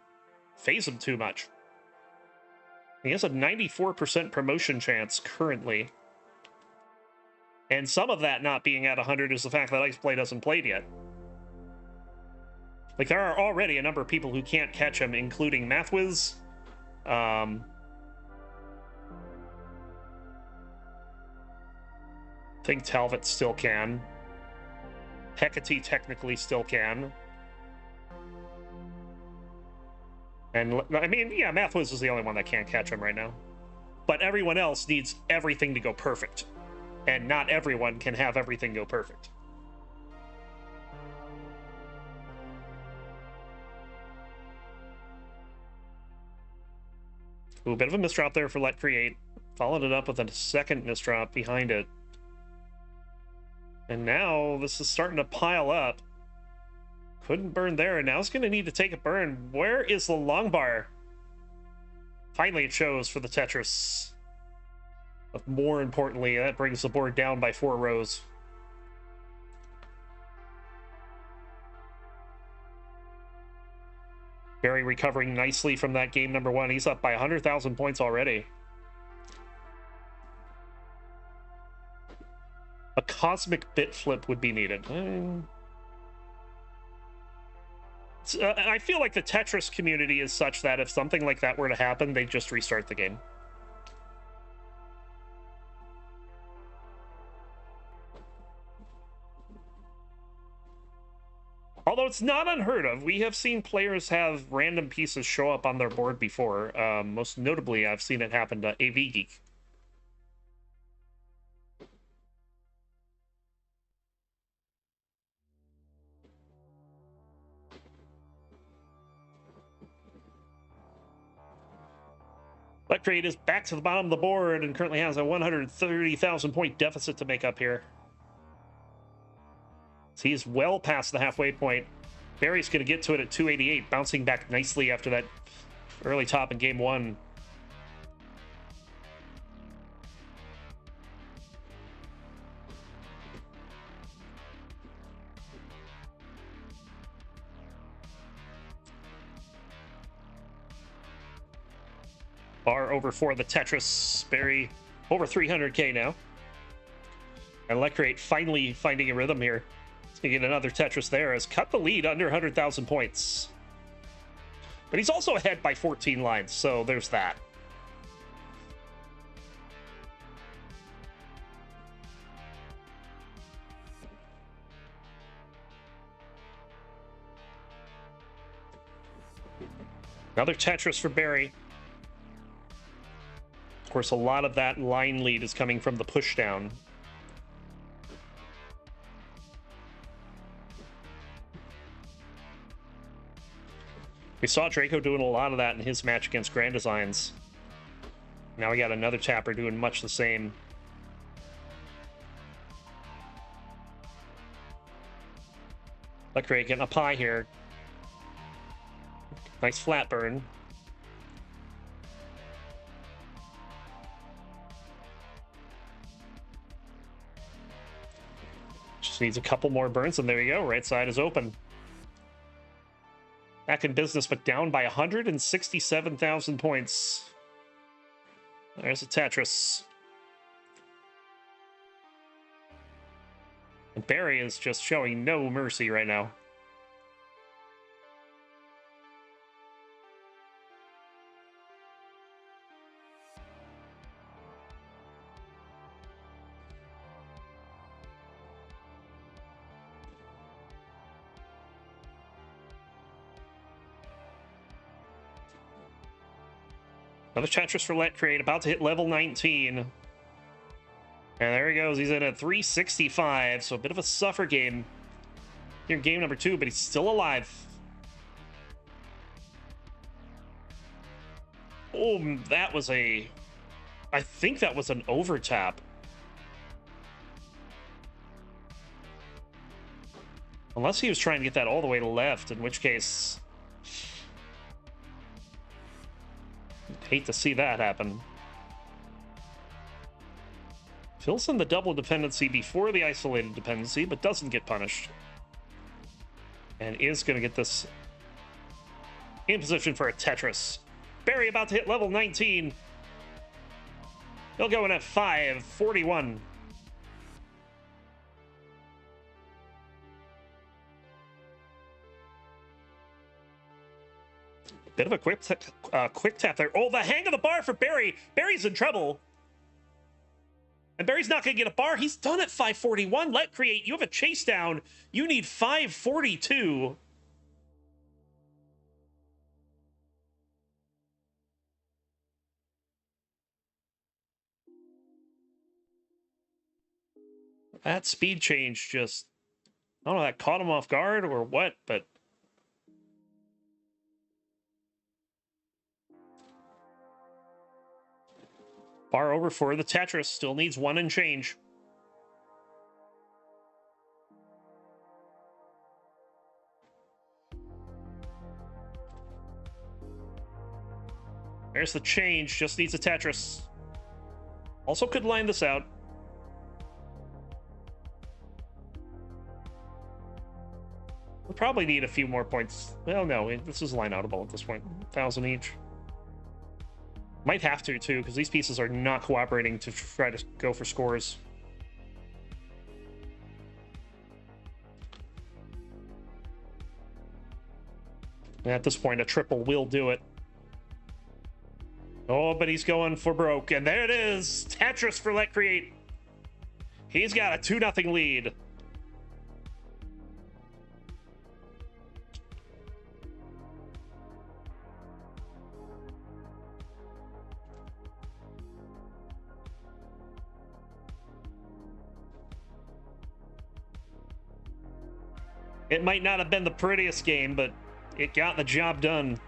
Speaker 1: phase him too much. He has a 94% promotion chance currently. And some of that not being at 100 is the fact that Iceblade hasn't played yet. Like, there are already a number of people who can't catch him, including Mathwiz. I think Talbot still can. Hecate technically still can. And, I mean, yeah, Mathwiz is the only one that can't catch him right now. But everyone else needs everything to go perfect. And not everyone can have everything go perfect. Ooh, a bit of a misdrop there for Let Create. Followed it up with a second misdrop behind it. And now this is starting to pile up. Couldn't burn there, and now it's going to need to take a burn. Where is the long bar? Finally, it shows for the Tetris. But more importantly, that brings the board down by 4 rows. Barry recovering nicely from that game number 1. He's up by 100,000 points already. A cosmic bit flip would be needed. I feel like the Tetris community is such that if something like that were to happen, they'd just restart the game. Although it's not unheard of. We have seen players have random pieces show up on their board before. Most notably, I've seen it happen to AV Geek. Electrade is back to the bottom of the board and currently has a 130,000 point deficit to make up here. So he's well past the halfway point. Barry's going to get to it at 288, bouncing back nicely after that early top in game one. Bar over for the Tetris. Barry over 300k now. And Electrate finally finding a rhythm here. He's going to get another Tetris there. Has cut the lead under 100,000 points. But he's also ahead by 14 lines, so there's that. Another Tetris for Barry. Of course, a lot of that line lead is coming from the pushdown. We saw Draco doing a lot of that in his match against Grand Designs. Now we got another tapper doing much the same. Electric getting up high here. Nice flat burn. Just needs a couple more burns, and there you go. Right side is open. Back in business, but down by 167,000 points. There's a Tetris. And Barry is just showing no mercy right now. Another Tetris for Let Create, about to hit level 19. And there he goes. He's in at 365, so a bit of a suffer game here in game number 2, but he's still alive. Oh, that was a... I think that was an over tap. Unless he was trying to get that all the way to left, in which case... hate to see that happen. Fills in the double dependency before the isolated dependency, but doesn't get punished. And is going to get this in position for a Tetris. Barry about to hit level 19. He'll go in at 541. Bit of a quick tap there. Oh, the hang of the bar for Barry. Barry's in trouble. And Barry's not going to get a bar. He's done at 541. Let Create. You have a chase down. You need 542. That speed change just... I don't know, that caught him off guard or what, but... Bar over for the Tetris. Still needs 1 and change. There's the change. Just needs a Tetris. Also could line this out. We'll probably need a few more points. Well, no. This is line outable at this point. 1,000 each. Might have to, too, because these pieces are not cooperating to try to go for scores. And at this point, a triple will do it. Oh, but he's going for broke. And there it is. Tetris for Let Create. He's got a 2-0 lead. It might not have been the prettiest game, but it got the job done.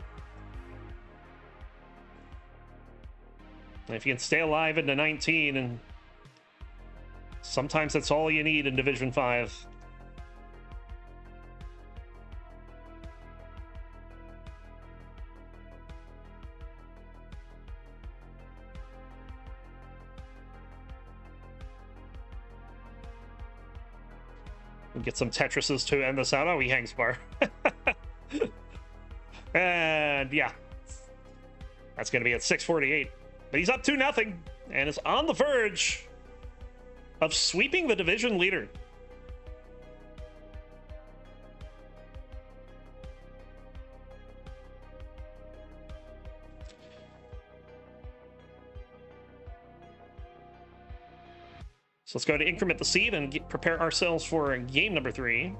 Speaker 1: And if you can stay alive into 19, and sometimes that's all you need in Division 5. We'll get some Tetrises to end this out. Oh, he hangs bar. And yeah, that's going to be at 6:48. But he's up 2-0 and is on the verge of sweeping the division leader. So let's go to increment the seed and prepare ourselves for game number 3.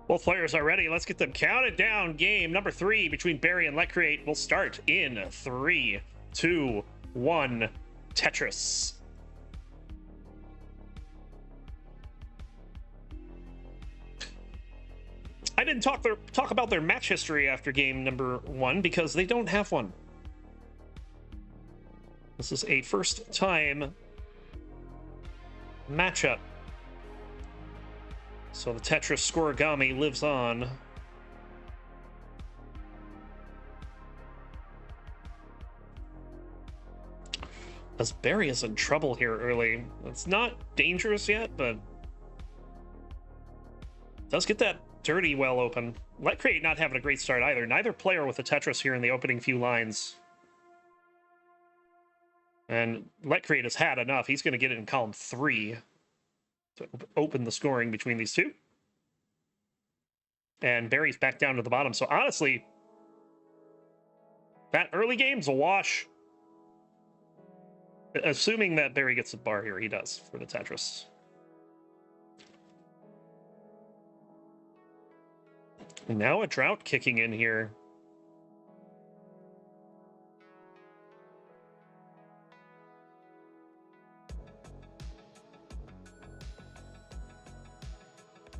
Speaker 1: Both players are ready. Let's get them counted down. Game number 3 between Barry and Let Create will start in 3, 2, 1. Tetris. I didn't talk about their match history after game number 1 because they don't have one. This is a first time matchup. So the Tetris Scorigami lives on. As Barry is in trouble here early. It's not dangerous yet, but does get that dirty well open. Let Create not having a great start either. Neither player with a Tetris here in the opening few lines. And Let Create has had enough. He's going to get it in column 3 to open the scoring between these two. And Barry's back down to the bottom. So honestly, that early game's a wash. Assuming that Barry gets the bar here, he does for the Tetris. And now a drought kicking in here.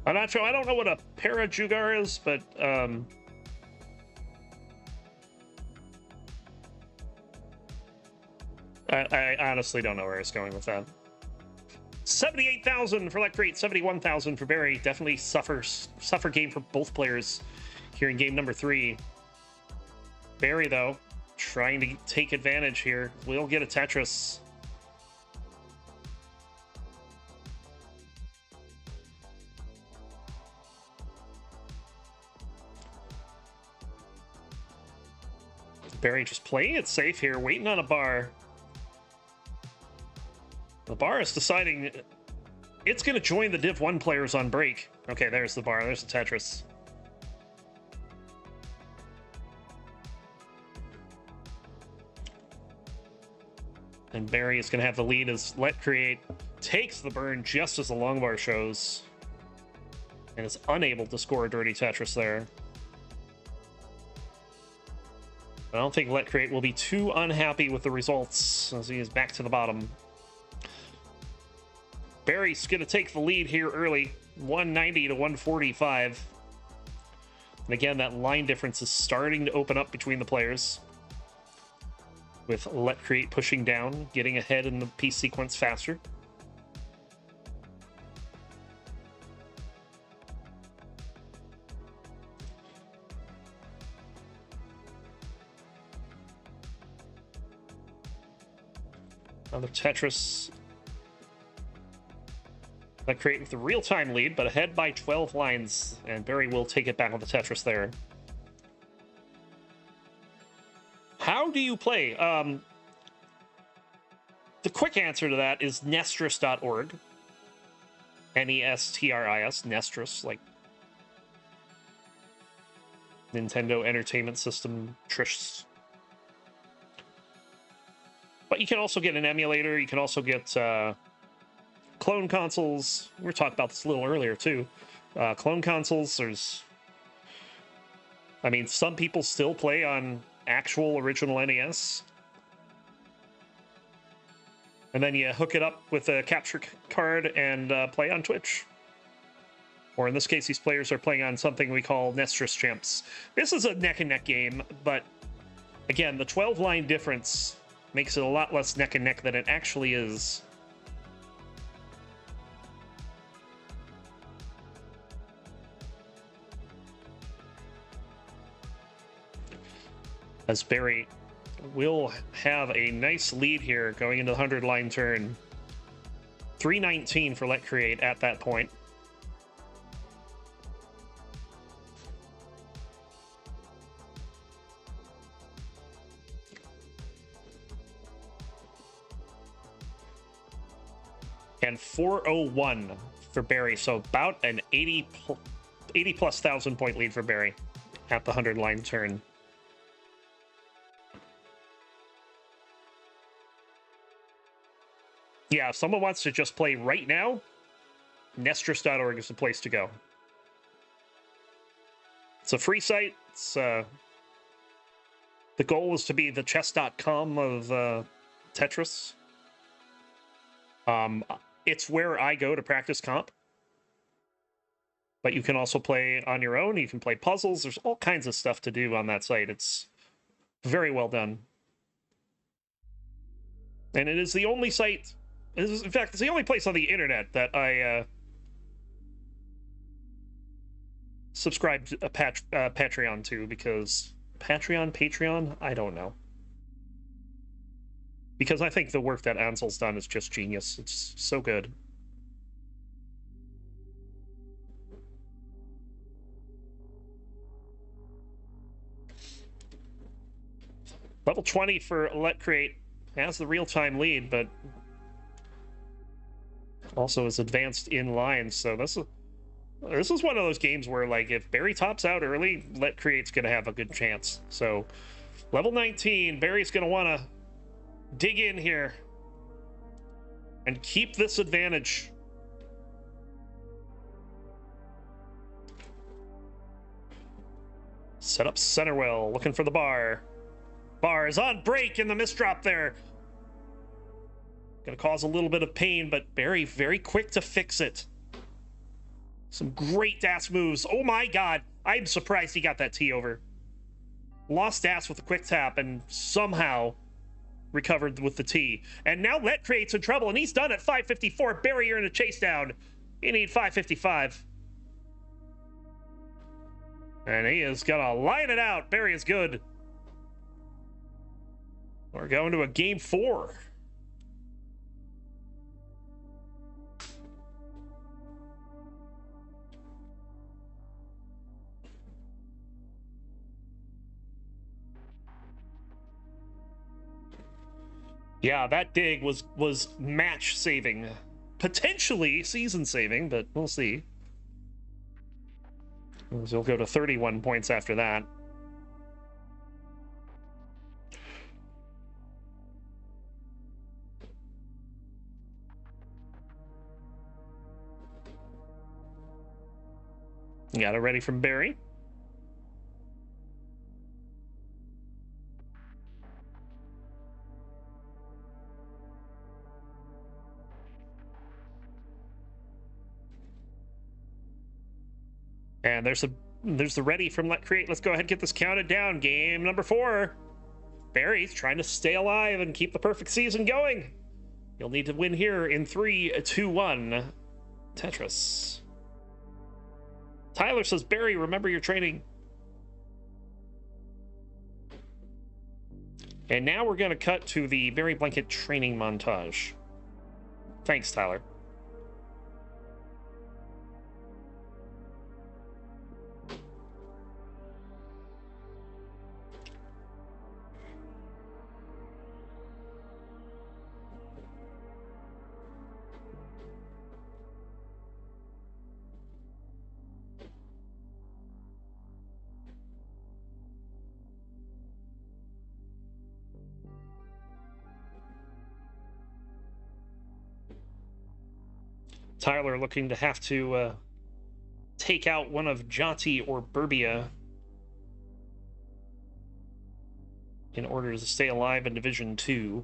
Speaker 1: I'm not sure. I don't know what a Parajugar is, but I honestly don't know where it's going with that. 78,000 for Let Create, 71,000 for Barry. Definitely suffer game for both players here in game number 3. Barry, though, trying to take advantage here. We'll get a Tetris. Barry just playing it safe here, waiting on a bar. The bar is deciding it's going to join the Div 1 players on break. Okay, there's the bar. There's the Tetris. And Barry is going to have the lead as Let Create takes the burn just as the long bar shows. And is unable to score a dirty Tetris there. I don't think Let Create will be too unhappy with the results as he is back to the bottom. Barry's going to take the lead here early, 190 to 145. And again, that line difference is starting to open up between the players. With Let Create pushing down, getting ahead in the piece sequence faster. Another Tetris. Let Create with the real-time lead, but ahead by 12 lines, and Barry will take it back with the Tetris there. How do you play? The quick answer to that is nestris.org. Nestris, Nestris, like Nintendo Entertainment System, Trish. But you can also get an emulator. You can also get clone consoles. We were talking about this a little earlier, too. Clone consoles, there's... I mean, some people still play on actual original NES. And then you hook it up with a capture card and play on Twitch. Or in this case, these players are playing on something we call Nestress Champs. This is a neck-and-neck game, but again, the 12-line difference makes it a lot less neck-and-neck than it actually is. As Barry will have a nice lead here going into the 100-line turn. 319 for Let Create at that point. And 401 for Barry, so about an 80 plus thousand point lead for Barry at the 100-line turn. Yeah, if someone wants to just play right now, Nestress.org is the place to go. It's a free site. It's, the goal is to be the chess.com of Tetris. It's where I go to practice comp. But you can also play on your own. You can play puzzles. There's all kinds of stuff to do on that site. It's very well done. And it is the only site... In fact, it's the only place on the internet that I subscribe to a Patreon to, because Patreon? I don't know. Because I think the work that Ansel's done is just genius. It's so good. Level 20 for Let Create has the real-time lead, but also is advanced in line, so this is one of those games where, like, if Barry tops out early, Let Create's gonna have a good chance. So level 19, Barry's gonna want to dig in here and keep this advantage. Set up center well, looking for the bar. Bar is on break in the misdrop there. Gonna cause a little bit of pain, but Barry very quick to fix it. Some great dash moves. Oh my god, I'm surprised he got that T over. Lost dash with a quick tap and somehow recovered with the T. And now Let Create's in trouble, and he's done at 554. Barry, you're in a chase down. You need 555. And he is gonna line it out. Barry is good. We're going to a game 4. Yeah, that dig was match saving. Potentially season saving, but we'll see. He'll go to 31 points after that. Got it ready from Barry. And there's the ready from Let Create. Let's go ahead and get this counted down. Game number 4. Barry's trying to stay alive and keep the perfect season going. You'll need to win here in 3, 2, 1. Tetris. Tyler says, Barry, remember your training. And now we're going to cut to the Barry Blanket training montage. Thanks, Tyler. Tyler looking to have to take out one of Jati or Burbia in order to stay alive in Division 2.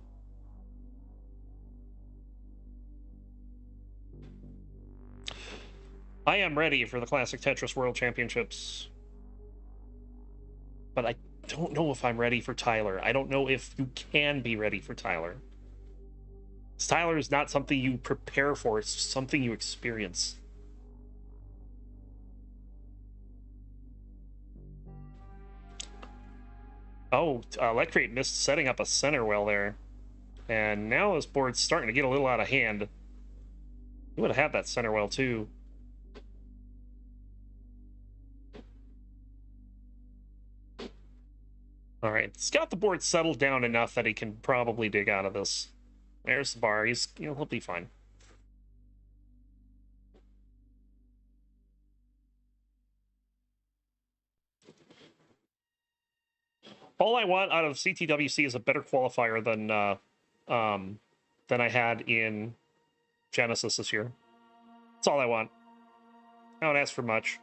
Speaker 1: I am ready for the Classic Tetris World Championships, but I don't know if I'm ready for Tyler. I don't know if you can be ready for Tyler. Tyler is not something you prepare for, it's something you experience. Oh, Electrate missed setting up a center well there. And now this board's starting to get a little out of hand. He would have had that center well too. All right, he's got the board settled down enough that he can probably dig out of this. There's the bar. He's, he'll be fine. All I want out of CTWC is a better qualifier than I had in Genesis this year. That's all I want. I don't ask for much.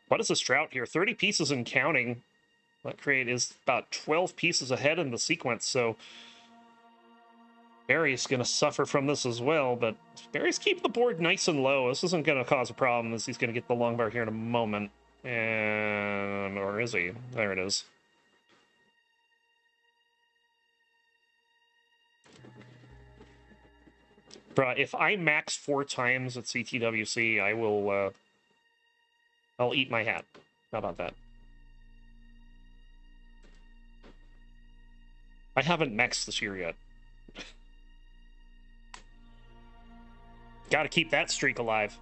Speaker 1: What is this drought here? 30 pieces and counting. That crate is about 12 pieces ahead in the sequence, so Barry's going to suffer from this as well, but Barry's keeping the board nice and low. This isn't going to cause a problem, as he's going to get the long bar here in a moment. And... or is he? There it is. Bruh, if I max 4 times at CTWC, I will, I'll eat my hat. How about that? I haven't maxed this year yet. Got to keep that streak alive.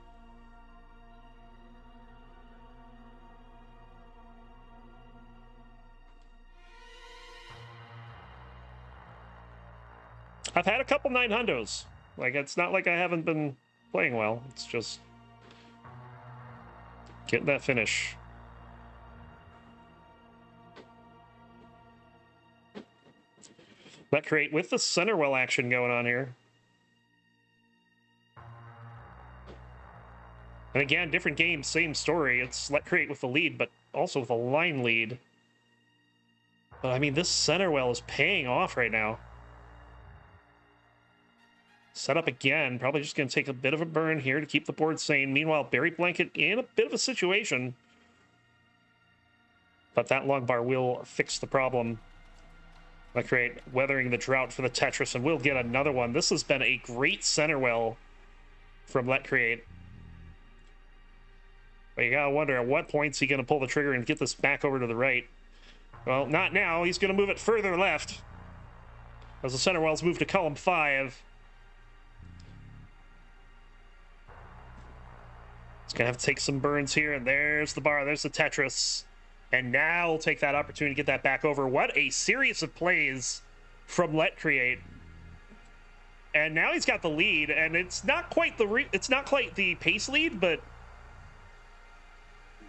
Speaker 1: I've had a couple 900s. Like, it's not like I haven't been playing well. It's just getting that finish. That crate with the center well action going on here. And again, different game, same story. It's Let Create with the lead, but also with a line lead. But I mean, this center well is paying off right now. Set up again. Probably just going to take a bit of a burn here to keep the board sane. Meanwhile, Barry Blanket in a bit of a situation. But that long bar will fix the problem. Let Create weathering the drought for the Tetris, and we'll get another one. This has been a great center well from Let Create. But you gotta wonder at what point is he gonna pull the trigger and get this back over to the right. Well, not now. He's gonna move it further left as the center wells move to column 5. He's gonna have to take some burns here, and there's the bar. There's the Tetris. And now we'll take that opportunity to get that back over. What a series of plays from Let Create. And now he's got the lead, and it's not quite the pace lead, but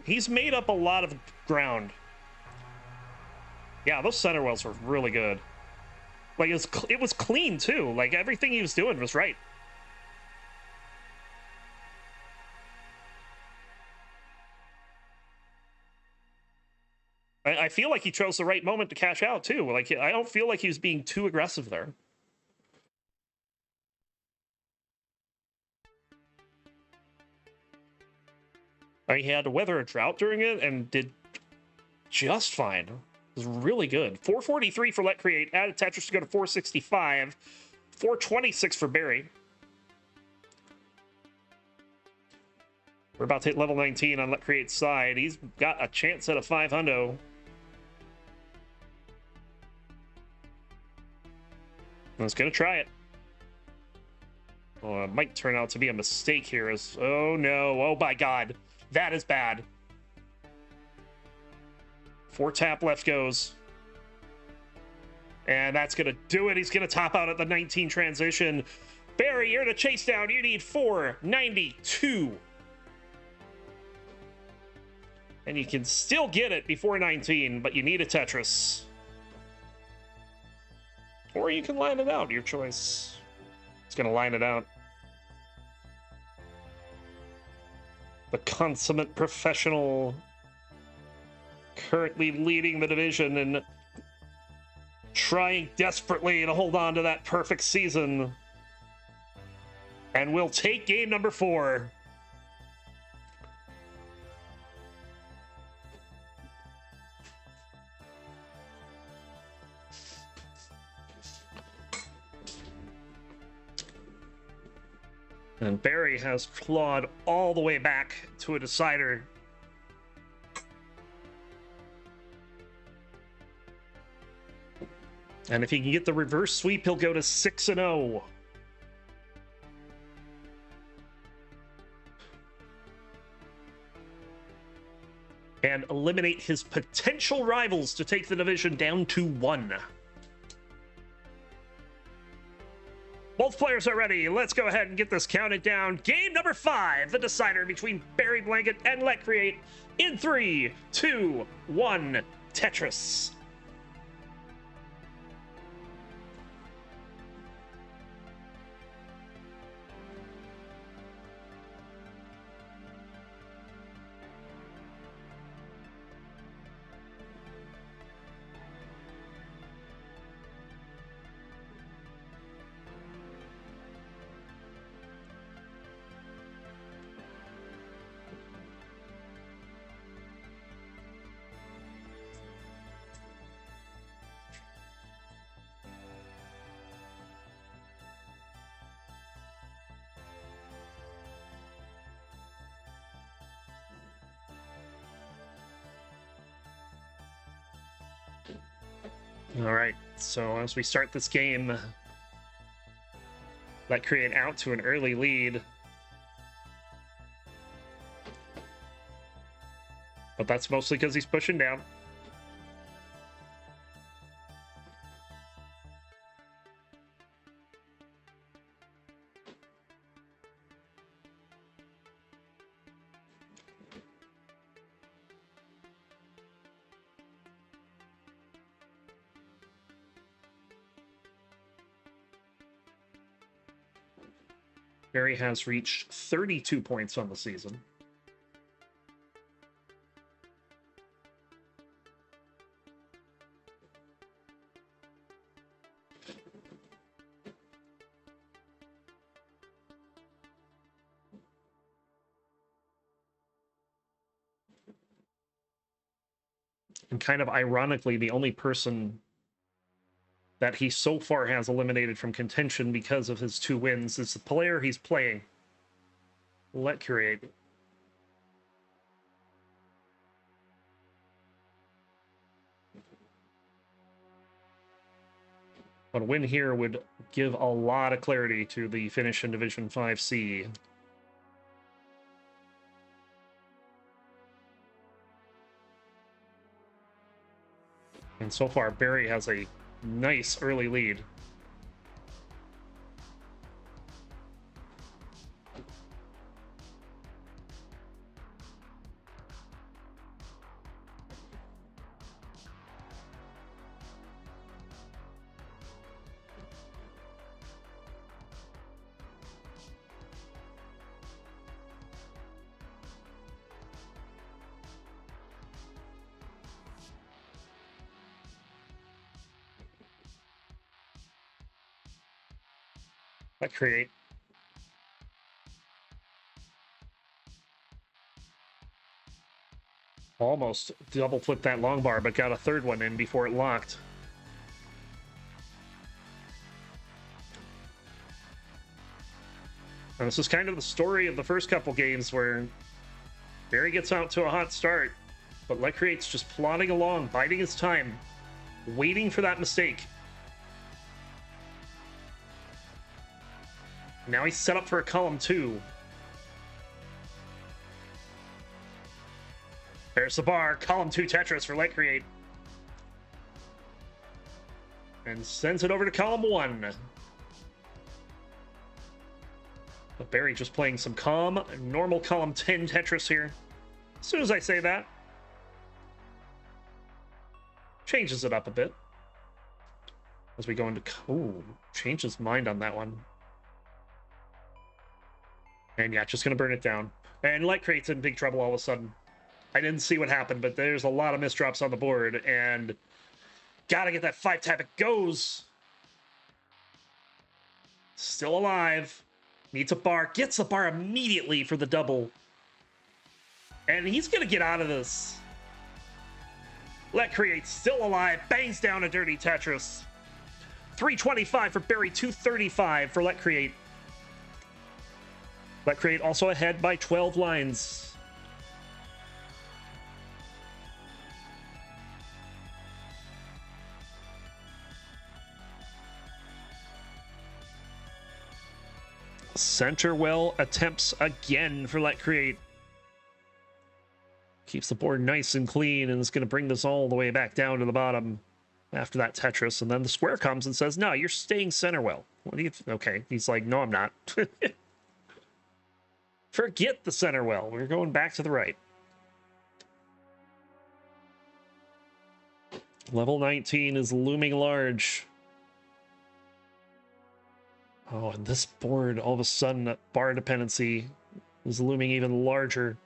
Speaker 1: he's made up a lot of ground. Yeah, those center wells were really good. Like, it was clean too. Like, everything he was doing was right. I feel like he chose the right moment to cash out too. Like, I don't feel like he was being too aggressive there. He had to weather a drought during it and did just fine. It was really good. 443 for Let Create. Added Tetris to go to 465. 426 for Barry. We're about to hit level 19 on Let Create's side. He's got a chance at a 500. Let's gonna try it. Oh, it might turn out to be a mistake here. Oh no! Oh my God, that is bad. 4 tap left goes, and that's gonna do it. He's gonna top out at the 19 transition. Barry, you're to chase down. You need 492, and you can still get it before 19, but you need a Tetris. Or you can line it out, your choice. It's gonna line it out. The consummate professional currently leading the division and trying desperately to hold on to that perfect season. And we'll take game number 4. And Barry has clawed all the way back to a decider. And if he can get the reverse sweep, he'll go to 6-0. And eliminate his potential rivals to take the division down to 1. Both players are ready. Let's go ahead and get this counted down. Game number 5, the decider between Barry Blanket and Let Create in 3, 2, 1, Tetris. All right, so as we start this game, Let Create out to an early lead. But that's mostly because he's pushing down. Barry has reached 32 points on the season. And kind of ironically, the only person that he so far has eliminated from contention because of his 2 wins is the player he's playing. Let Create. But a win here would give a lot of clarity to the finish in Division 5C. And so far, Barry has a nice early lead. Let Create. Almost double flipped that long bar, but got a 3rd one in before it locked. And this is kind of the story of the first couple games where Barry gets out to a hot start, but Let Create's just plodding along, biding his time, waiting for that mistake. Now he's set up for a column 2. There's the bar, column 2 Tetris for Let Create. And sends it over to column 1. But Barry just playing some calm, normal column 10 Tetris here. As soon as I say that, changes it up a bit. As we go into... Ooh, changed his mind on that one. And yeah, just going to burn it down. And Light Crate's in big trouble all of a sudden. I didn't see what happened, but there's a lot of misdrops on the board. And gotta get that 5-tap. It goes. Still alive. Needs a bar. Gets a bar immediately for the double. And he's going to get out of this. Let Create still alive. Bangs down a dirty Tetris. 325 for Barry. 235 for Let Create. Let Create also ahead by 12 lines. Center well attempts again for Let Create. Keeps the board nice and clean, and it's going to bring this all the way back down to the bottom after that Tetris. And then the square comes and says, no, you're staying center well. What do you... Okay. He's like, no, I'm not. Forget the center well. We're going back to the right. Level 19 is looming large. Oh, and this board, all of a sudden, that bar dependency is looming even larger.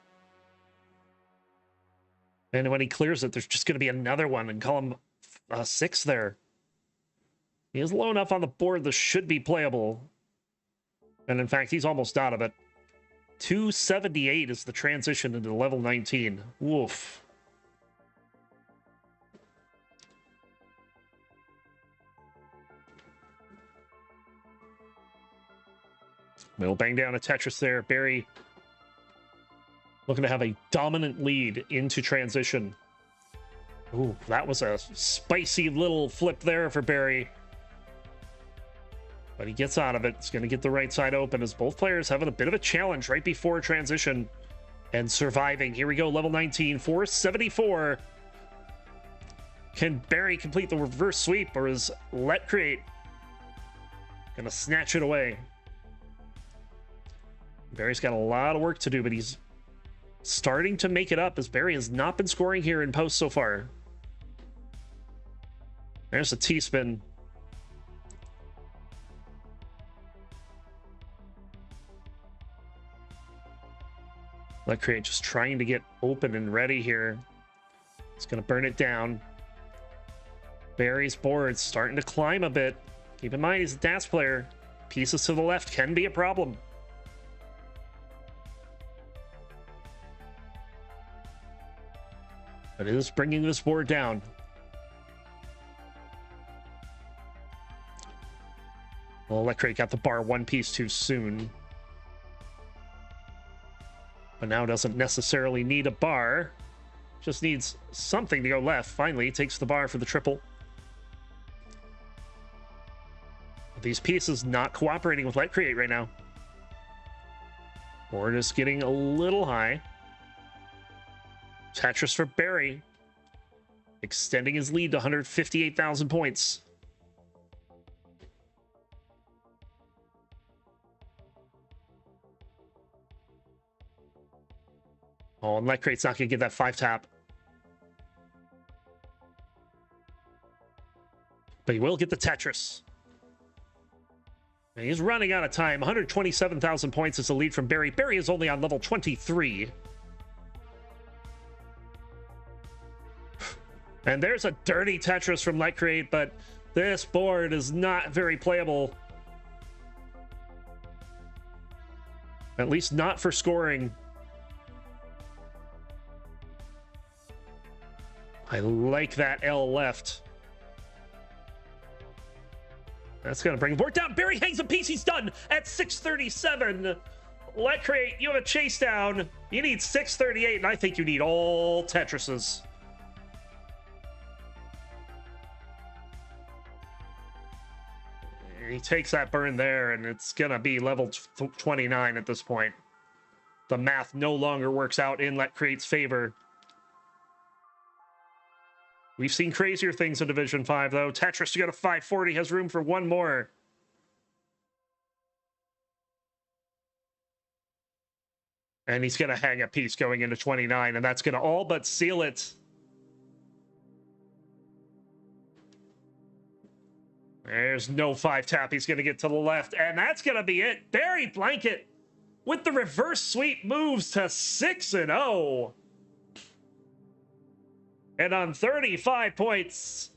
Speaker 1: And when he clears it, there's just going to be another one in column 6 there. He is low enough on the board this should be playable. And in fact, he's almost out of it. 278 is the transition into level 19. Woof. We'll bang down a Tetris there. Barry looking to have a dominant lead into transition. Ooh, that was a spicy little flip there for Barry. But he gets out of it. He's going to get the right side open as both players having a bit of a challenge right before transition and surviving. Here we go, level 19, 474. Can Barry complete the reverse sweep, or is Let Create going to snatch it away? Barry's got a lot of work to do, but he's starting to make it up as Barry has not been scoring here in post so far. There's a T-spin. Let Create just trying to get open and ready here. It's going to burn it down. Barry's board's starting to climb a bit. Keep in mind, he's a DAS player. Pieces to the left can be a problem. But it is bringing this board down. Well, Let Create got the bar one piece too soon. But now doesn't necessarily need a bar. Just needs something to go left. Finally, takes the bar for the triple. These pieces not cooperating with Let Create right now. Board is getting a little high. Tetris for Barry. Extending his lead to 158,000 points. Oh, and Let Create's not going to get that 5-tap. But he will get the Tetris. And he's running out of time. 127,000 points is the lead from Barry. Barry is only on level 23. And there's a dirty Tetris from Let Create, but this board is not very playable. At least not for scoring. I like that L left. That's going to bring the board down. Barry hangs a piece. He's done at 637. Let Create, you have a chase down. You need 638, and I think you need all Tetrises. He takes that burn there, and it's going to be level 29 at this point. The math no longer works out in Let Create's favor. We've seen crazier things in Division 5, though. Tetris to go to 540 has room for one more. And he's going to hang a piece going into 29, and that's going to all but seal it. There's no 5-tap. He's going to get to the left, and that's going to be it. Barry Blanket with the reverse sweep moves to 6-0. And on 35 points,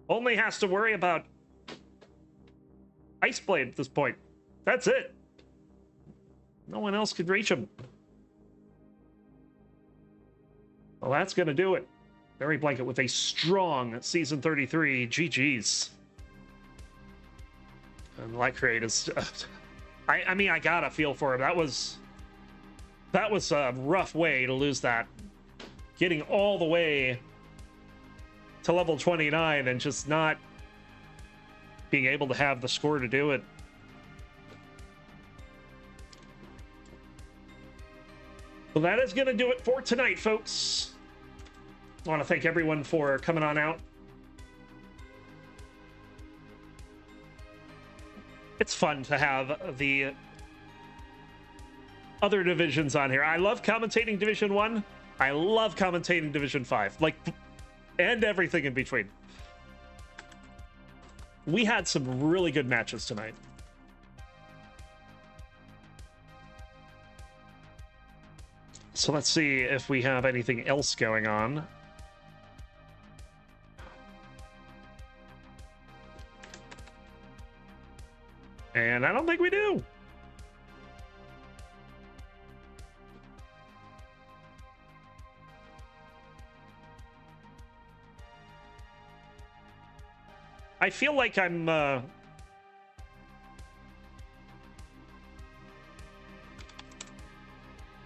Speaker 1: only has to worry about Ice Blade at this point. That's it. No one else could reach him. Well, that's going to do it. Barry Blanket with a strong Season 33. GG's. And Light Create is... I mean, I got a feel for him. That was a rough way to lose that. Getting all the way to level 29 and just not being able to have the score to do it. Well, that is going to do it for tonight, folks. I want to thank everyone for coming on out. It's fun to have the other divisions on here. I love commentating Division 1. I love commentating Division 5. Like, and everything in between. We had some really good matches tonight. So let's see if we have anything else going on. And I don't think we do. I feel like I'm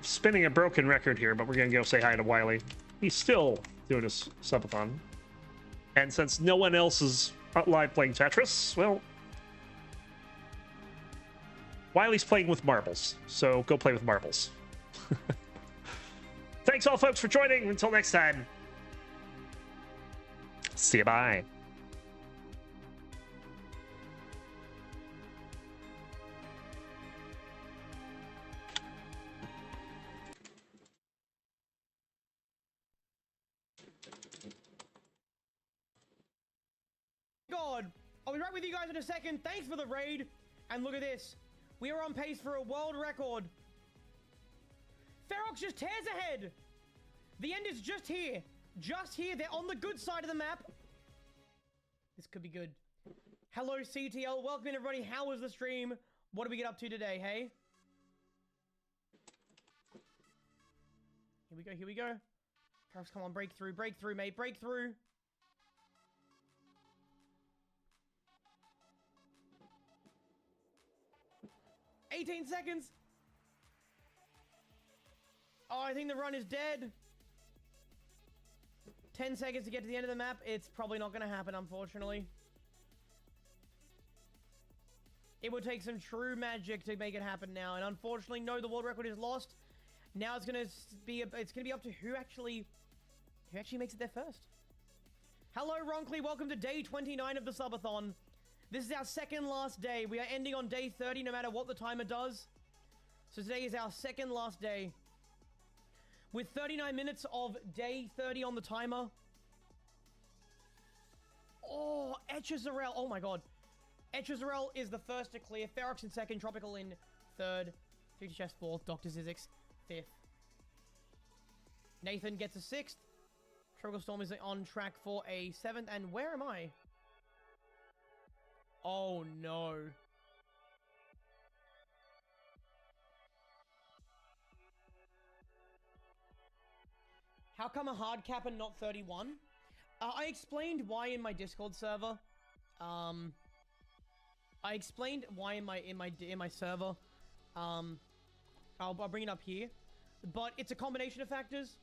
Speaker 1: spinning a broken record here, but we're gonna go say hi to Wiley. He's still doing his subathon. And since no one else is live playing Tetris, well, Wiley's playing with marbles, so go play with marbles. Thanks all folks for joining. Until next time. See you, bye.
Speaker 2: God, I'll be right with you guys in a second. Thanks for the raid. And look at this. We are on pace for a world record. Ferox just tears ahead. The end is just here. Just here. They're on the good side of the map. This could be good. Hello, CTL. Welcome in, everybody. How was the stream? What did we get up to today, hey? Here we go. Here we go. Ferox, come on. Breakthrough. Breakthrough, mate. Breakthrough. $18 seconds. Oh, I think the run is dead. 10 seconds to get to the end of the map. It's probably not going to happen, unfortunately. It would take some true magic to make it happen now. And unfortunately, no, the world record is lost. Now it's going to be up to who actually makes it there first. Hello, Roncli. Welcome to day 29 of the subathon. This is our second last day. We are ending on day 30 no matter what the timer does. So today is our second last day. With 39 minutes of day 30 on the timer. Oh, Etchazarel. Oh my god. Etchazarel is the first to clear. Ferox in second. Tropical in third. Future Chess fourth. Dr. Zizix fifth. Nathan gets a sixth. Tropical Storm is on track for a seventh. And where am I? Oh no. How come a hard cap and not 31? I explained why in my Discord server. I explained why in my server. I'll bring it up here. But it's a combination of factors.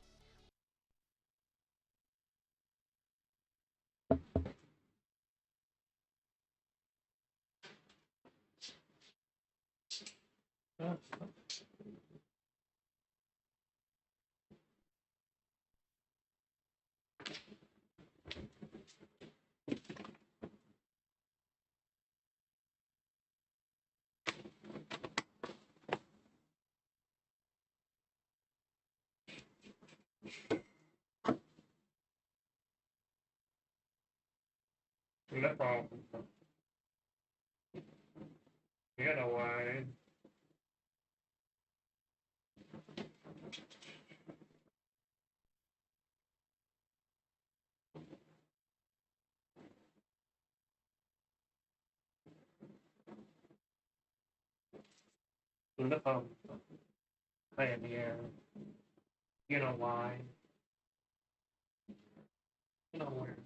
Speaker 1: No. Beautiful. You know why? Beautiful. High in the air. You know why? You know where?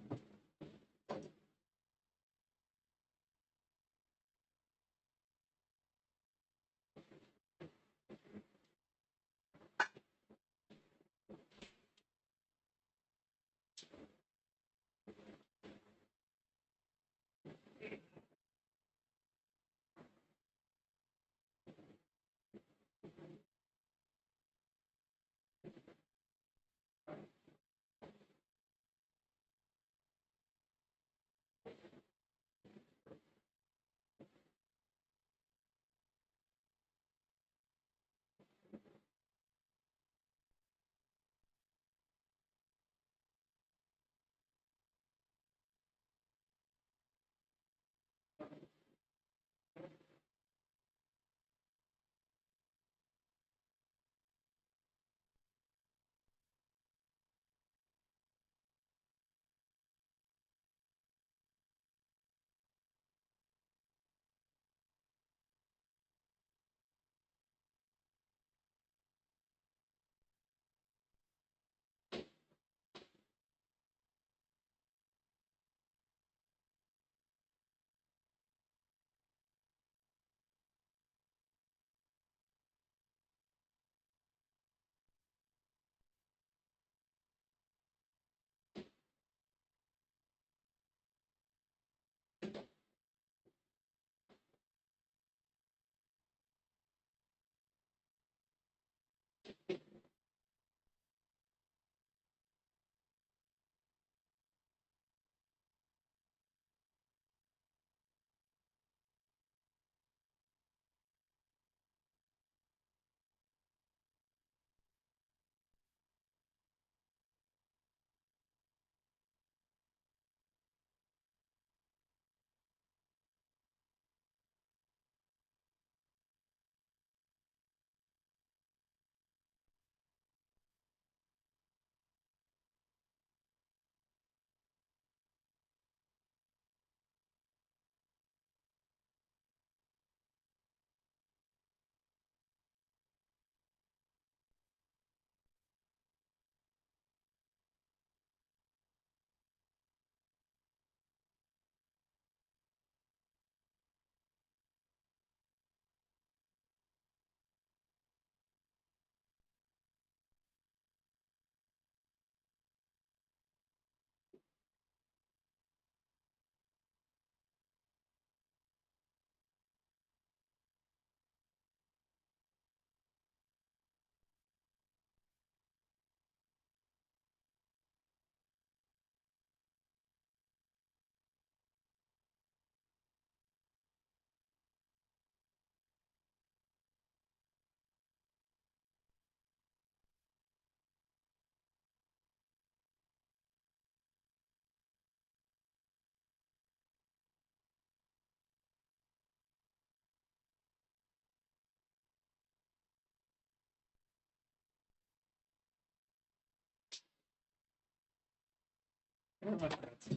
Speaker 1: I don't know if that's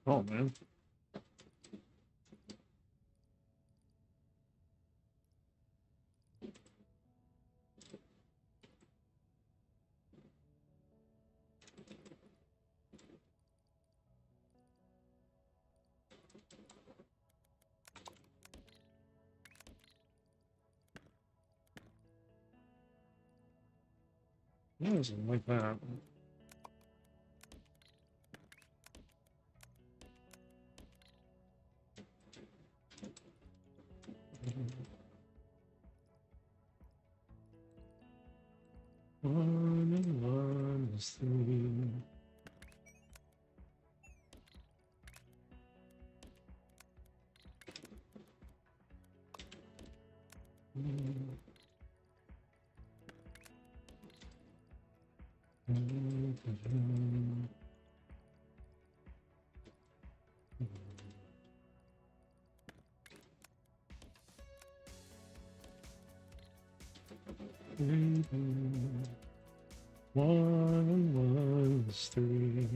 Speaker 1: Oh man. It wasn't like that. One and one is three. One and one is three.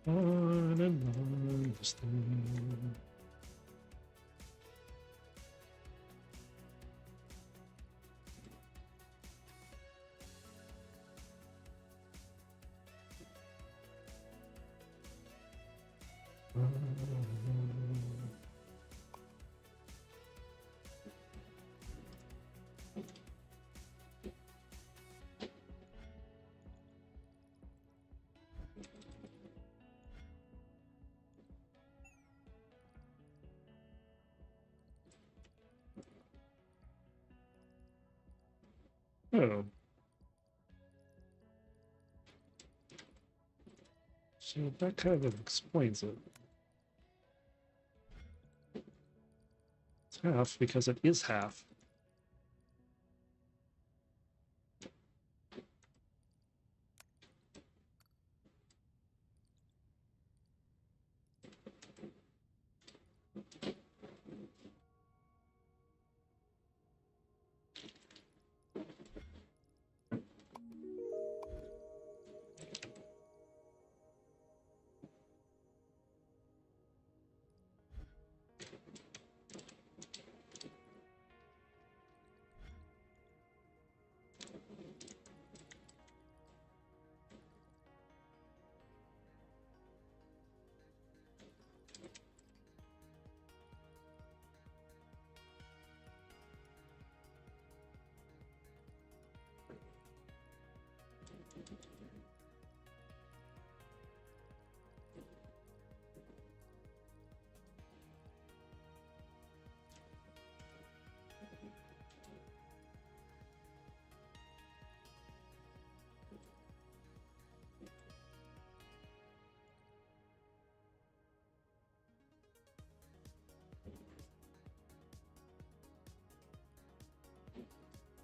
Speaker 1: One and one is three. Oh. So that kind of explains it. It's half because it is half.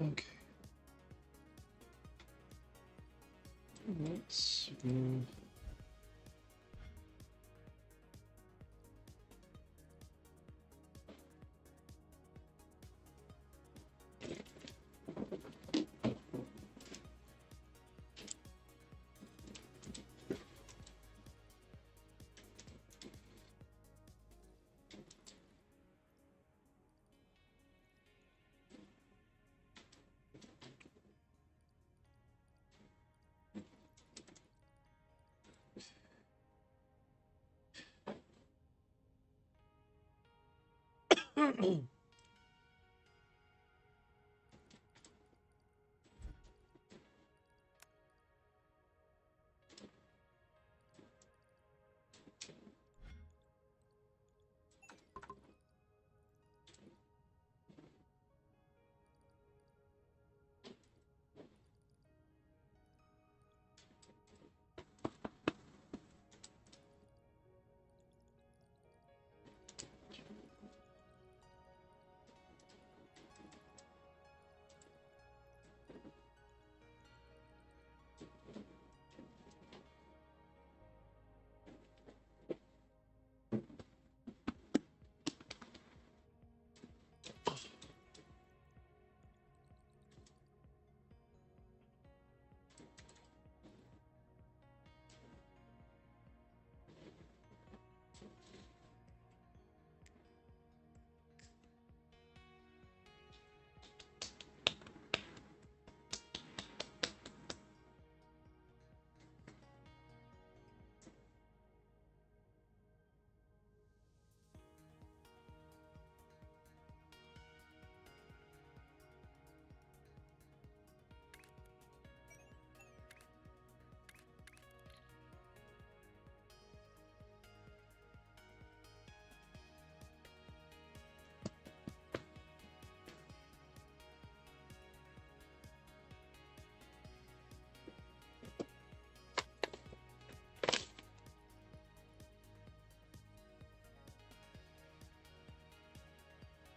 Speaker 1: Okay. Let's move.